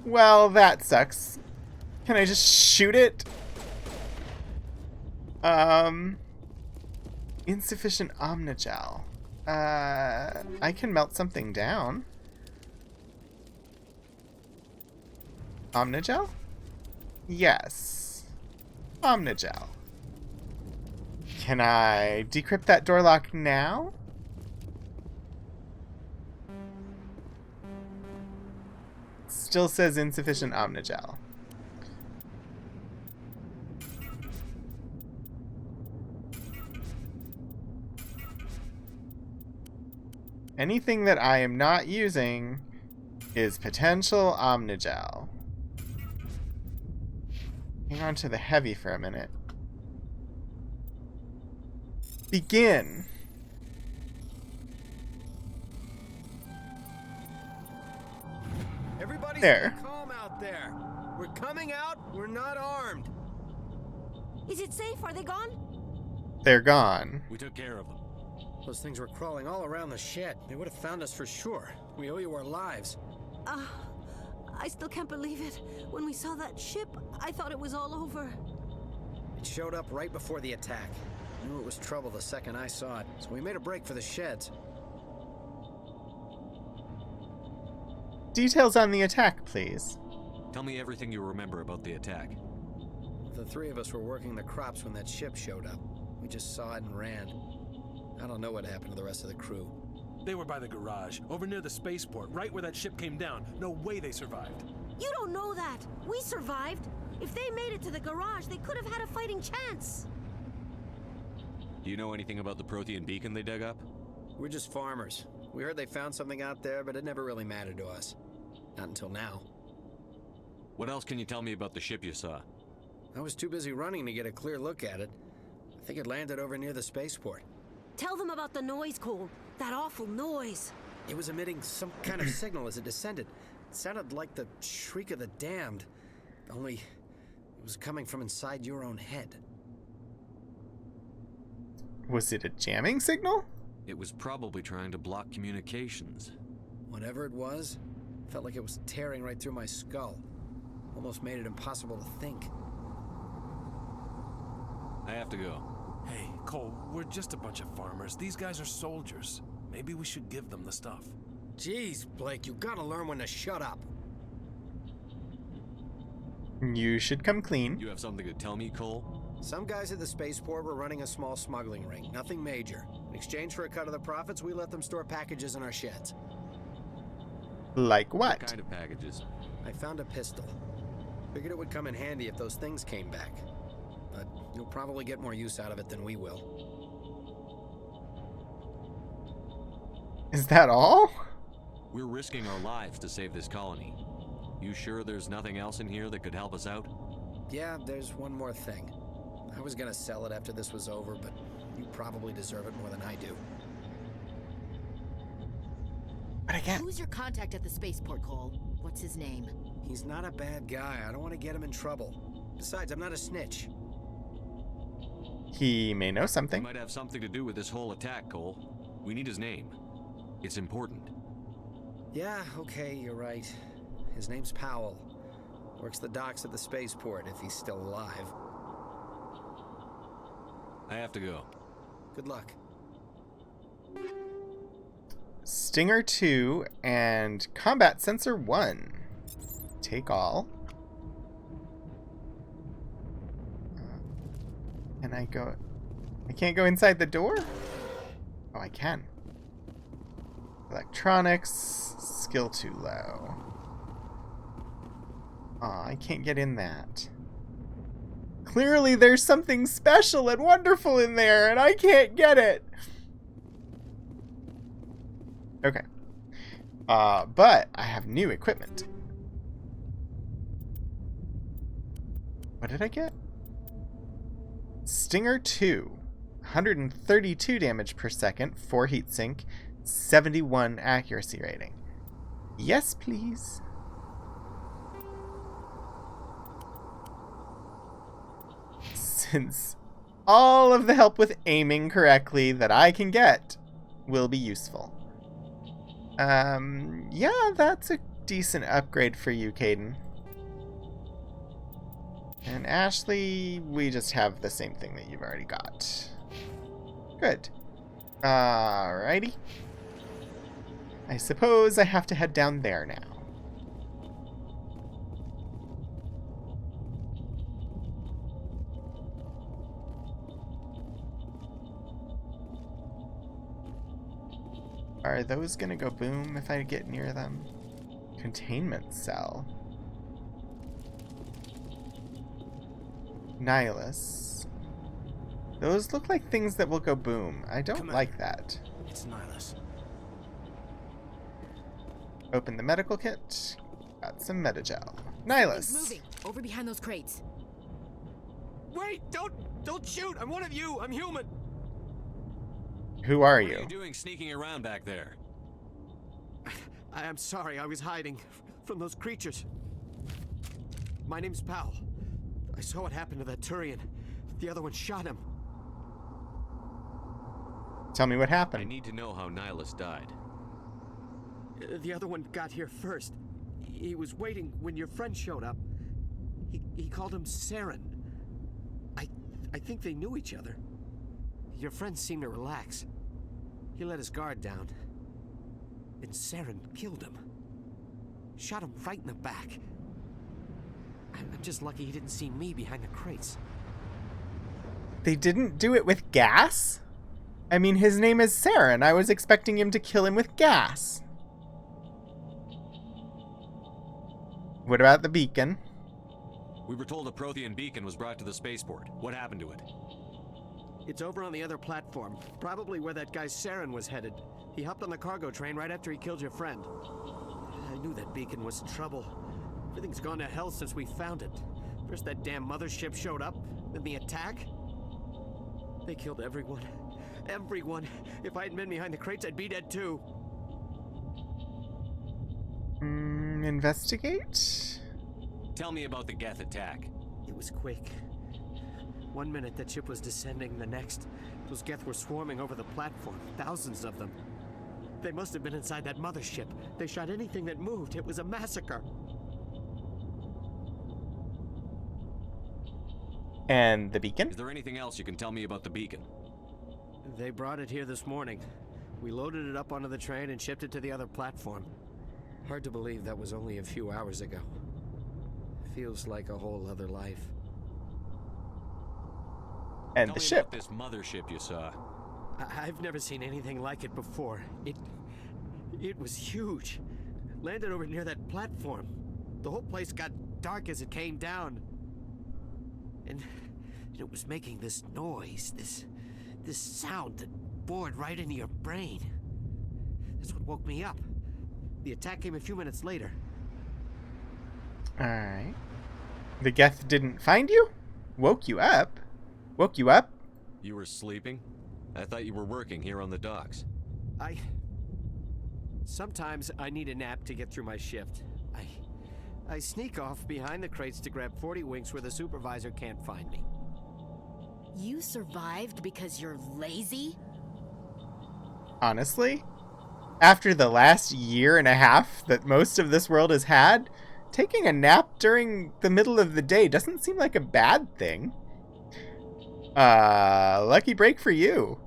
Well, that sucks. Can I just shoot it? Insufficient Omnigel. I can melt something down. Omnigel? Yes. Omnigel. Can I decrypt that door lock now? Still says insufficient Omnigel. Anything that I am not using is potential Omnigel. Hang on to the heavy for a minute. Begin. Everybody There. stay calm out there. We're coming out. We're not armed. Is it safe? Are they gone? They're gone. We took care of them. Those things were crawling all around the shed. They would have found us for sure. We owe you our lives. I still can't believe it. When we saw that ship, I thought it was all over. It showed up right before the attack. I knew it was trouble the second I saw it, so we made a break for the sheds. Details on the attack, please. Tell me everything you remember about the attack. The three of us were working the crops when that ship showed up. We just saw it and ran. I don't know what happened to the rest of the crew. They were by the garage, over near the spaceport, right where that ship came down. No way they survived. You don't know that. We survived. If they made it to the garage, they could have had a fighting chance. Do you know anything about the Prothean beacon they dug up? We're just farmers. We heard they found something out there, but it never really mattered to us. Not until now. What else can you tell me about the ship you saw? I was too busy running to get a clear look at it. I think it landed over near the spaceport. Tell them about the noise, Cole. That awful noise. It was emitting some kind of signal as it descended. It sounded like the shriek of the damned. Only it was coming from inside your own head. Was it a jamming signal? It was probably trying to block communications. Whatever it was, felt like it was tearing right through my skull. Almost made it impossible to think. I have to go. Hey, Cole, we're just a bunch of farmers. These guys are soldiers. Maybe we should give them the stuff. Jeez, Blake, you gotta learn when to shut up. You should come clean. You have something to tell me, Cole? Some guys at the spaceport were running a small smuggling ring, nothing major. In exchange for a cut of the profits, we let them store packages in our sheds. Like what? What kind of packages? I found a pistol. Figured it would come in handy if those things came back. But you'll probably get more use out of it than we will. Is that all? We're risking our lives to save this colony. You sure there's nothing else in here that could help us out? Yeah, there's one more thing. I was gonna sell it after this was over, but you probably deserve it more than I do. But I can't. Who's your contact at the spaceport, Cole? What's his name? He's not a bad guy. I don't want to get him in trouble. Besides, I'm not a snitch. He may know He something. might have something to do with this whole attack, Cole. We need his name. It's important. Yeah, okay, you're right. His name's Powell. Works the docks at the spaceport if he's still alive. I have to go. Good luck. Stinger 2 and Combat Sensor 1. Take all. Can I go? I can't go inside the door? Oh, I can. Electronics. Skill too low. Aw, I can't get in that. Clearly there's something special and wonderful in there, and I can't get it. Okay. But I have new equipment. What did I get? Stinger 2. 132 damage per second, 4 heatsink, 71 accuracy rating. Yes, please. Since all of the help with aiming correctly that I can get will be useful. Yeah, that's a decent upgrade for you, Caden. And Ashley, we just have the same thing that you've already got. Good. Alrighty. I suppose I have to head down there now. Are those gonna go boom if I get near them? Containment cell. Nihilus. Those look like things that will go boom. I don't like that. It's Nihilus. Open the medical kit. Got some Metagel. Something's Nihilus. moving over behind those crates. Wait! Don't shoot! I'm one of you! I'm human! Who are What are you? you doing sneaking around back there? I'm sorry, I was hiding from those creatures. My name's Powell. I saw what happened to that Turian. The other one shot him. Tell me what I happened. need to know how Nihilus died. The other one got here first. He was waiting when your friend showed up. He called him Saren. I think they knew each other. Your friend seemed to relax. He let his guard down. And Saren killed him. Shot him right in the back. I'm just lucky he didn't see me behind the crates. They didn't do it with gas? I mean, his name is Saren. I was expecting him to kill him with gas. What about the beacon? We were told a Prothean beacon was brought to the spaceport. What happened to it? It's over on the other platform. Probably where that guy Saren was headed. He hopped on the cargo train right after he killed your friend. I knew that beacon was in trouble. Everything's gone to hell since we found it. First that damn mothership showed up, then the attack. They killed everyone. Everyone. If I hadn't been behind the crates, I'd be dead too. Investigate? Tell me about the Geth attack. It was quick. 1 minute that ship was descending, the next, those Geth were swarming over the platform. Thousands of them. They must have been inside that mothership. They shot anything that moved. It was a massacre. And the beacon? Is there anything else you can tell me about the beacon? They brought it here this morning. We loaded it up onto the train and shipped it to the other platform. Hard to believe that was only a few hours ago. Feels like a whole other life. And Tell the me ship. about this mothership you saw. I've never seen anything like it before. It was huge. Landed over near that platform. The whole place got dark as it came down. And it was making this noise, this sound that bored right into your brain. That's what woke me up. The attack came a few minutes later. Alright. The Geth didn't find you? Woke you up? Woke you up? You were sleeping? I thought you were working here on the docks. Sometimes I need a nap to get through my shift. I sneak off behind the crates to grab 40 winks where the supervisor can't find me. You survived because you're lazy? Honestly? After the last year and a half that most of this world has had, taking a nap during the middle of the day doesn't seem like a bad thing. Lucky break for you.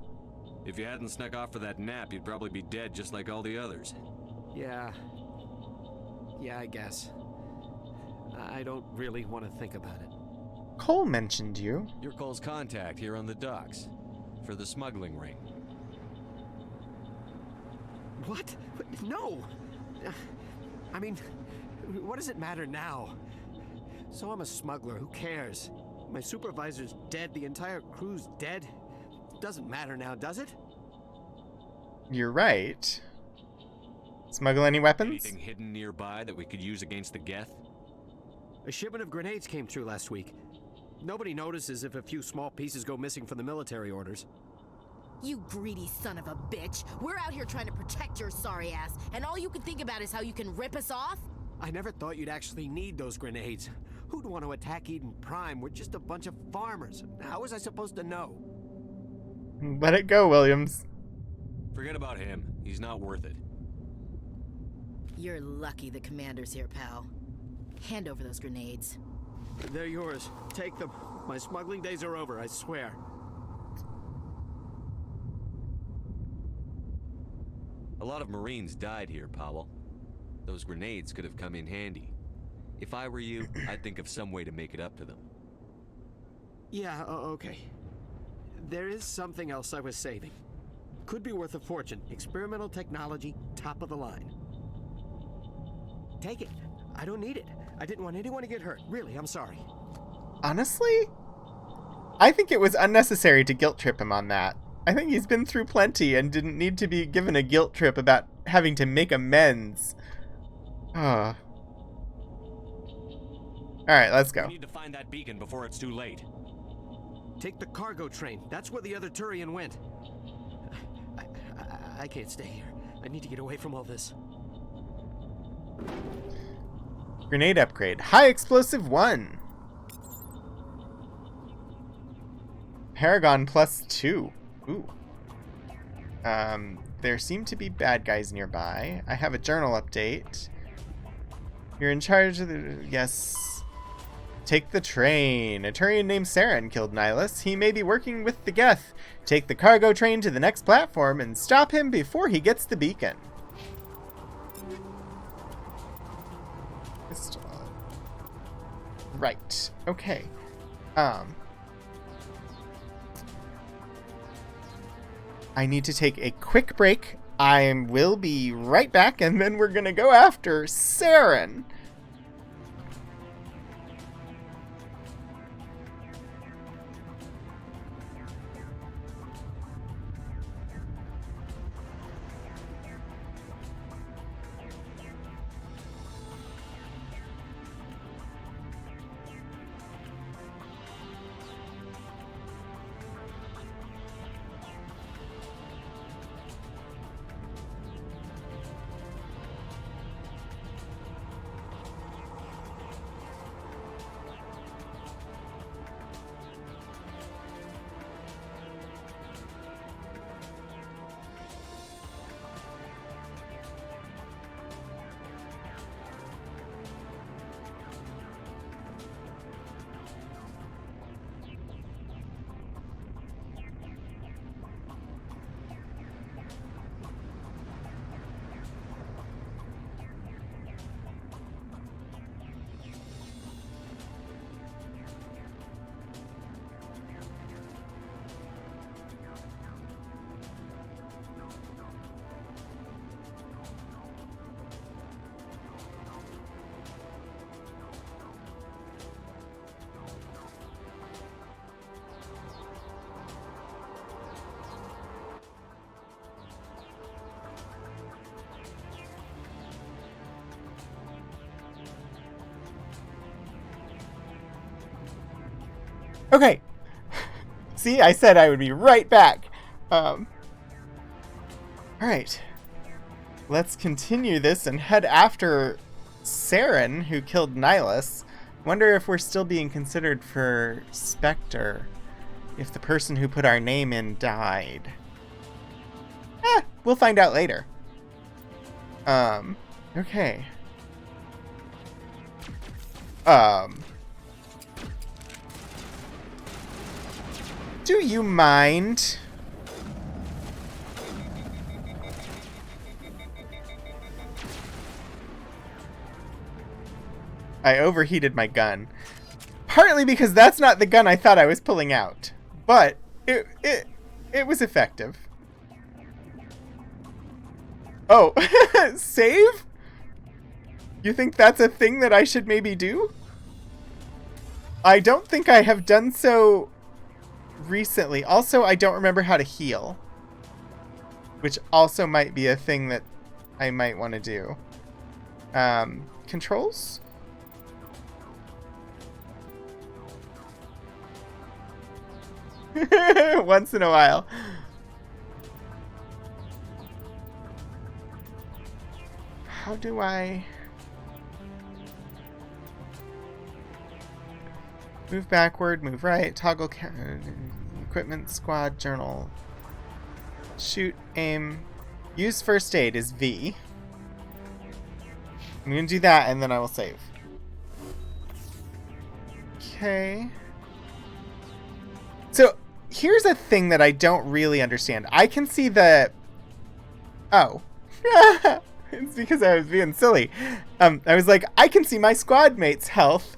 If you hadn't snuck off for that nap, you'd probably be dead just like all the others. Yeah, I guess. I don't really want to think about it. Cole mentioned you. You're Cole's contact here on the docks. For the smuggling ring. What? No! I mean, what does it matter now? So I'm a smuggler, who cares? My supervisor's dead, the entire crew's dead. Doesn't matter now, does it? You're right. Smuggle any weapons? Anything hidden nearby that we could use against the Geth? A shipment of grenades came through last week. Nobody notices if a few small pieces go missing from the military orders. You greedy son of a bitch. We're out here trying to protect your sorry ass, and all you can think about is how you can rip us off? I never thought you'd actually need those grenades. Who'd want to attack Eden Prime? We're just a bunch of farmers. How was I supposed to know? Let it go, Williams. Forget about him. He's not worth it. You're lucky the commander's here, pal. Hand over those grenades. They're yours. Take them. My smuggling days are over, I swear. A lot of Marines died here, Powell. Those grenades could have come in handy. If I were you, I'd think of some way to make it up to them. Yeah, okay. There is something else I was saving. Could be worth a fortune. Experimental technology, top of the line. Take it. I don't need it. I didn't want anyone to get hurt. Really, I'm sorry. Honestly? I think it was unnecessary to guilt trip him on that. I think he's been through plenty and didn't need to be given a guilt trip about having to make amends. Alright, let's go. We need to find that beacon before it's too late. Take the cargo train. That's where the other Turian went. I can't stay here. I need to get away from all this. Grenade upgrade. High explosive 1. Paragon +2. Ooh. There seem to be bad guys nearby. I have a journal update. You're in charge of the... Yes. Take the train. A Turian named Saren killed Nihilus. He may be working with the Geth. Take the cargo train to the next platform and stop him before he gets the beacon. Pistol. Right. Okay. I need to take a quick break. I will be right back, and then we're gonna go after Saren. Okay. See, I said I would be right back. Alright. Let's continue this and head after Saren, who killed Nihilus. Wonder if we're still being considered for Spectre, if the person who put our name in died. We'll find out later. Okay. Do you mind? I overheated my gun. Partly because that's not the gun I thought I was pulling out. But it was effective. Oh, save? You think that's a thing that I should maybe do? I don't think I have done so recently. Also, I don't remember how to heal, which also might be a thing that I might want to do. Controls? Once in a while. How do I... Move backward, move right, toggle equipment, squad, journal. Shoot, aim. Use first aid is V. I'm going to do that and then I will save. Okay. So, here's a thing that I don't really understand. I can see the... Oh. It's because I was being silly. I was like, I can see my squad mate's health,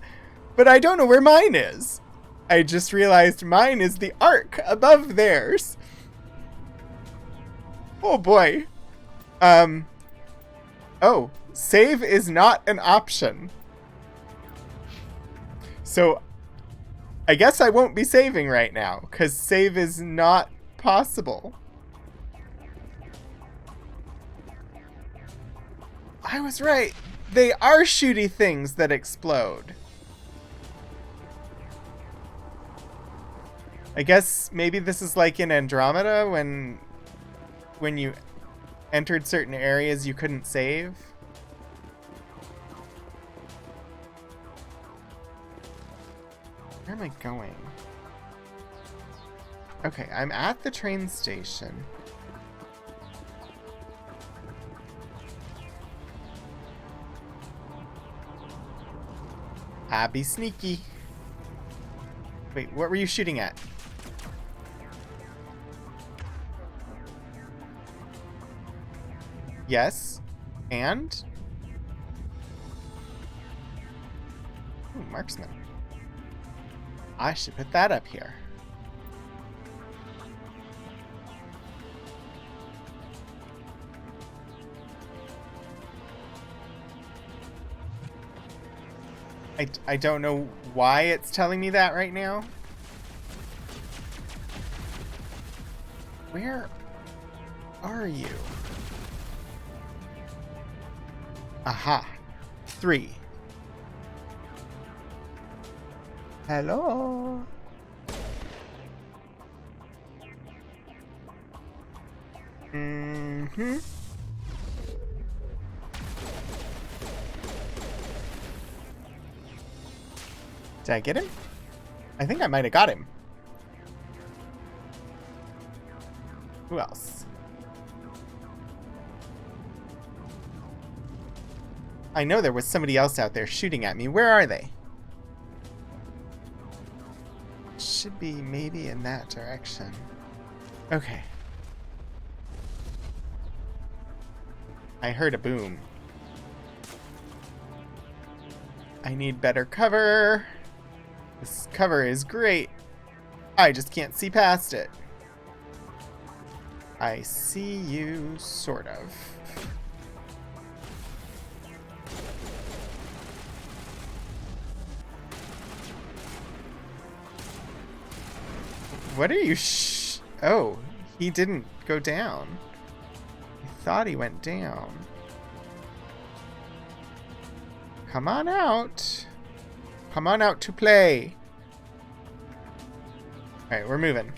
but I don't know where mine is. I just realized mine is the arc above theirs. Oh boy. Oh, save is not an option. So, I guess I won't be saving right now, because save is not possible. I was right. They are shooty things that explode. I guess maybe this is like in Andromeda when you entered certain areas, you couldn't save. Where am I going? Okay, I'm at the train station. Be sneaky. Wait, what were you shooting at? Yes. And? Ooh, marksman. I should put that up here. I don't know why it's telling me that right now. Where are you? Aha. 3. Hello? Mm-hmm. Did I get him? I think I might have got him. Who else? I know there was somebody else out there shooting at me. Where are they? Should be maybe in that direction. Okay. I heard a boom. I need better cover. This cover is great. I just can't see past it. I see you, sort of. What are you Oh, he didn't go down. I thought he went down. Come on out. Come on out to play. Alright, we're moving.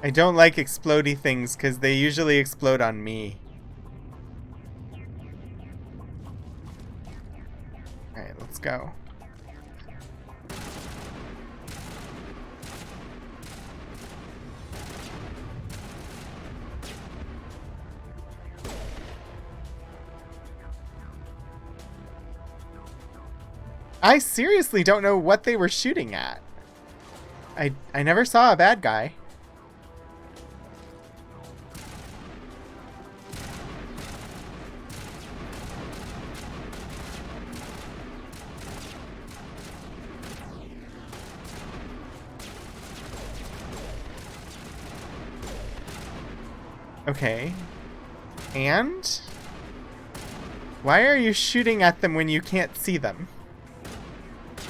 I don't like explodey things because they usually explode on me. Alright, let's go. I seriously don't know what they were shooting at. I never saw a bad guy. Okay. And? Why are you shooting at them when you can't see them?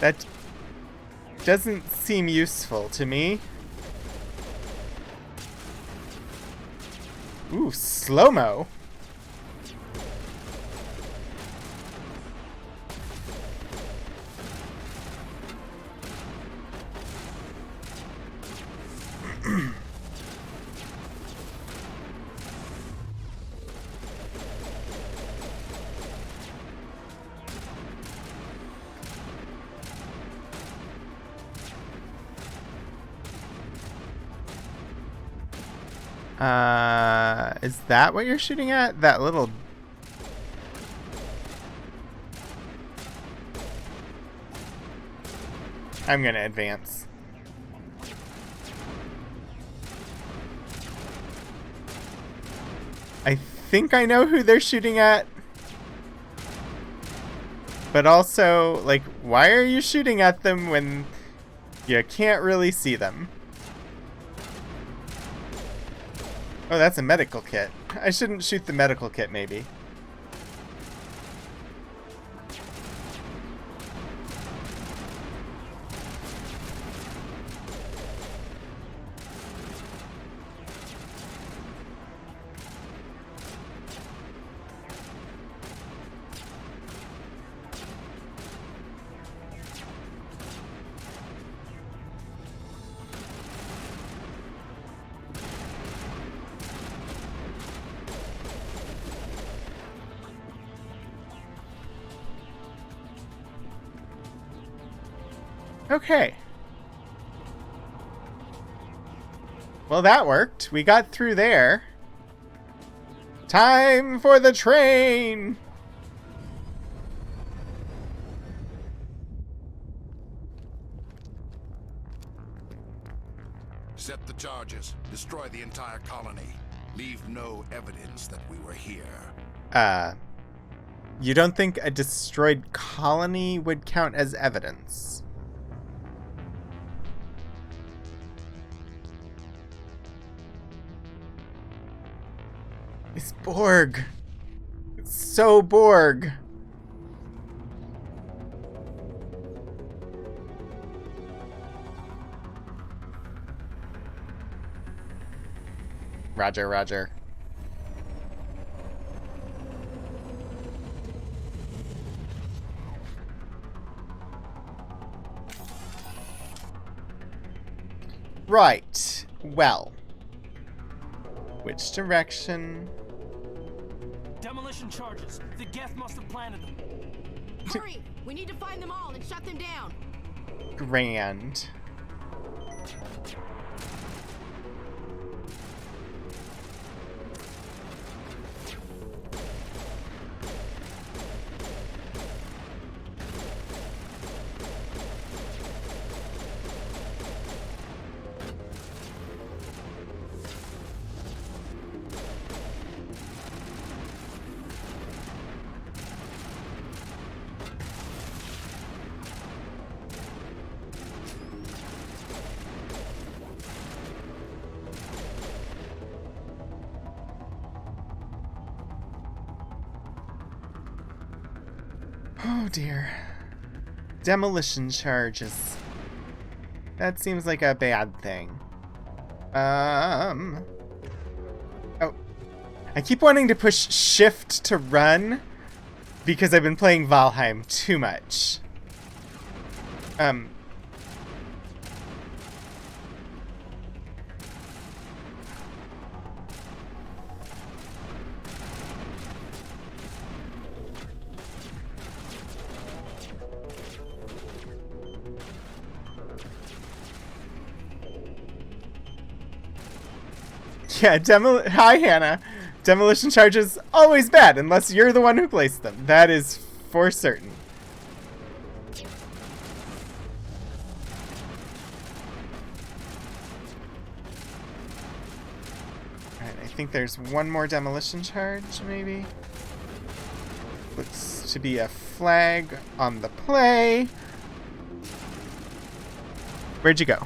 That doesn't seem useful to me. Ooh, slow-mo. Is that what you're shooting at? That little... I'm gonna advance. I think I know who they're shooting at. But also, like, why are you shooting at them when you can't really see them? Oh, that's a medical kit. I shouldn't shoot the medical kit, maybe. Okay. Well, that worked. We got through there. Time for the train! Set the charges. Destroy the entire colony. Leave no evidence that we were here. You don't think a destroyed colony would count as evidence? It's Borg. It's so Borg. Roger, roger. Right. Well. Which direction? Demolition charges. The Geth must have planted them. Hurry! We need to find them all and shut them down. Grand. Oh dear. Demolition charges. That seems like a bad thing. Oh. I keep wanting to push shift to run because I've been playing Valheim too much. Yeah, hi, Hannah. Demolition charges always bad unless you're the one who placed them. That is for certain. Alright, I think there's one more demolition charge, maybe. Looks to be a flag on the play. Where'd you go?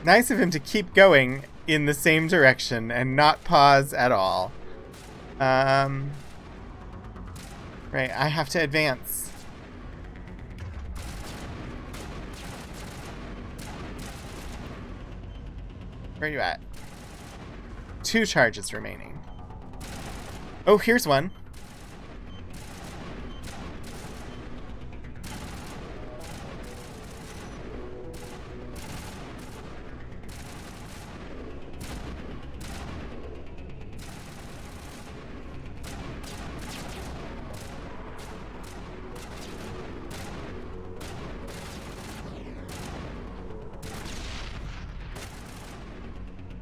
Nice of him to keep going in the same direction and not pause at all. Right, I have to advance. Where are you at? 2 charges remaining. Oh, here's one.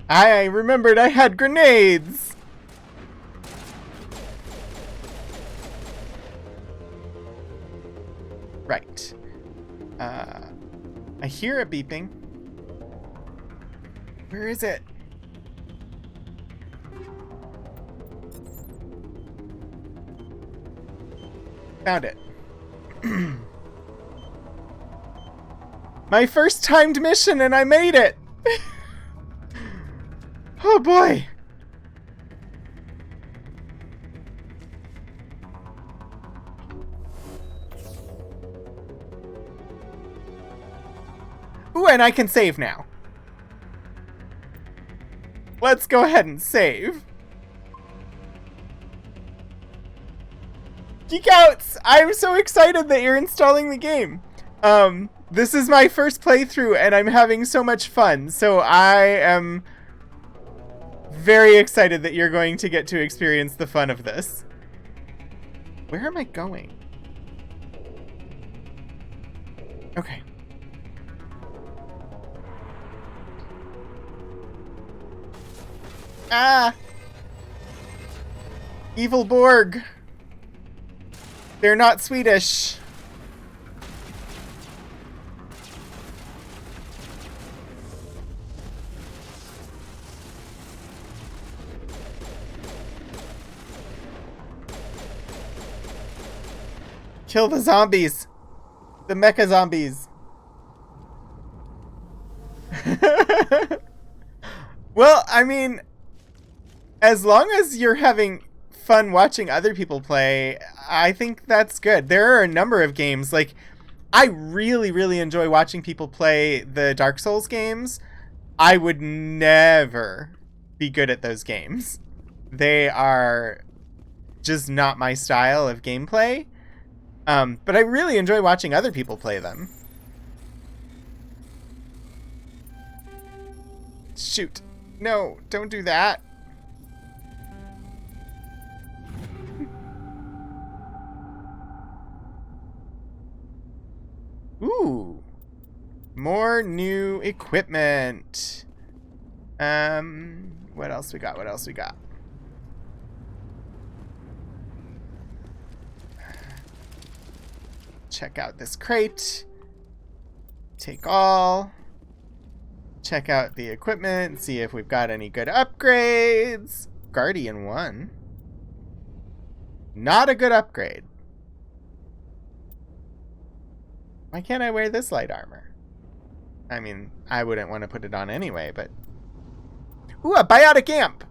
I remembered I had grenades! Right. I hear it beeping. Where is it? Found it. My first timed mission and I made it! Oh boy! Ooh, and I can save now. Let's go ahead and save. Geek Outs! I'm so excited that you're installing the game. This is my first playthrough and I'm having so much fun. So I am very excited that you're going to get to experience the fun of this. Where am I going? Okay. Ah! Evil Borg. They're not Swedish. Kill the zombies. The mecha zombies. Well, I mean, as long as you're having fun watching other people play, I think that's good. There are a number of games, like, I really, really enjoy watching people play the Dark Souls games. I would never be good at those games. They are just not my style of gameplay. But I really enjoy watching other people play them. Shoot. No, don't do that. Ooh. More new equipment. What else we got? What else we got? Check out this crate. Take all. Check out the equipment. See if we've got any good upgrades. Guardian 1. Not a good upgrade. Why can't I wear this light armor? I mean, I wouldn't want to put it on anyway, but... Ooh, a biotic amp!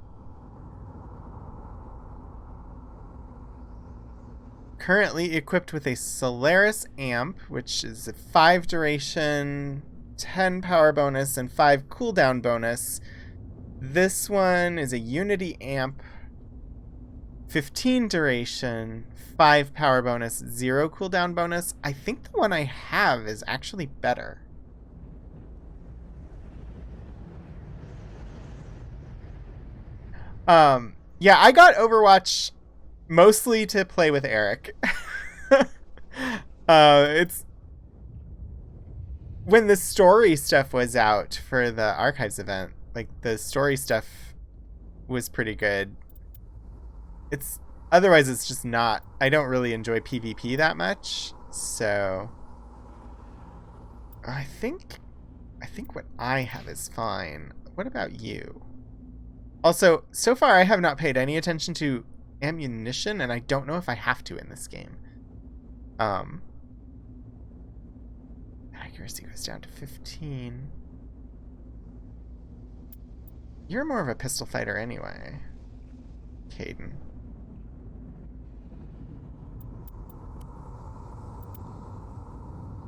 Currently equipped with a Solaris amp, which is a 5 duration, 10 power bonus, and 5 cooldown bonus. This one is a Unity amp, 15 duration, 5 power bonus, 0 cooldown bonus. I think the one I have is actually better. Yeah, I got Overwatch mostly to play with Eric. It's when the story stuff was out for the Archives event, like the story stuff was pretty good. Otherwise it's just not, I don't really enjoy PvP that much. So I think what I have is fine. What about you? Also, so far I have not paid any attention to ammunition, and I don't know if I have to in this game. Accuracy goes down to 15. You're more of a pistol fighter anyway, Caden.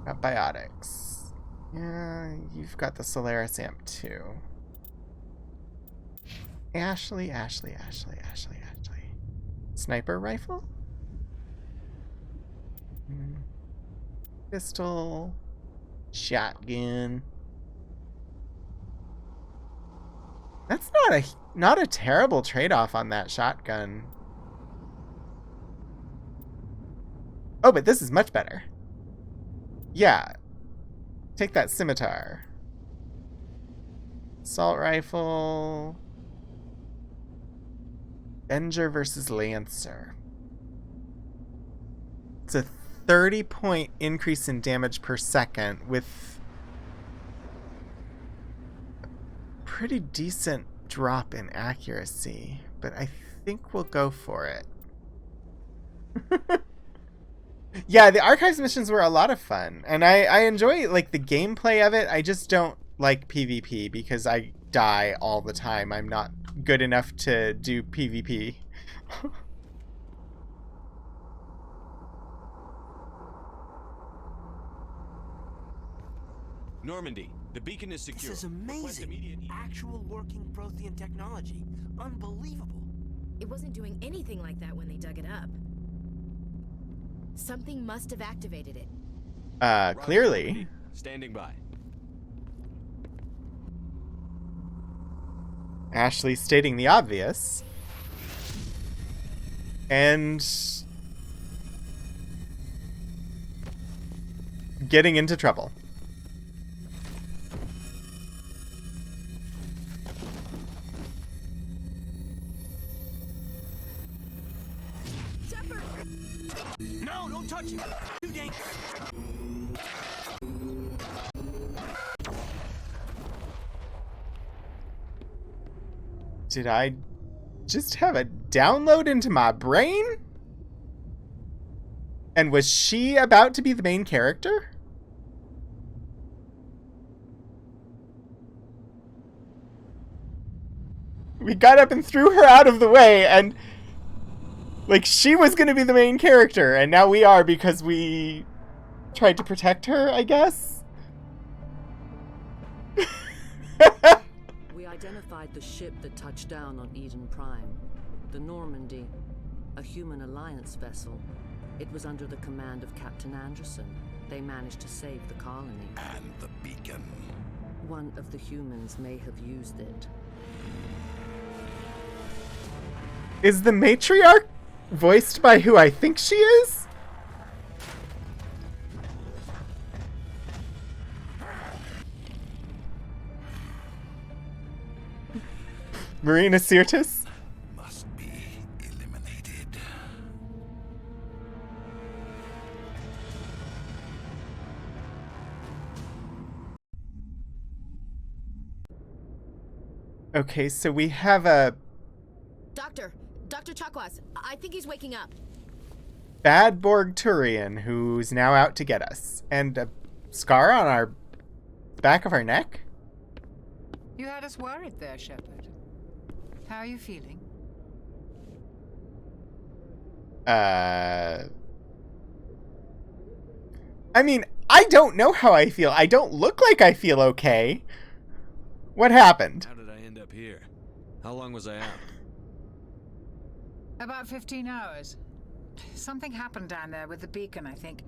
Got biotics. Yeah, you've got the Solaris amp too. Ashley. Sniper rifle? Pistol. Shotgun. That's not a terrible trade-off on that shotgun. Oh, but this is much better. Yeah. Take that scimitar. Assault rifle. Avenger versus Lancer. It's a 30-point increase in damage per second with a pretty decent drop in accuracy, but I think we'll go for it. Yeah, the Archives missions were a lot of fun, and I enjoy like the gameplay of it. I just don't like PvP because I die all the time. I'm not good enough to do PvP. Normandy, the beacon is secure. This is amazing. Actual working Prothean technology. Unbelievable. It wasn't doing anything like that when they dug it up. Something must have activated it. Clearly. Standing by. Ashley stating the obvious. And getting into trouble. No, don't touch it. Too dangerous. Did I just have a download into my brain? And was she about to be the main character? We got up and threw her out of the way, and like she was going to be the main character, and now we are because we tried to protect her, I guess? We identified the ship that touched down on Eden Prime. The Normandy, a human alliance vessel. It was under the command of Captain Anderson. They managed to save the colony. And the beacon. One of the humans may have used it. Is the matriarch voiced by who I think she is? Marina Sirtis? Must be eliminated. Okay, so we have a Dr. Chakwas, I think he's waking up. bad Borg Turian who's now out to get us. And a scar on our back of our neck? You had us worried there, Shepard. How are you feeling? I mean, I don't know how I feel. I don't look like I feel okay. What happened? How did I end up here? How long was I out? About 15 hours. Something happened down there with the beacon, I think.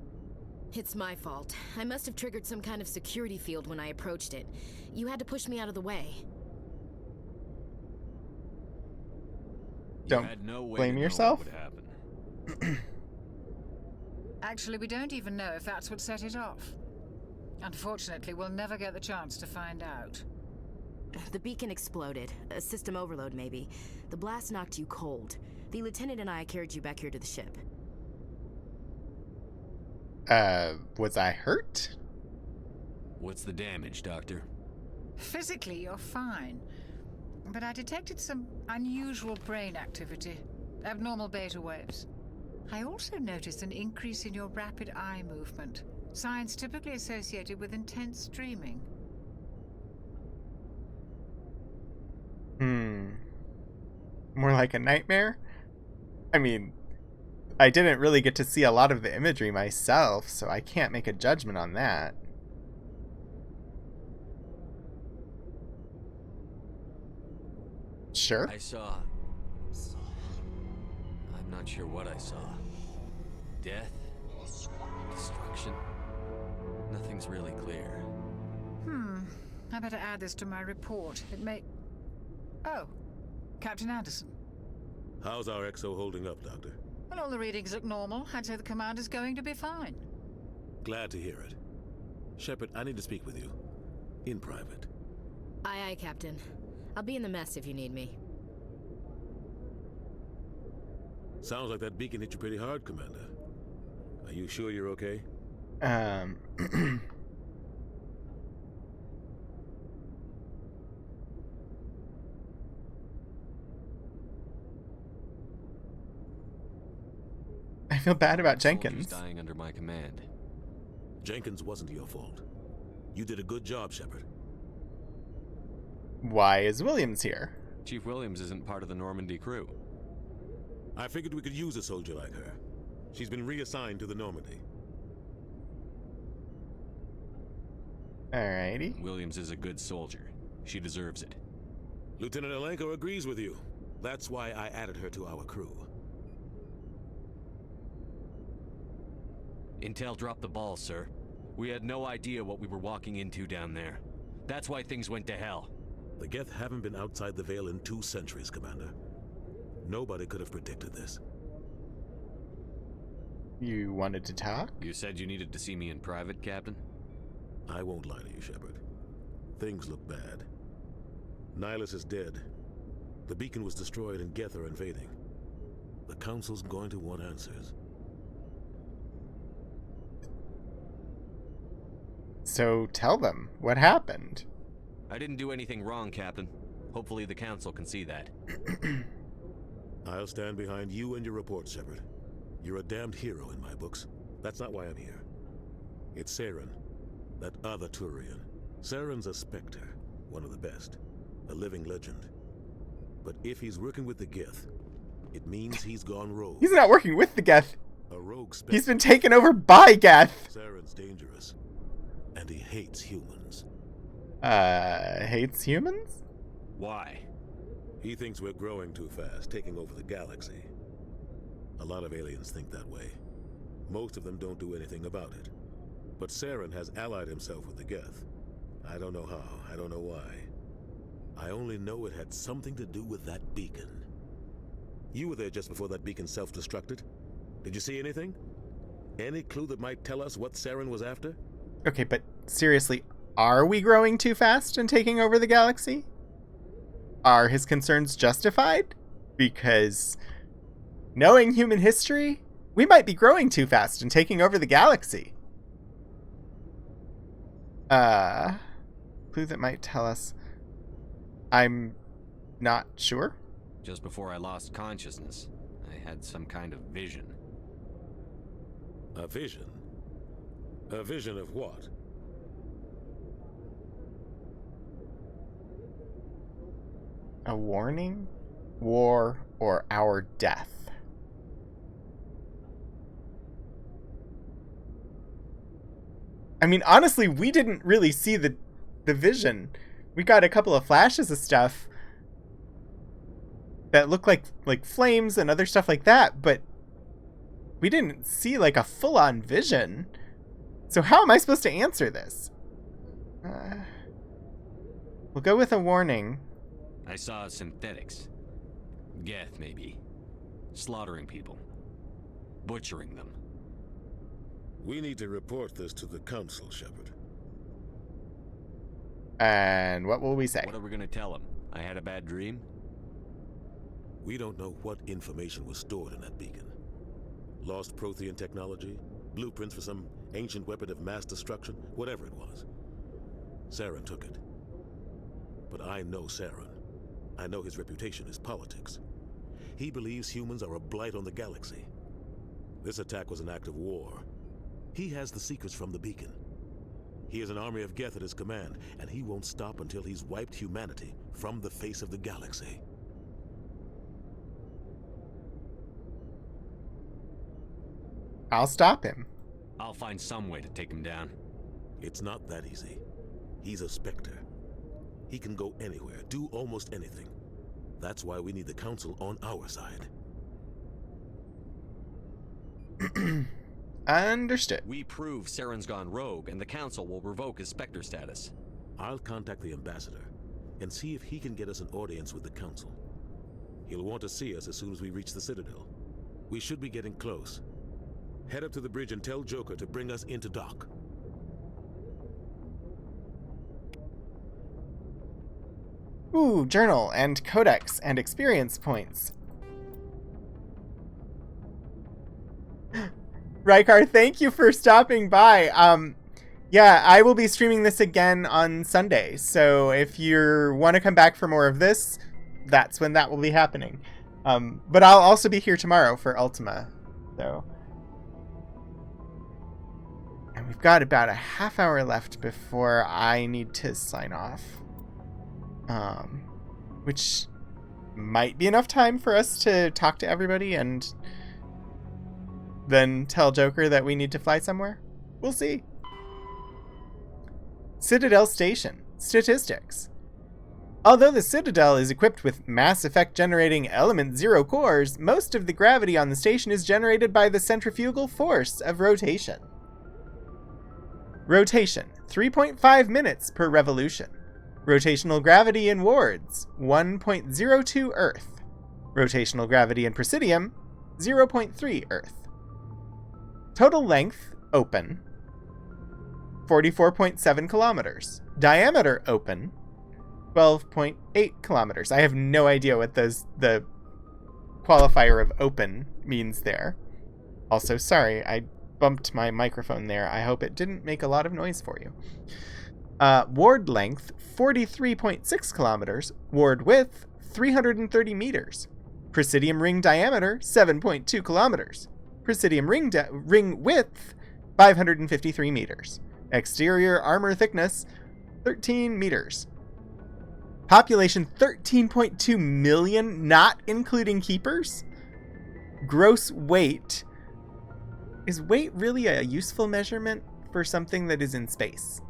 It's my fault. I must have triggered some kind of security field when I approached it. You had to push me out of the way. Don't had no way blame to know yourself. what would happen. Actually, we don't even know if that's what set it off. Unfortunately, we'll never get the chance to find out. The beacon exploded. A system overload, maybe. The blast knocked you cold. The lieutenant and I carried you back here to the ship. Was I hurt? What's the damage, Doctor? Physically, you're fine. But I detected some unusual brain activity. Abnormal beta waves. I also noticed an increase in your rapid eye movement. Signs typically associated with intense dreaming. More like a nightmare? I mean, I didn't really get to see a lot of the imagery myself, so I can't make a judgment on that. Sure. I saw... I'm not sure what I saw. Death? Destruction? Nothing's really clear. I better add this to my report. It may... Oh, Captain Anderson. How's our XO holding up, Doctor? Well, all the readings look normal. I'd say the commander's going to be fine. Glad to hear it. Shepard, I need to speak with you. In private. Aye, Captain. I'll be in the mess if you need me. Sounds like that beacon hit you pretty hard, Commander. Are you sure you're okay? I feel bad about Jenkins. Dying under my command. Jenkins wasn't your fault. You did a good job, Shepard. Why is Williams here? Chief Williams isn't part of the Normandy crew. I figured we could use a soldier like her. She's been reassigned to the Normandy. Alrighty. Williams is a good soldier. She deserves it. Lieutenant Alenko agrees with you. That's why I added her to our crew. Intel dropped the ball, sir. We had no idea what we were walking into down there. That's why things went to hell. The Geth haven't been outside the Veil in 2 centuries, Commander. Nobody could have predicted this. You wanted to talk? You said you needed to see me in private, Captain? I won't lie to you, Shepard. Things look bad. Nihilus is dead. The beacon was destroyed and Geth are invading. The Council's going to want answers. So tell them, what happened? I didn't do anything wrong, Captain. Hopefully the Council can see that. I'll stand behind you and your report, Shepard. You're a damned hero in my books. That's not why I'm here. It's Saren, that other Turian. Saren's a Spectre, one of the best, a living legend. But if he's working with the Geth, it means he's gone rogue. He's not working with the Geth. A rogue Spectre. He's been taken over by Geth. Saren's dangerous, and he hates humans. Hates humans? Why? He thinks we're growing too fast, taking over the galaxy. A lot of aliens think that way. Most of them don't do anything about it. But Saren has allied himself with the Geth. I don't know how, I don't know why. I only know it had something to do with that beacon. You were there just before that beacon self-destructed. Did you see anything? Any clue that might tell us what Saren was after? Okay, but seriously, are we growing too fast and taking over the galaxy? Are his concerns justified? Because knowing human history, we might be growing too fast and taking over the galaxy. Clue that might tell us. I'm not sure. Just before I lost consciousness, I had some kind of vision. A vision? A vision of what? A warning? War or our death? I mean, honestly, we didn't really see the vision. We got a couple of flashes of stuff that looked like flames and other stuff like that, but we didn't see like a full-on vision. So how am I supposed to answer this? We'll go with a warning. I saw synthetics. Geth, maybe. Slaughtering people. Butchering them. We need to report this to the Council, Shepard. And what will we say? What are we gonna tell him? I had a bad dream? We don't know what information was stored in that beacon. Lost Prothean technology? Blueprints for some ancient weapon of mass destruction? Whatever it was. Saren took it. But I know Saren. I know his reputation is politics. He believes humans are a blight on the galaxy. This attack was an act of war. He has the secrets from the beacon. He has an army of Geth at his command, and he won't stop until he's wiped humanity from the face of the galaxy. I'll stop him. I'll find some way to take him down. It's not that easy. He's a Spectre. He can go anywhere, do almost anything. That's why we need the Council on our side. Understood. We prove Saren's gone rogue, and the Council will revoke his Spectre status. I'll contact the Ambassador and see if he can get us an audience with the Council. He'll want to see us as soon as we reach the Citadel. We should be getting close. Head up to the bridge and tell Joker to bring us into dock. Ooh, journal and codex and experience points. Rykar, thank you for stopping by. Yeah, I will be streaming this again on Sunday. So if you want to come back for more of this, that's when that will be happening. But I'll also be here tomorrow for Ultima, though. And we've got about a half hour left before I need to sign off. Which might be enough time for us to talk to everybody and then tell Joker that we need to fly somewhere. We'll see. Citadel Station. Statistics. Although the Citadel is equipped with Mass Effect generating Element 0 cores, most of the gravity on the station is generated by the centrifugal force of rotation. Rotation, 3.5 minutes per revolution. Rotational gravity in wards, 1.02 Earth. Rotational gravity in Presidium, 0.3 Earth. Total length, open, 44.7 kilometers. Diameter, open, 12.8 kilometers. I have no idea what the qualifier of open means there. Also, sorry, I bumped my microphone there. I hope it didn't make a lot of noise for you. Ward length, 43.6 kilometers. Ward width, 330 meters. Presidium ring diameter, 7.2 kilometers. Presidium ring width, 553 meters. Exterior armor thickness, 13 meters. Population, 13.2 million, not including keepers. Gross weight. Is weight really a useful measurement for something that is in space?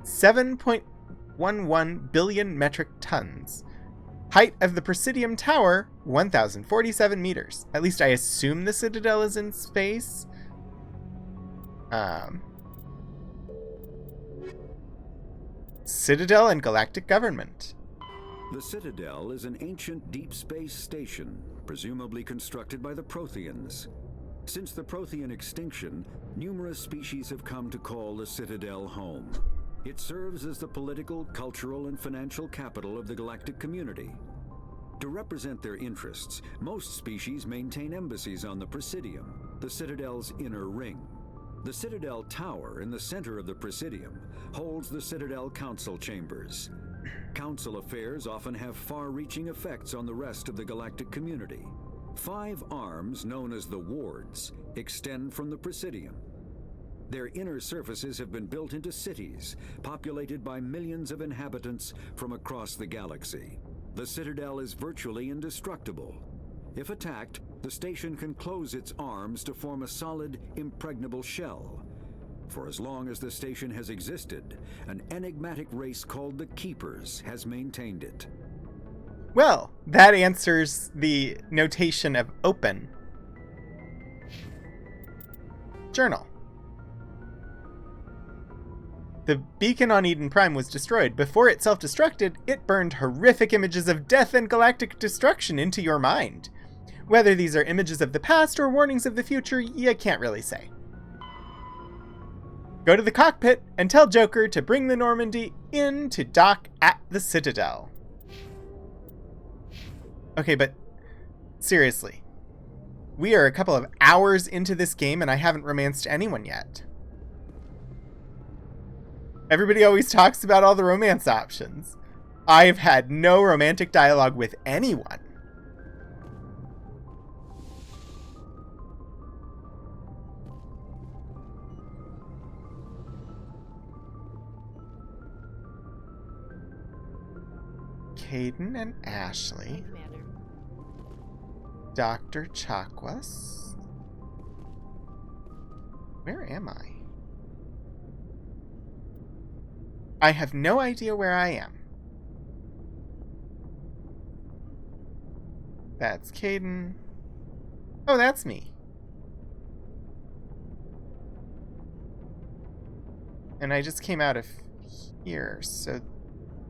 7.11 billion metric tons. Height of the Presidium Tower, 1,047 meters. At least I assume the Citadel is in space. Citadel and galactic government. The Citadel is an ancient deep space station, presumably constructed by the Protheans. Since the Prothean extinction, numerous species have come to call the Citadel home. It serves as the political, cultural, and financial capital of the galactic community. To represent their interests, most species maintain embassies on the Presidium, the Citadel's inner ring. The Citadel Tower in the center of the Presidium holds the Citadel Council chambers. Council affairs often have far-reaching effects on the rest of the galactic community. 5 arms, known as the wards, extend from the Presidium. Their inner surfaces have been built into cities, populated by millions of inhabitants from across the galaxy. The Citadel is virtually indestructible. If attacked, the station can close its arms to form a solid, impregnable shell. For as long as the station has existed, an enigmatic race called the Keepers has maintained it. Well, that answers the notation of open. Journal. The beacon on Eden Prime was destroyed. Before it self-destructed, it burned horrific images of death and galactic destruction into your mind. Whether these are images of the past or warnings of the future, you can't really say. Go to the cockpit and tell Joker to bring the Normandy in to dock at the Citadel. Okay, but seriously, we are a couple of hours into this game and I haven't romanced anyone yet. Everybody always talks about all the romance options. I've had no romantic dialogue with anyone. Kaidan and Ashley. Dr. Chakwas. Where am I? I have no idea where I am. That's Kaidan. Oh, that's me. And I just came out of here, so...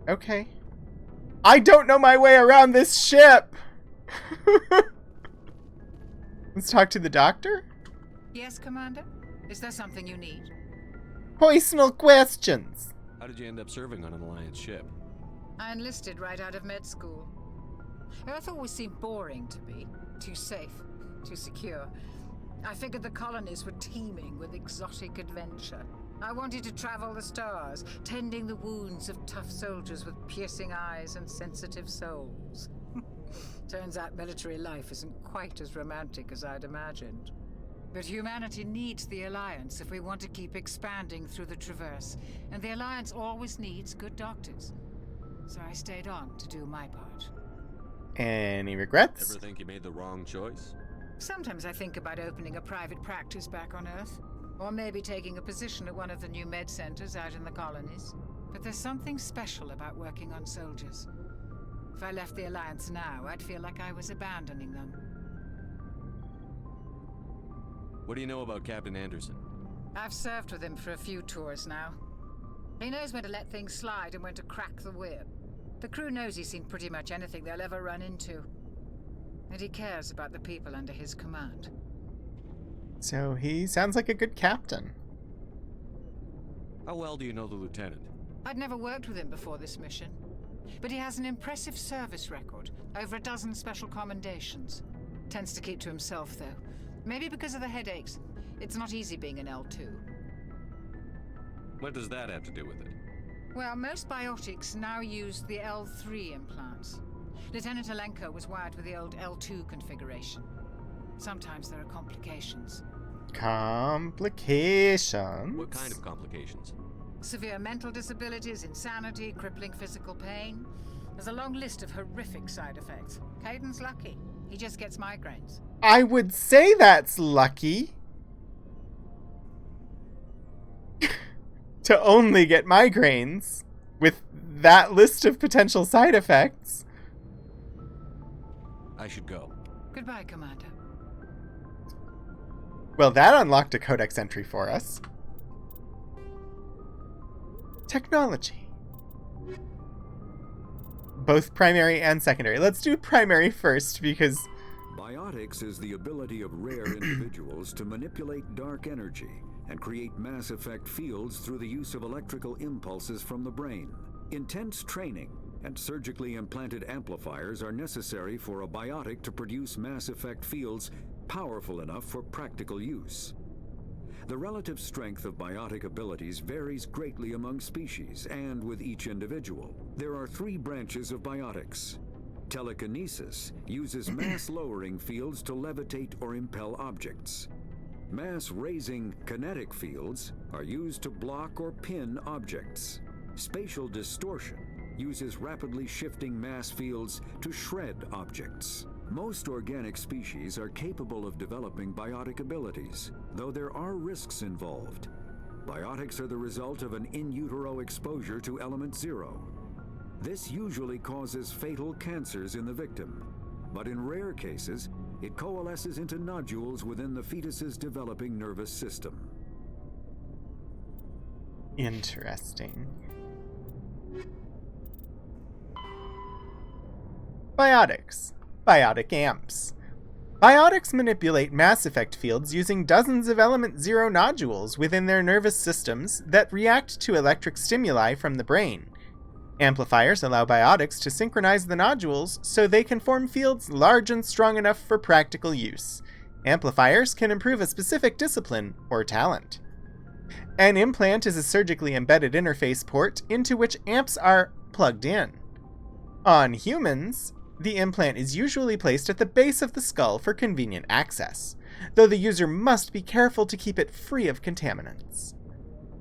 Okay. I don't know my way around this ship! Let's talk to the doctor? Yes, Commander? Is there something you need? Personal questions! How did you end up serving on an Alliance ship? I enlisted right out of med school. Earth always seemed boring to me. Too safe, too secure. I figured the colonies were teeming with exotic adventure. I wanted to travel the stars, tending the wounds of tough soldiers with piercing eyes and sensitive souls. Turns out military life isn't quite as romantic as I'd imagined. But humanity needs the Alliance if we want to keep expanding through the Traverse, and the Alliance always needs good doctors. So I stayed on to do my part. Any regrets? Ever think you made the wrong choice? Sometimes I think about opening a private practice back on Earth, or maybe taking a position at one of the new med centers out in the colonies. But there's something special about working on soldiers. If I left the Alliance now, I'd feel like I was abandoning them. What do you know about Captain Anderson? I've served with him for a few tours now. He knows when to let things slide and when to crack the whip. The crew knows he's seen pretty much anything they'll ever run into. And he cares about the people under his command. So he sounds like a good captain. How well do you know the lieutenant? I'd never worked with him before this mission. But he has an impressive service record. Over a dozen special commendations. Tends to keep to himself, though. Maybe because of the headaches. It's not easy being an L2. What does that have to do with it? Well, most biotics now use the L3 implants. Lieutenant Alenko was wired with the old L2 configuration. Sometimes there are complications. Complications? What kind of complications? Severe mental disabilities, insanity, crippling physical pain. There's a long list of horrific side effects. Kaiden's lucky. He just gets migraines. I would say that's lucky. To only get migraines with that list of potential side effects. I should go. Goodbye, Commander. Well, that unlocked a codex entry for us. Technology. Both primary and secondary. Let's do primary first because... Biotics is the ability of rare individuals to manipulate dark energy and create mass effect fields through the use of electrical impulses from the brain. Intense training and surgically implanted amplifiers are necessary for a biotic to produce mass effect fields powerful enough for practical use. The relative strength of biotic abilities varies greatly among species and with each individual. There are 3 branches of biotics. Telekinesis uses mass-lowering fields to levitate or impel objects. Mass-raising kinetic fields are used to block or pin objects. Spatial distortion uses rapidly shifting mass fields to shred objects. Most organic species are capable of developing biotic abilities, though there are risks involved. Biotics are the result of an in utero exposure to element 0. This usually causes fatal cancers in the victim, but in rare cases, it coalesces into nodules within the fetus's developing nervous system. Interesting. Biotics. Biotic amps. Biotics manipulate Mass Effect fields using dozens of Element 0 nodules within their nervous systems that react to electric stimuli from the brain. Amplifiers allow biotics to synchronize the nodules so they can form fields large and strong enough for practical use. Amplifiers can improve a specific discipline or talent. An implant is a surgically embedded interface port into which amps are plugged in. On humans, the implant is usually placed at the base of the skull for convenient access, though the user must be careful to keep it free of contaminants.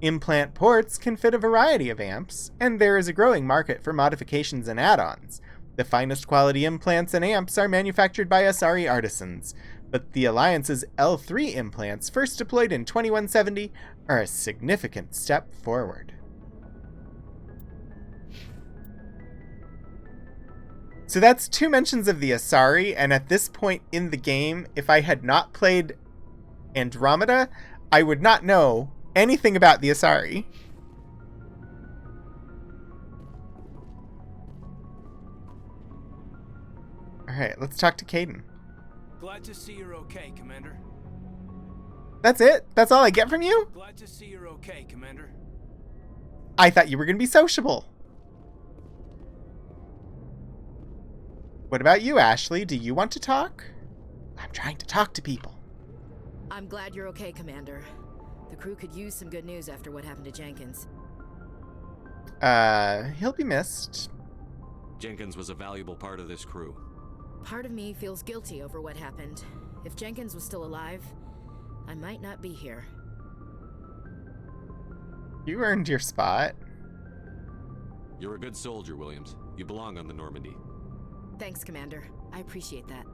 Implant ports can fit a variety of amps, and there is a growing market for modifications and add-ons. The finest quality implants and amps are manufactured by Asari artisans, but the Alliance's L3 implants, first deployed in 2170, are a significant step forward. So that's 2 mentions of the Asari, and at this point in the game, if I had not played Andromeda, I would not know anything about the Asari. Alright, let's talk to Kaidan. Glad to see you're okay, Commander. That's it? That's all I get from you? Glad to see you're okay, Commander. I thought you were going to be sociable. What about you, Ashley? Do you want to talk? I'm trying to talk to people. I'm glad you're okay, Commander. The crew could use some good news after what happened to Jenkins. He'll be missed. Jenkins was a valuable part of this crew. Part of me feels guilty over what happened. If Jenkins was still alive, I might not be here. You earned your spot. You're a good soldier, Williams. You belong on the Normandy. Thanks, Commander. I appreciate that.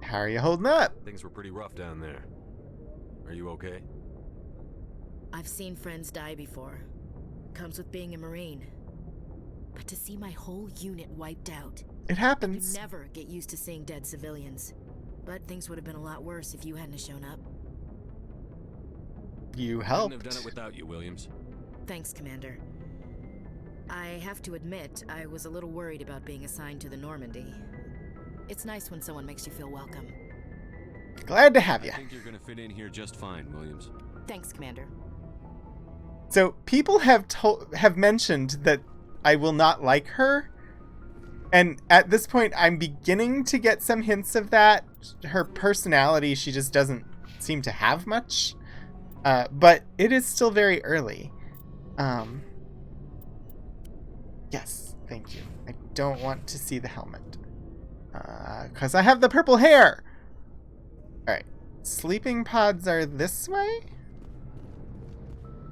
How are you holding up? Things were pretty rough down there. Are you okay? I've seen friends die before. Comes with being a Marine. But to see my whole unit wiped out... It happens. I could never get used to seeing dead civilians. But things would have been a lot worse if you hadn't shown up. You Couldn't helped. have done it without you, Williams. Thanks, Commander. I have to admit, I was a little worried about being assigned to the Normandy. It's nice when someone makes you feel welcome. Glad to have you. I think you're gonna fit in here just fine, Williams. Thanks, Commander. So people have mentioned that I will not like her. And at this point, I'm beginning to get some hints of that. Her personality, she just doesn't seem to have much. But it is still very early. Yes, thank you. I don't want to see the helmet. Because I have the purple hair! Alright. Sleeping pods are this way?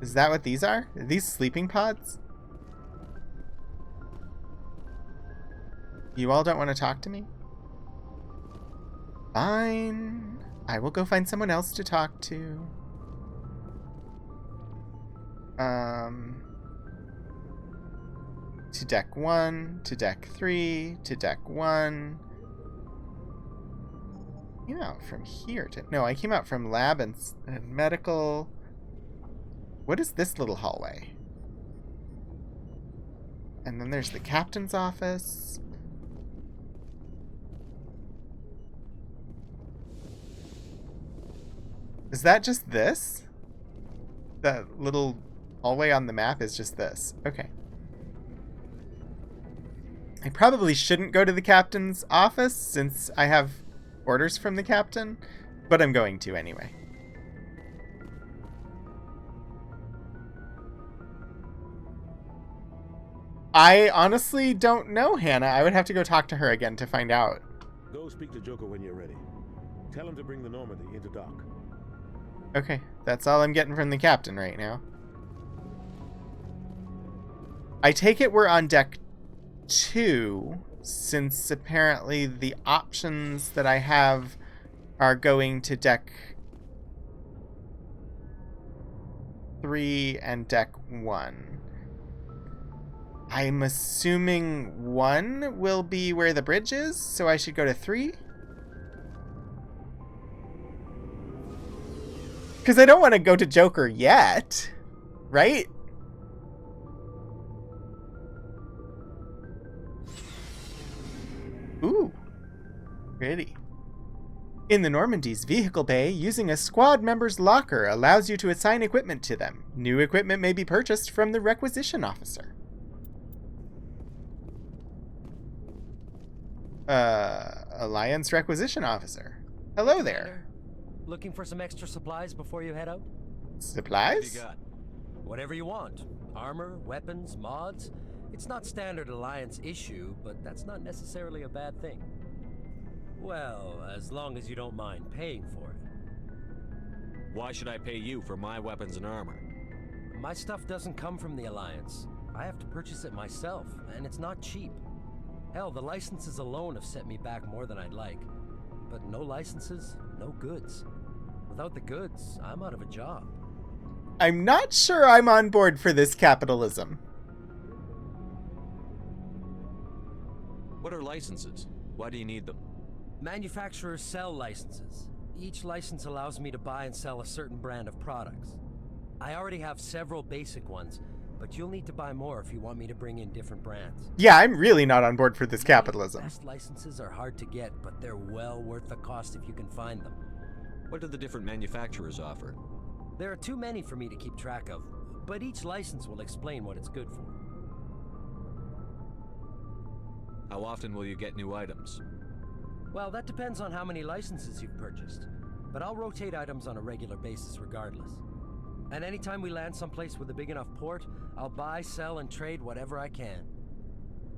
Is that what these are? Are these sleeping pods? You all don't want to talk to me? Fine. I will go find someone else to talk to. To deck 1, to deck 3, to deck 1. Came out from here to... No, I came out from lab and medical. What is this little hallway? And then there's the captain's office. Is that just this? That little hallway on the map is just this. Okay. I probably shouldn't go to the captain's office since I have orders from the captain, but I'm going to anyway. I honestly don't know, Hannah. I would have to go talk to her again to find out. Go speak to Joker when you're ready. Tell him to bring the Normandy into dock. Okay, that's all I'm getting from the captain right now. I take it we're on deck 2, since apparently the options that I have are going to deck 3 and deck 1. I'm assuming 1 will be where the bridge is, so I should go to 3? Because I don't want to go to Joker yet, right? Ooh, pretty. In the Normandy's vehicle bay, using a squad member's locker allows you to assign equipment to them. New equipment may be purchased from the requisition officer. Alliance requisition officer. Hello there. Looking for some extra supplies before you head out? Supplies? What have you got? Whatever you want. Armor, weapons, mods. It's not standard Alliance issue, but that's not necessarily a bad thing. Well, as long as you don't mind paying for it. Why should I pay you for my weapons and armor? My stuff doesn't come from the Alliance. I have to purchase it myself, and it's not cheap. Hell, the licenses alone have set me back more than I'd like. But no licenses, no goods. Without the goods, I'm out of a job. I'm not sure I'm on board for this capitalism. What are licenses? Why do you need them? Manufacturers sell licenses. Each license allows me to buy and sell a certain brand of products. I already have several basic ones, but you'll need to buy more if you want me to bring in different brands. Yeah, I'm really not on board for this capitalism. Best licenses are hard to get, but they're well worth the cost if you can find them. What do the different manufacturers offer? There are too many for me to keep track of, but each license will explain what it's good for. How often will you get new items? Well, that depends on how many licenses you've purchased, but I'll rotate items on a regular basis regardless. And anytime we land someplace with a big enough port, I'll buy, sell, and trade whatever I can.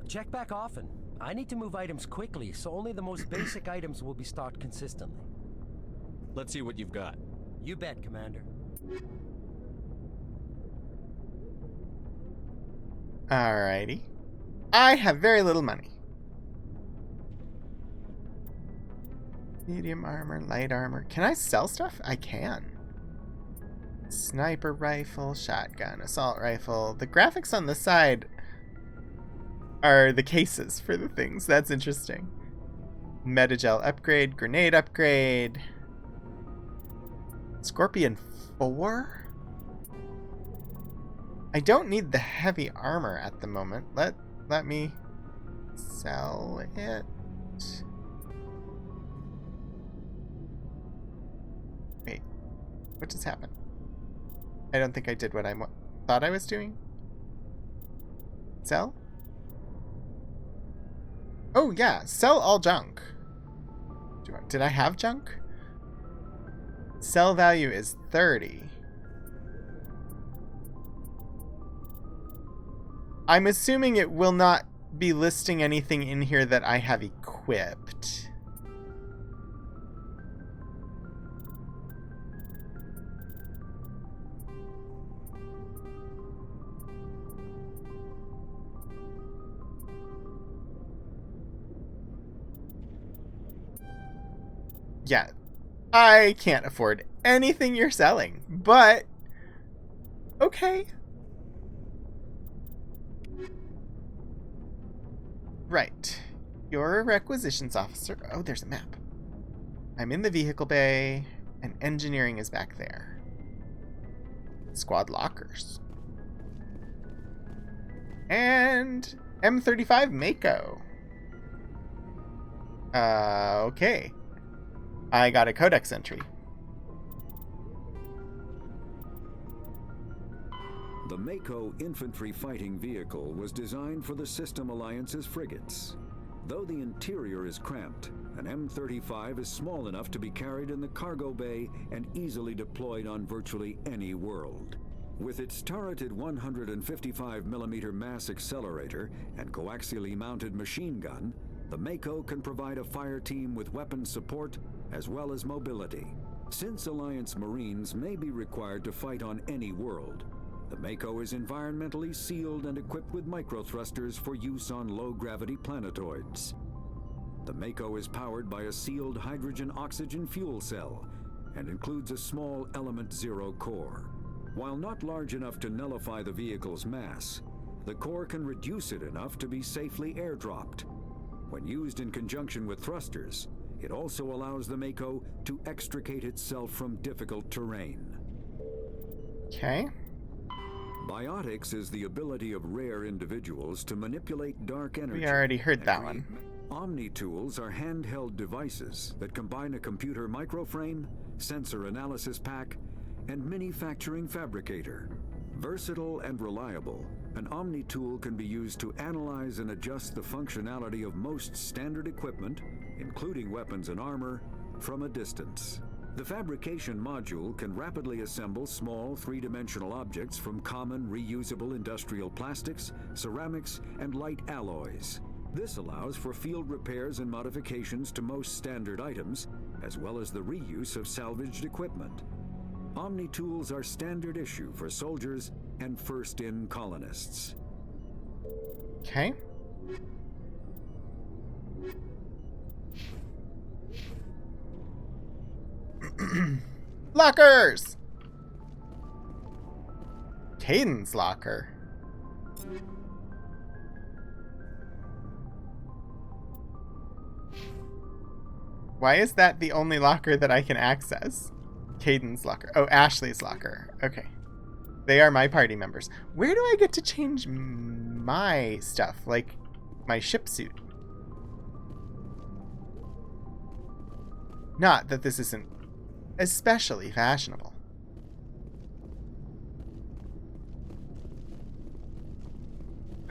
Check back often. I need to move items quickly, so only the most basic items will be stocked consistently. Let's see what you've got. You bet, Commander. Alrighty. I have very little money. Medium armor, light armor. Can I sell stuff? I can. Sniper rifle, shotgun, assault rifle. The graphics on the side are the cases for the things. That's interesting. Metagel upgrade, grenade upgrade. Scorpion 4? I don't need the heavy armor at the moment. Let me sell it. Wait, what just happened? I don't think I did what I thought I was doing. Sell? Oh yeah, sell all junk. Did I have junk? Sell value is 30. I'm assuming it will not be listing anything in here that I have equipped. Yeah, I can't afford anything you're selling, but okay. Right. You're a requisitions officer. Oh, there's a map. I'm in the vehicle bay, and engineering is back there. Squad lockers. And M35 Mako. Okay. I got a codex entry. The Mako infantry fighting vehicle was designed for the System Alliance's frigates. Though the interior is cramped, an M35 is small enough to be carried in the cargo bay and easily deployed on virtually any world. With its turreted 155mm mass accelerator and coaxially mounted machine gun, the Mako can provide a fire team with weapon support as well as mobility. Since Alliance Marines may be required to fight on any world, the Mako is environmentally sealed and equipped with microthrusters for use on low-gravity planetoids. The Mako is powered by a sealed hydrogen-oxygen fuel cell and includes a small Element 0 core. While not large enough to nullify the vehicle's mass, the core can reduce it enough to be safely airdropped. When used in conjunction with thrusters, it also allows the Mako to extricate itself from difficult terrain. Okay. Biotics is the ability of rare individuals to manipulate dark energy. We already heard that one. Omni tools are handheld devices that combine a computer microframe, sensor analysis pack, and manufacturing fabricator. Versatile and reliable, an Omni tool can be used to analyze and adjust the functionality of most standard equipment, including weapons and armor, from a distance. The fabrication module can rapidly assemble small three-dimensional objects from common reusable industrial plastics, ceramics, and light alloys. This allows for field repairs and modifications to most standard items, as well as the reuse of salvaged equipment. Omni tools are standard issue for soldiers and first-in colonists. Okay. Lockers! Kaiden's locker. Why is that the only locker that I can access? Kaiden's locker. Oh, Ashley's locker. Okay. They are my party members. Where do I get to change my stuff? Like my ship suit? Not that this isn't especially fashionable.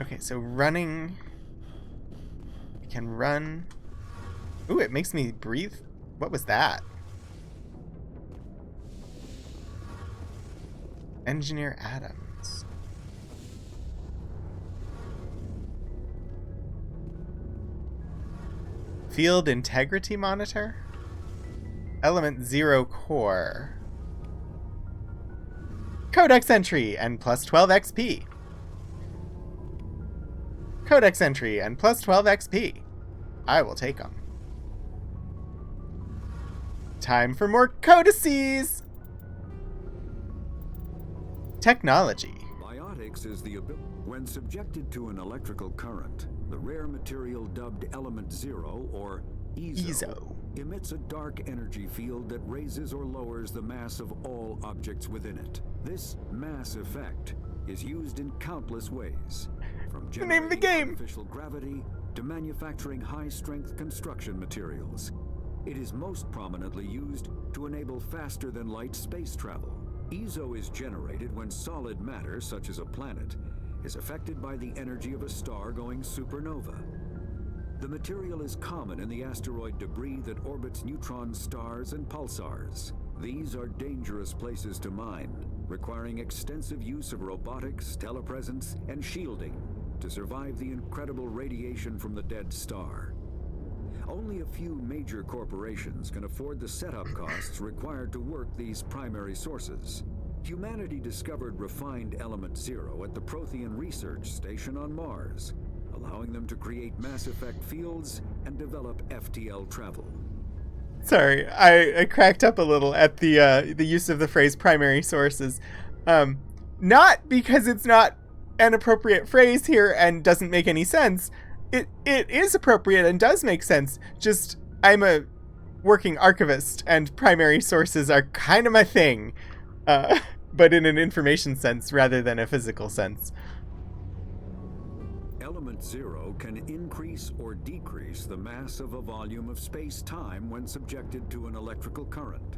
Okay, so running. I can run. Ooh, it makes me breathe. What was that? Engineer Adams. Field integrity monitor? Element 0 core. Codex entry and plus 12 XP. Codex entry and plus 12 XP. I will take them. Time for more codices! Technology. Biotics is the ability. When subjected to an electrical current, the rare material dubbed Element 0, or EZO, emits a dark energy field that raises or lowers the mass of all objects within it. This mass effect is used in countless ways, from the name of the game, artificial gravity to manufacturing high-strength construction materials. It is most prominently used to enable faster-than-light space travel. EZO is generated when solid matter, such as a planet, is affected by the energy of a star going supernova. The material is common in the asteroid debris that orbits neutron stars and pulsars. These are dangerous places to mine, requiring extensive use of robotics, telepresence, and shielding to survive the incredible radiation from the dead star. Only a few major corporations can afford the setup costs required to work these primary sources. Humanity discovered refined Element Zero at the Prothean Research Station on Mars, allowing them to create Mass Effect fields and develop FTL travel. Sorry, I cracked up a little at the use of the phrase primary sources. Not because it's not an appropriate phrase here and doesn't make any sense. It is appropriate and does make sense. Just, I'm a working archivist and primary sources are kind of my thing. But in an information sense rather than a physical sense. Element Zero can increase or decrease the mass of a volume of space-time when subjected to an electrical current.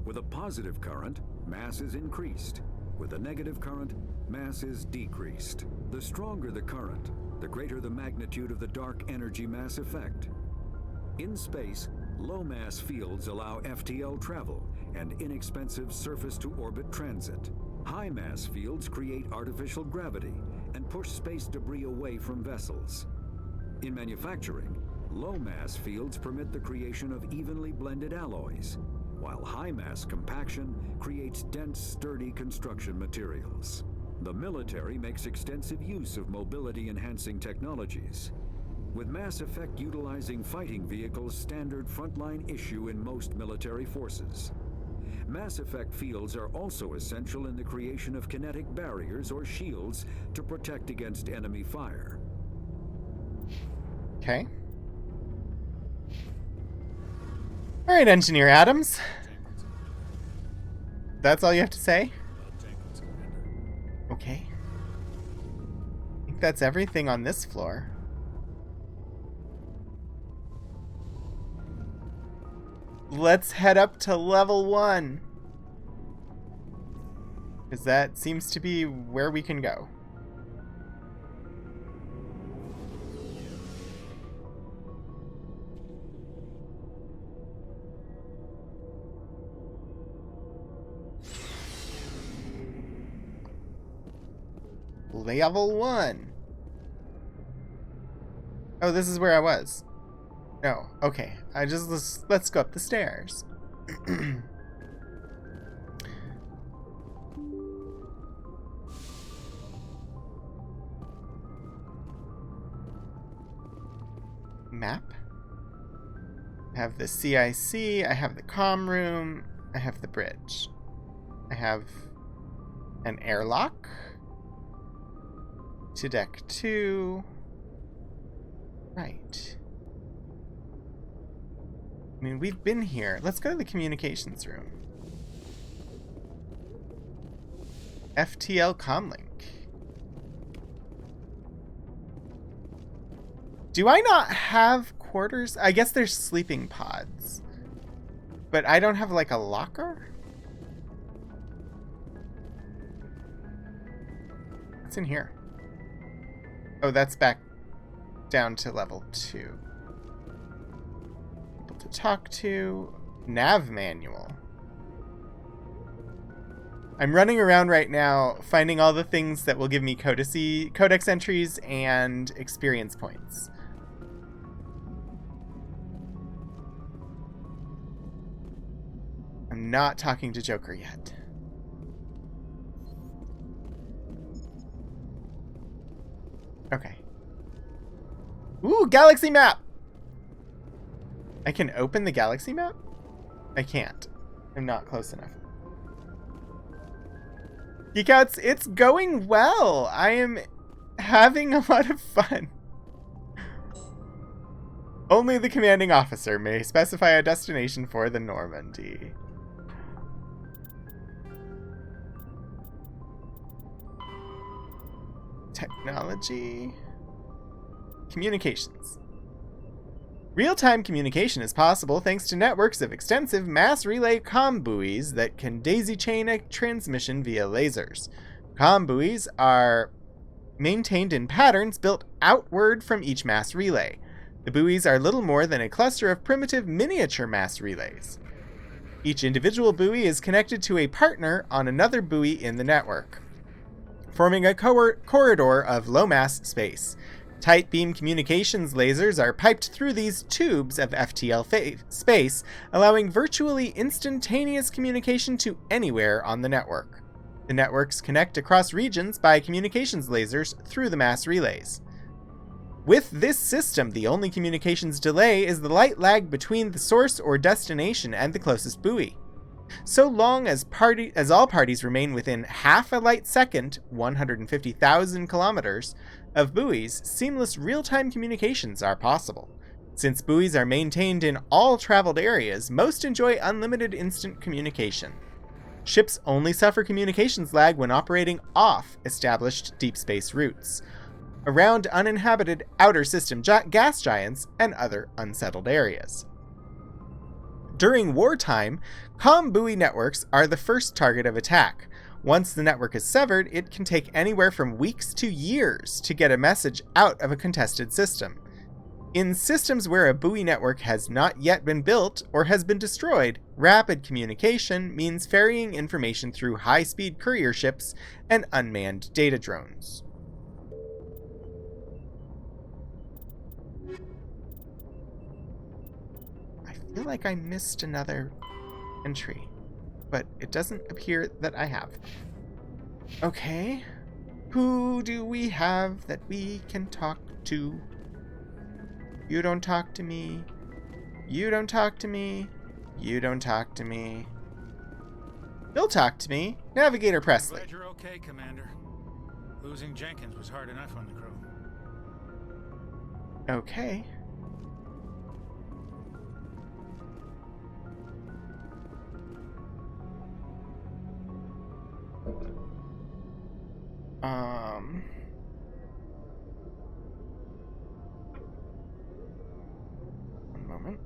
With a positive current, mass is increased. With a negative current, mass is decreased. The stronger the current, the greater the magnitude of the dark energy mass effect. In space, low-mass fields allow FTL travel and inexpensive surface-to-orbit transit. High-mass fields create artificial gravity and push space debris away from vessels. In manufacturing, low-mass fields permit the creation of evenly blended alloys, while high-mass compaction creates dense, sturdy construction materials. The military makes extensive use of mobility-enhancing technologies, with Mass Effect utilizing fighting vehicles standard frontline issue in most military forces. Mass Effect fields are also essential in the creation of kinetic barriers or shields to protect against enemy fire. Okay. All right, Engineer Adams. That's all you have to say? Okay. I think that's everything on this floor. Let's head up to level 1. Because that seems to be where we can go. Level 1. Oh, this is where I was. No, okay. Let's go up the stairs. Map. I have the CIC, I have the comm room, I have the bridge. I have an airlock to deck 2. Right. I mean, we've been here. Let's go to the communications room. FTL comlink. Do I not have quarters? I guess there's sleeping pods. But I don't have, like, a locker? What's in here? Oh, that's back down to level 2. People to talk to. Nav manual. I'm running around right now finding all the things that will give me codex entries and experience points. I'm not talking to Joker yet. Okay. Ooh, galaxy map! I can open the galaxy map? I can't. I'm not close enough. Geekouts, it's going well. I am having a lot of fun. Only the commanding officer may specify a destination for the Normandy. Technology. Communications. Real-time communication is possible thanks to networks of extensive mass relay comm buoys that can daisy-chain a transmission via lasers. Comm buoys are maintained in patterns built outward from each mass relay. The buoys are little more than a cluster of primitive miniature mass relays. Each individual buoy is connected to a partner on another buoy in the network, forming a corridor of low-mass space. Tight beam communications lasers are piped through these tubes of FTL space, allowing virtually instantaneous communication to anywhere on the network. The networks connect across regions by communications lasers through the mass relays. With this system, the only communications delay is the light lag between the source or destination and the closest buoy. So long as all parties remain within half a light second, 150,000 kilometers, of buoys, seamless real-time communications are possible. Since buoys are maintained in all traveled areas, most enjoy unlimited instant communication. Ships only suffer communications lag when operating off established deep space routes, around uninhabited outer system gas giants and other unsettled areas. During wartime, comm buoy networks are the first target of attack. Once the network is severed, it can take anywhere from weeks to years to get a message out of a contested system. In systems where a buoy network has not yet been built or has been destroyed, rapid communication means ferrying information through high-speed courier ships and unmanned data drones. I feel like I missed another entry, but it doesn't appear that I have. Okay. Who do we have that we can talk to? You don't talk to me. You don't talk to me. You don't talk to me. You'll talk to me. Navigator Presley. I'm glad you're okay, Commander. Losing Jenkins was hard enough on the crew. Okay. One moment.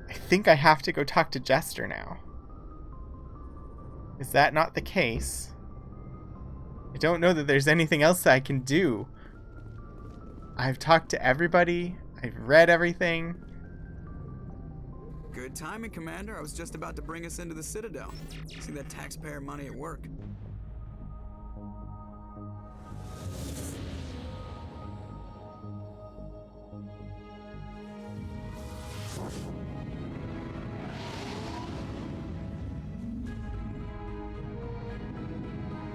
I think I have to go talk to Jester now. Is that not the case? I don't know that there's anything else I can do. I've talked to everybody. I've read everything. Good timing, Commander. I was just about to bring us into the Citadel. See that taxpayer money at work.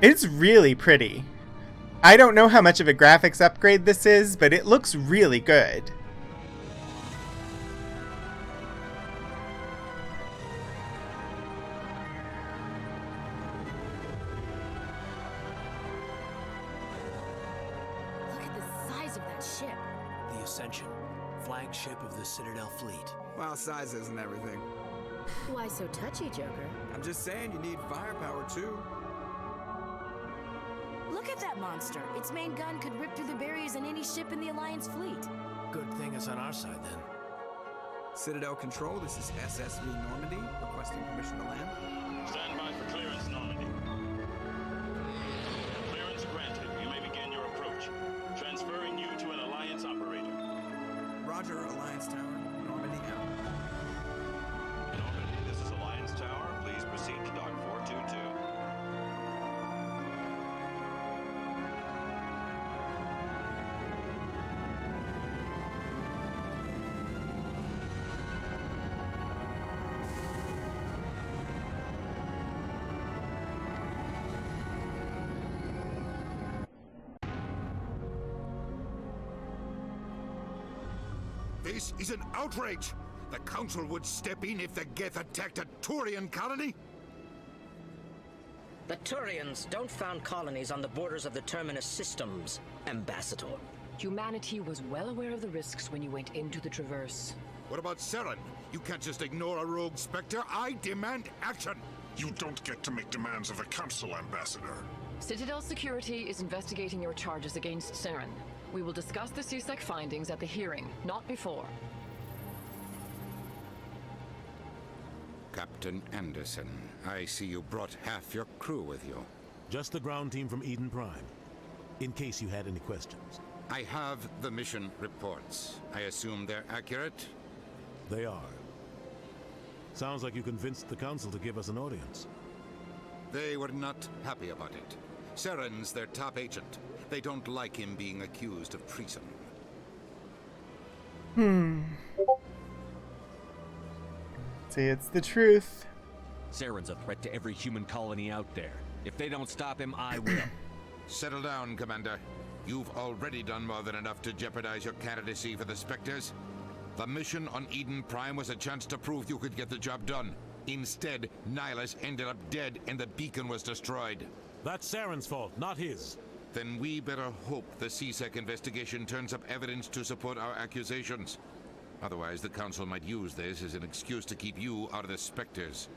It's really pretty. I don't know how much of a graphics upgrade this is, but it looks really good. Look at the size of that ship. The Ascension, flagship of the Citadel fleet. Well, size isn't everything. Why so touchy, Joker? I'm just saying you need firepower too. Look at that monster. Its main gun could rip through the barriers in any ship in the Alliance fleet. Good thing it's on our side then. Citadel Control, this is SSV Normandy, requesting permission to land. Stand by for clearance, Normandy. Clearance granted. You may begin your approach. Transferring you to an Alliance operator. Roger, Alliance Tower. Normandy out. Normandy, this is Alliance Tower. Please proceed to Dock 422. This is an outrage! The Council would step in if the Geth attacked a Turian colony? The Turians don't found colonies on the borders of the Terminus systems, Ambassador. Humanity was well aware of the risks when you went into the Traverse. What about Saren? You can't just ignore a rogue Spectre. I demand action! You don't get to make demands of the Council, Ambassador. Citadel Security is investigating your charges against Saren. We will discuss the CSEC findings at the hearing, not before. Captain Anderson, I see you brought half your crew with you. Just the ground team from Eden Prime, in case you had any questions. I have the mission reports. I assume they're accurate? They are. Sounds like you convinced the Council to give us an audience. They were not happy about it. Saren's their top agent. They don't like him being accused of treason. See, it's the truth. Saren's a threat to every human colony out there. If they don't stop him, I will. Settle down, Commander. You've already done more than enough to jeopardize your candidacy for the Spectres. The mission on Eden Prime was a chance to prove you could get the job done. Instead, Nihilus ended up dead and the beacon was destroyed. That's Saren's fault, not his. Then we better hope the CSEC investigation turns up evidence to support our accusations. Otherwise, the Council might use this as an excuse to keep you out of the Spectres.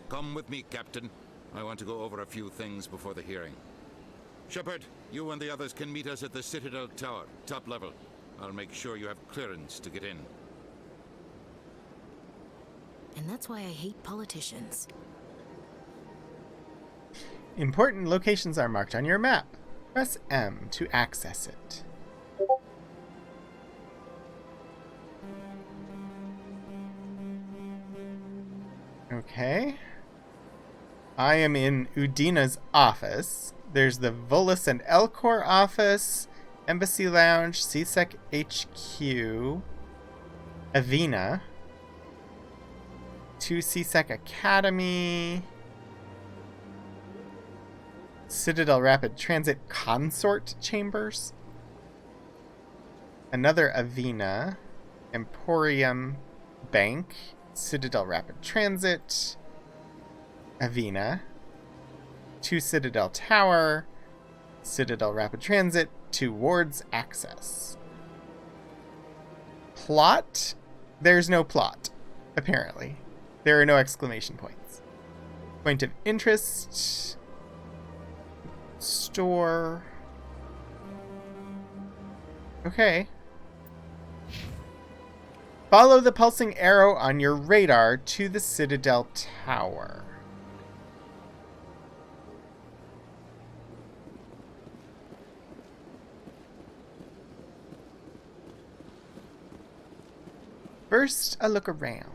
Come with me, Captain. I want to go over a few things before the hearing. Shepard, you and the others can meet us at the Citadel Tower, top level. I'll make sure you have clearance to get in. And that's why I hate politicians. Important locations are marked on your map. Press M to access it. Okay. I am in Udina's office. There's the Volus and Elcor office, Embassy Lounge, CSEC HQ, Avina, 2 CSEC Academy, Citadel Rapid Transit Consort Chambers, another Avina, Emporium Bank, Citadel Rapid Transit, Avina, 2 Citadel Tower, Citadel Rapid Transit, 2 Wards Access. Plot? There's no plot, apparently. There are no exclamation points. Point of interest. Store. Okay. Follow the pulsing arrow on your radar to the Citadel Tower. First, a look around.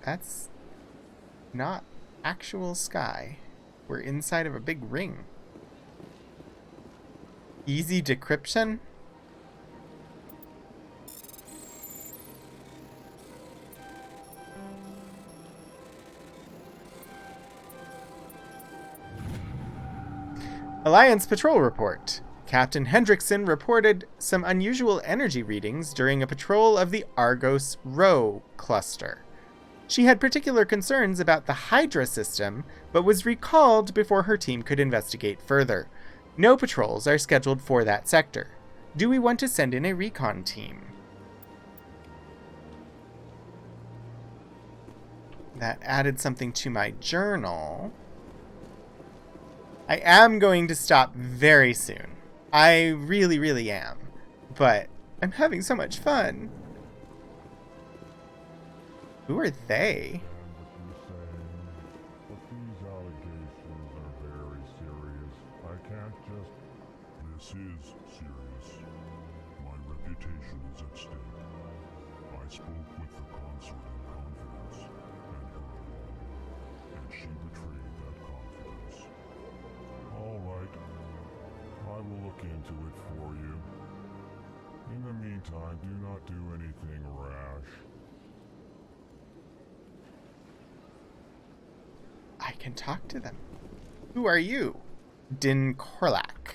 That's not actual sky. We're inside of a big ring. Easy decryption? Alliance Patrol Report. Captain Hendrickson reported some unusual energy readings during a patrol of the Argos Rho cluster. She had particular concerns about the Hydra system, but was recalled before her team could investigate further. No patrols are scheduled for that sector. Do we want to send in a recon team? That added something to my journal. I am going to stop very soon. I really, really am. But I'm having so much fun. Who are they? But these allegations are very serious. I can't just... This is serious. My reputation is at stake. I spoke with the consort in confidence, and her alone, and she betrayed that confidence. All right. I will look into it for you. In the meantime, do not do anything rash. I can talk to them. Who are you? Din Korlak.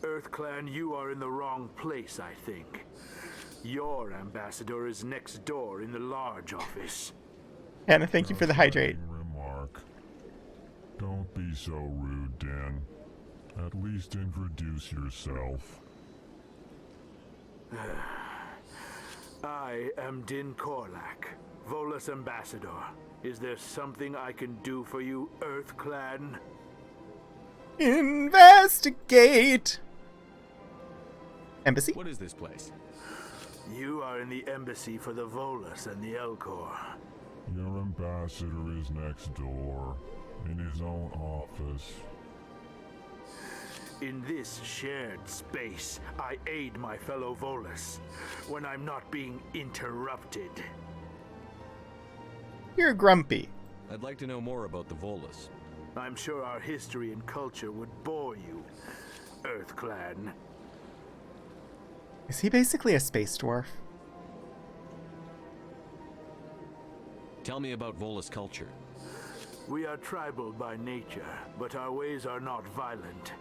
EarthClan, you are in the wrong place, I think. Your ambassador is next door in the large office. Hannah, thank you for the hydrate. Remark. Don't be so rude, Dan. At least introduce yourself. I am Din Korlak, Volus ambassador. Is there something I can do for you, Earth Clan? Investigate! Embassy? What is this place? You are in the embassy for the Volus and the Elcor. Your ambassador is next door, in his own office. In this shared space, I aid my fellow Volus when I'm not being interrupted. You're grumpy. I'd like to know more about the Volus. I'm sure our history and culture would bore you, Earth Clan. Is he basically a space dwarf? Tell me about Volus culture. We are tribal by nature, but our ways are not violent.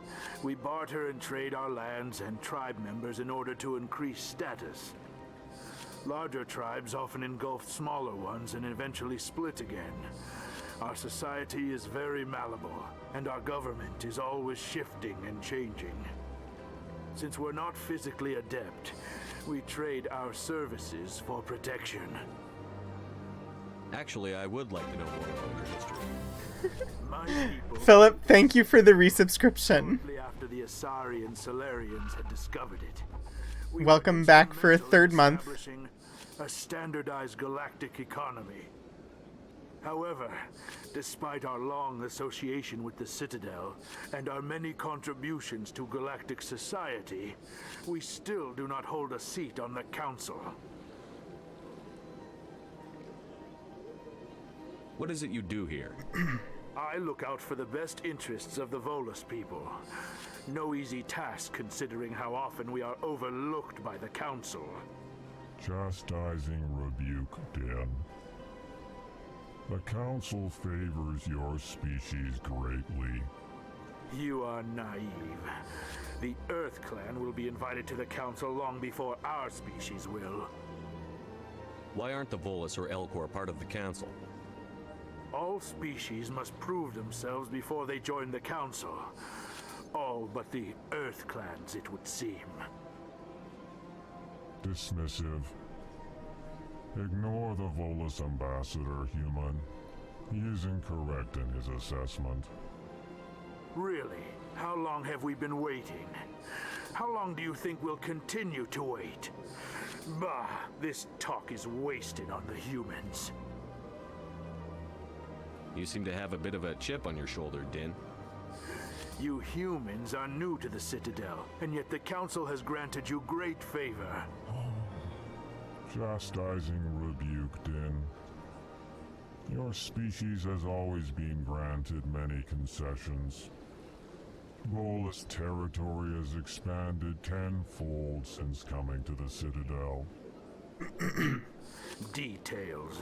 We barter and trade our lands and tribe members in order to increase status. Larger tribes often engulf smaller ones and eventually split again. Our society is very malleable, and our government is always shifting and changing. Since we're not physically adept, we trade our services for protection. Actually, I would like to know more about your history. My people, Philip, thank you for the resubscription. shortly after the Asari and Solarians had discovered it, we Welcome were back for a instrumental third in month. establishing a standardized galactic economy. However, despite our long association with the Citadel and our many contributions to galactic society, we still do not hold a seat on the Council. What is it you do here? I look out for the best interests of the Volus people. No easy task considering how often we are overlooked by the Council. Chastising rebuke, Dan. The Council favors your species greatly. You are naive. The Earth Clan will be invited to the Council long before our species will. Why aren't the Volus or Elcor part of the Council? All species must prove themselves before they join the Council. All but the Earth Clans, it would seem. Dismissive. Ignore the Volus ambassador, human. He is incorrect in his assessment. Really? How long have we been waiting? How long do you think we'll continue to wait? Bah, this talk is wasted on the humans. You seem to have a bit of a chip on your shoulder, Din. You humans are new to the Citadel, and yet the Council has granted you great favor. Chastising rebuke, Din. Your species has always been granted many concessions. Volus territory has expanded tenfold since coming to the Citadel. Details.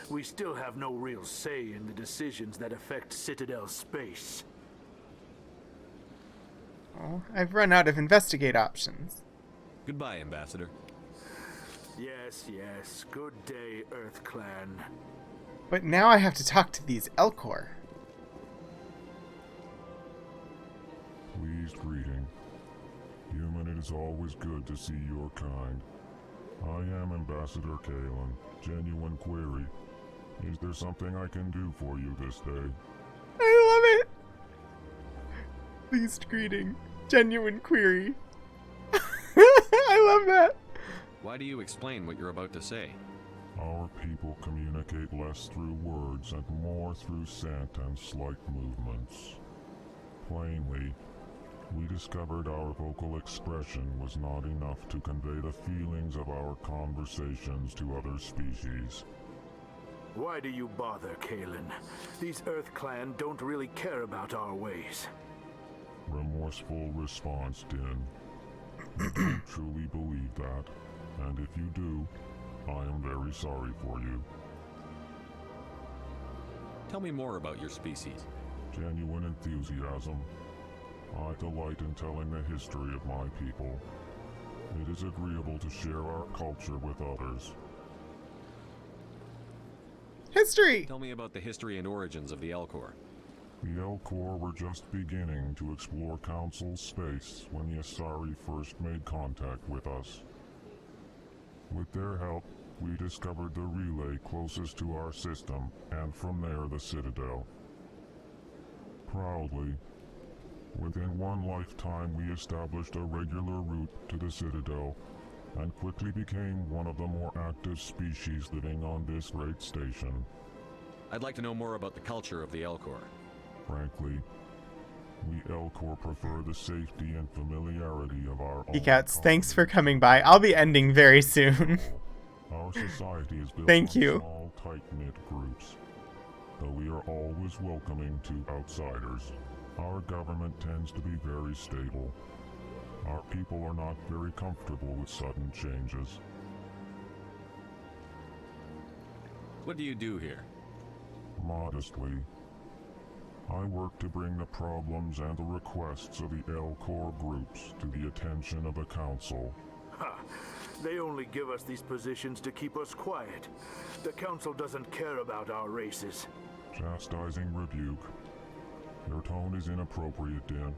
We still have no real say in the decisions that affect Citadel space. Oh, I've run out of investigate options. Goodbye, Ambassador. Yes, yes. Good day, Earth Clan. But now I have to talk to these Elcor. Pleased greeting. Human, it is always good to see your kind. I am Ambassador Kalen. Genuine query. Is there something I can do for you this day? I love it! Pleased greeting. Genuine query. I love that. Why do you explain what you're about to say? Our people communicate less through words and more through scent and slight movements. Plainly, we discovered our vocal expression was not enough to convey the feelings of our conversations to other species. Why do you bother, Kalen? These Earth Clan don't really care about our ways. Remorseful response, Din. You don't truly believe that, and if you do, I am very sorry for you. Tell me more about your species. Genuine enthusiasm. I delight in telling the history of my people. It is agreeable to share our culture with others. History! Tell me about the history and origins of the Elcor. The Elcor were just beginning to explore Council space when the Asari first made contact with us. With their help, we discovered the relay closest to our system, and from there the Citadel. Proudly, within one lifetime we established a regular route to the Citadel, and quickly became one of the more active species living on this great station. I'd like to know more about the culture of the Elcor. Frankly, we Elcor prefer the safety and familiarity of our own. Geekouts, thanks for coming by. I'll be ending very soon. Our society is built Thank on you. small, tight-knit groups. Though we are always welcoming to outsiders, our government tends to be very stable. Our people are not very comfortable with sudden changes. What do you do here? Modestly, I work to bring the problems and the requests of the Elcor groups to the attention of the Council. Ha! They only give us these positions to keep us quiet. The Council doesn't care about our races. Chastising rebuke. Your tone is inappropriate, Din.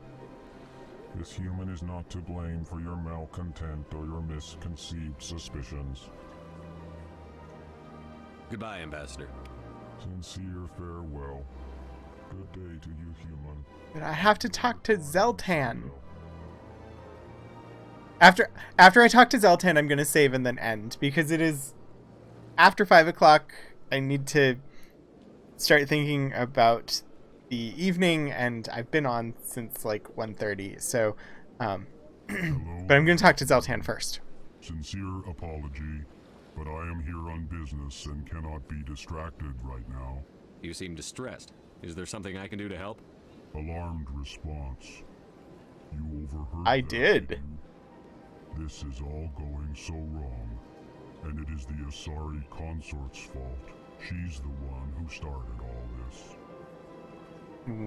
This human is not to blame for your malcontent or your misconceived suspicions. Goodbye, Ambassador. Sincere farewell. Good day to you, human. But I have to talk to Zeltan. After I talk to Zeltan, I'm gonna save and then end, because it is after 5 o'clock. I need to start thinking about the evening, and I've been on since like 1:30. So, but I'm gonna talk to Zeltan first. Sincere apology, but I am here on business and cannot be distracted right now. You seem distressed. Is there something I can do to help? Alarmed response. You overheard I that, did. didn't you? This is all going so wrong, and it is the Asari consort's fault. She's the one who started all this.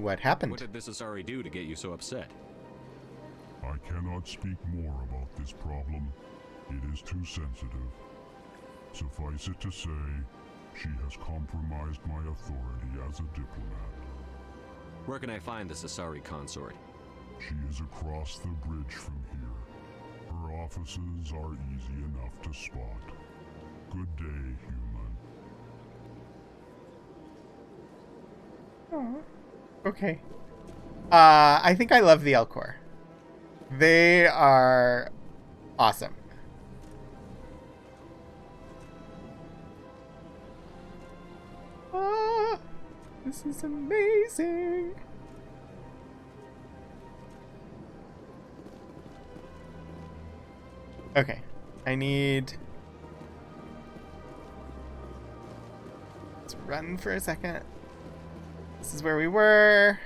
What happened? What did this Asari do to get you so upset? I cannot speak more about this problem. It is too sensitive. Suffice it to say, she has compromised my authority as a diplomat. Where can I find this Asari consort? She is across the bridge from here. Her offices are easy enough to spot. Good day, human. Oh, okay. I think I love the Elcor. They are awesome. Ah, this is amazing. Okay, I need... Let's run for a second. This is where we were.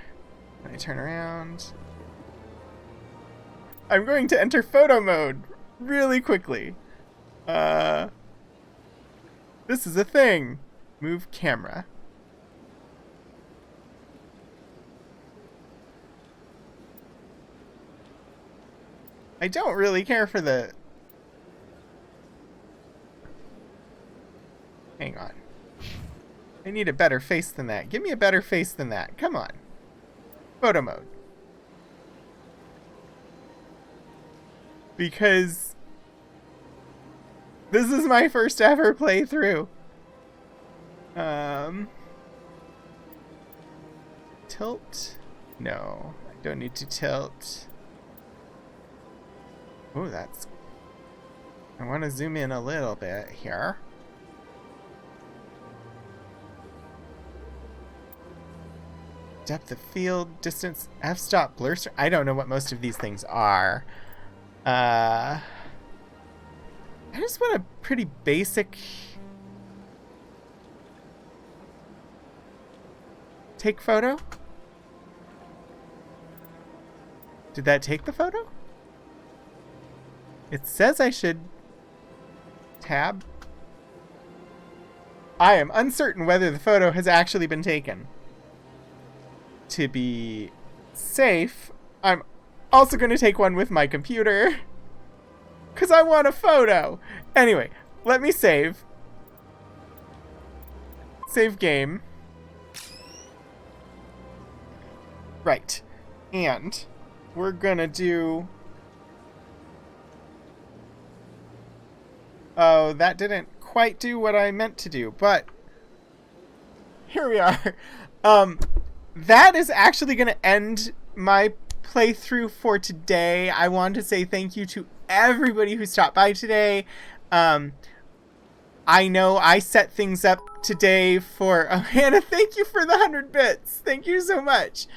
When I turn around. I'm going to enter photo mode really quickly. This is a thing. Move camera. I don't really care for the... Hang on. I need a better face than that. Give me a better face than that. Come on. Photo mode. Because this is my first ever playthrough. Tilt? No, I don't need to tilt. Oh, that's... I want to zoom in a little bit here. Depth of field, distance, f-stop, blur... I don't know what most of these things are. I just want a pretty basic... Take photo? Did that take the photo? It says I should... Tab? I am uncertain whether the photo has actually been taken. To be safe, I'm also going to take one with my computer. because I want a photo. Anyway, let me save. Save game. Right. And we're gonna do... Oh, that didn't quite do what I meant to do, but here we are. That is actually going to end my playthrough for today. I want to say thank you to everybody who stopped by today. I know I set things up today for... Hannah, thank you for the 100 bits. Thank you so much.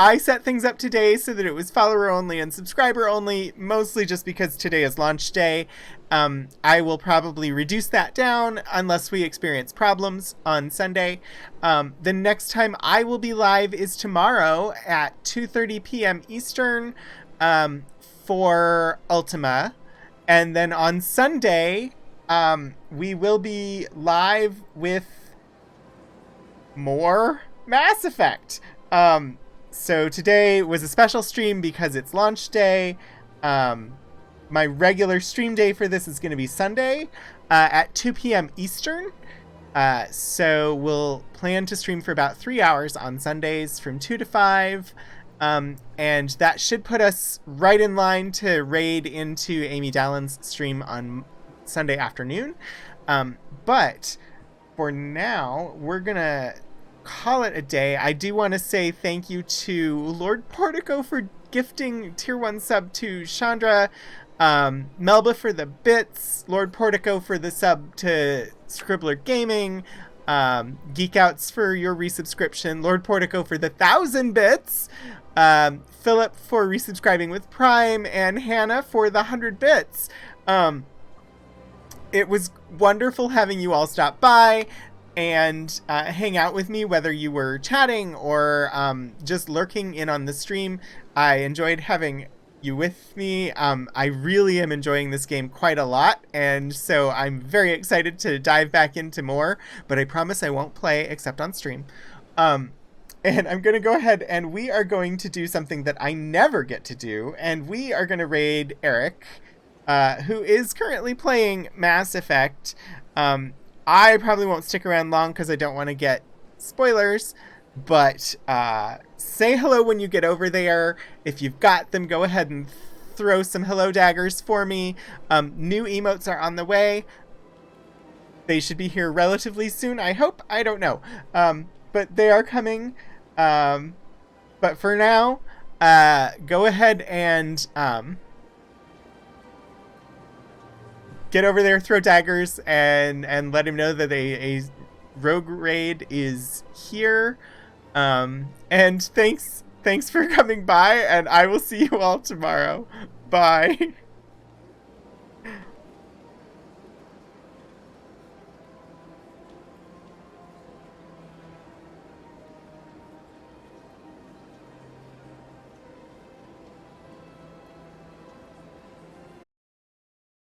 I set things up today so that it was follower only and subscriber only, mostly just because today is launch day. I will probably reduce that down unless we experience problems on Sunday. The next time I will be live is tomorrow at 2:30 p.m. Eastern for Ultima. And then on Sunday, we will be live with more Mass Effect. So today was a special stream because it's launch day. My regular stream day for this is going to be Sunday at 2 p.m. Eastern. So we'll plan to stream for about 3 hours on Sundays from 2 to 5. And that should put us right in line to raid into Amy Dallen's stream on Sunday afternoon. But for now, we're going to call it a day. I do want to say thank you to Lord Portico for gifting tier 1 sub to Chandra, Melba for the bits, Lord Portico for the sub to Scribbler Gaming, Geekouts for your resubscription, Lord Portico for the 1,000 bits, Philip for resubscribing with Prime, and Hannah for the 100 bits. It was wonderful having you all stop by and hang out with me, whether you were chatting or just lurking in on the stream. I enjoyed having you with me. I really am enjoying this game quite a lot, and so I'm very excited to dive back into more, but I promise I won't play except on stream. And I'm going to go ahead and we are going to do something that I never get to do, and we are going to raid Eric, who is currently playing Mass Effect. I probably won't stick around long because I don't want to get spoilers, but say hello when you get over there. If you've got them, go ahead and throw some hello daggers for me. New emotes are on the way. They should be here relatively soon, I hope. I don't know. But they are coming. But for now, go ahead and... get over there, throw daggers, and let him know that a rogue raid is here. And thanks for coming by, and I will see you all tomorrow. Bye.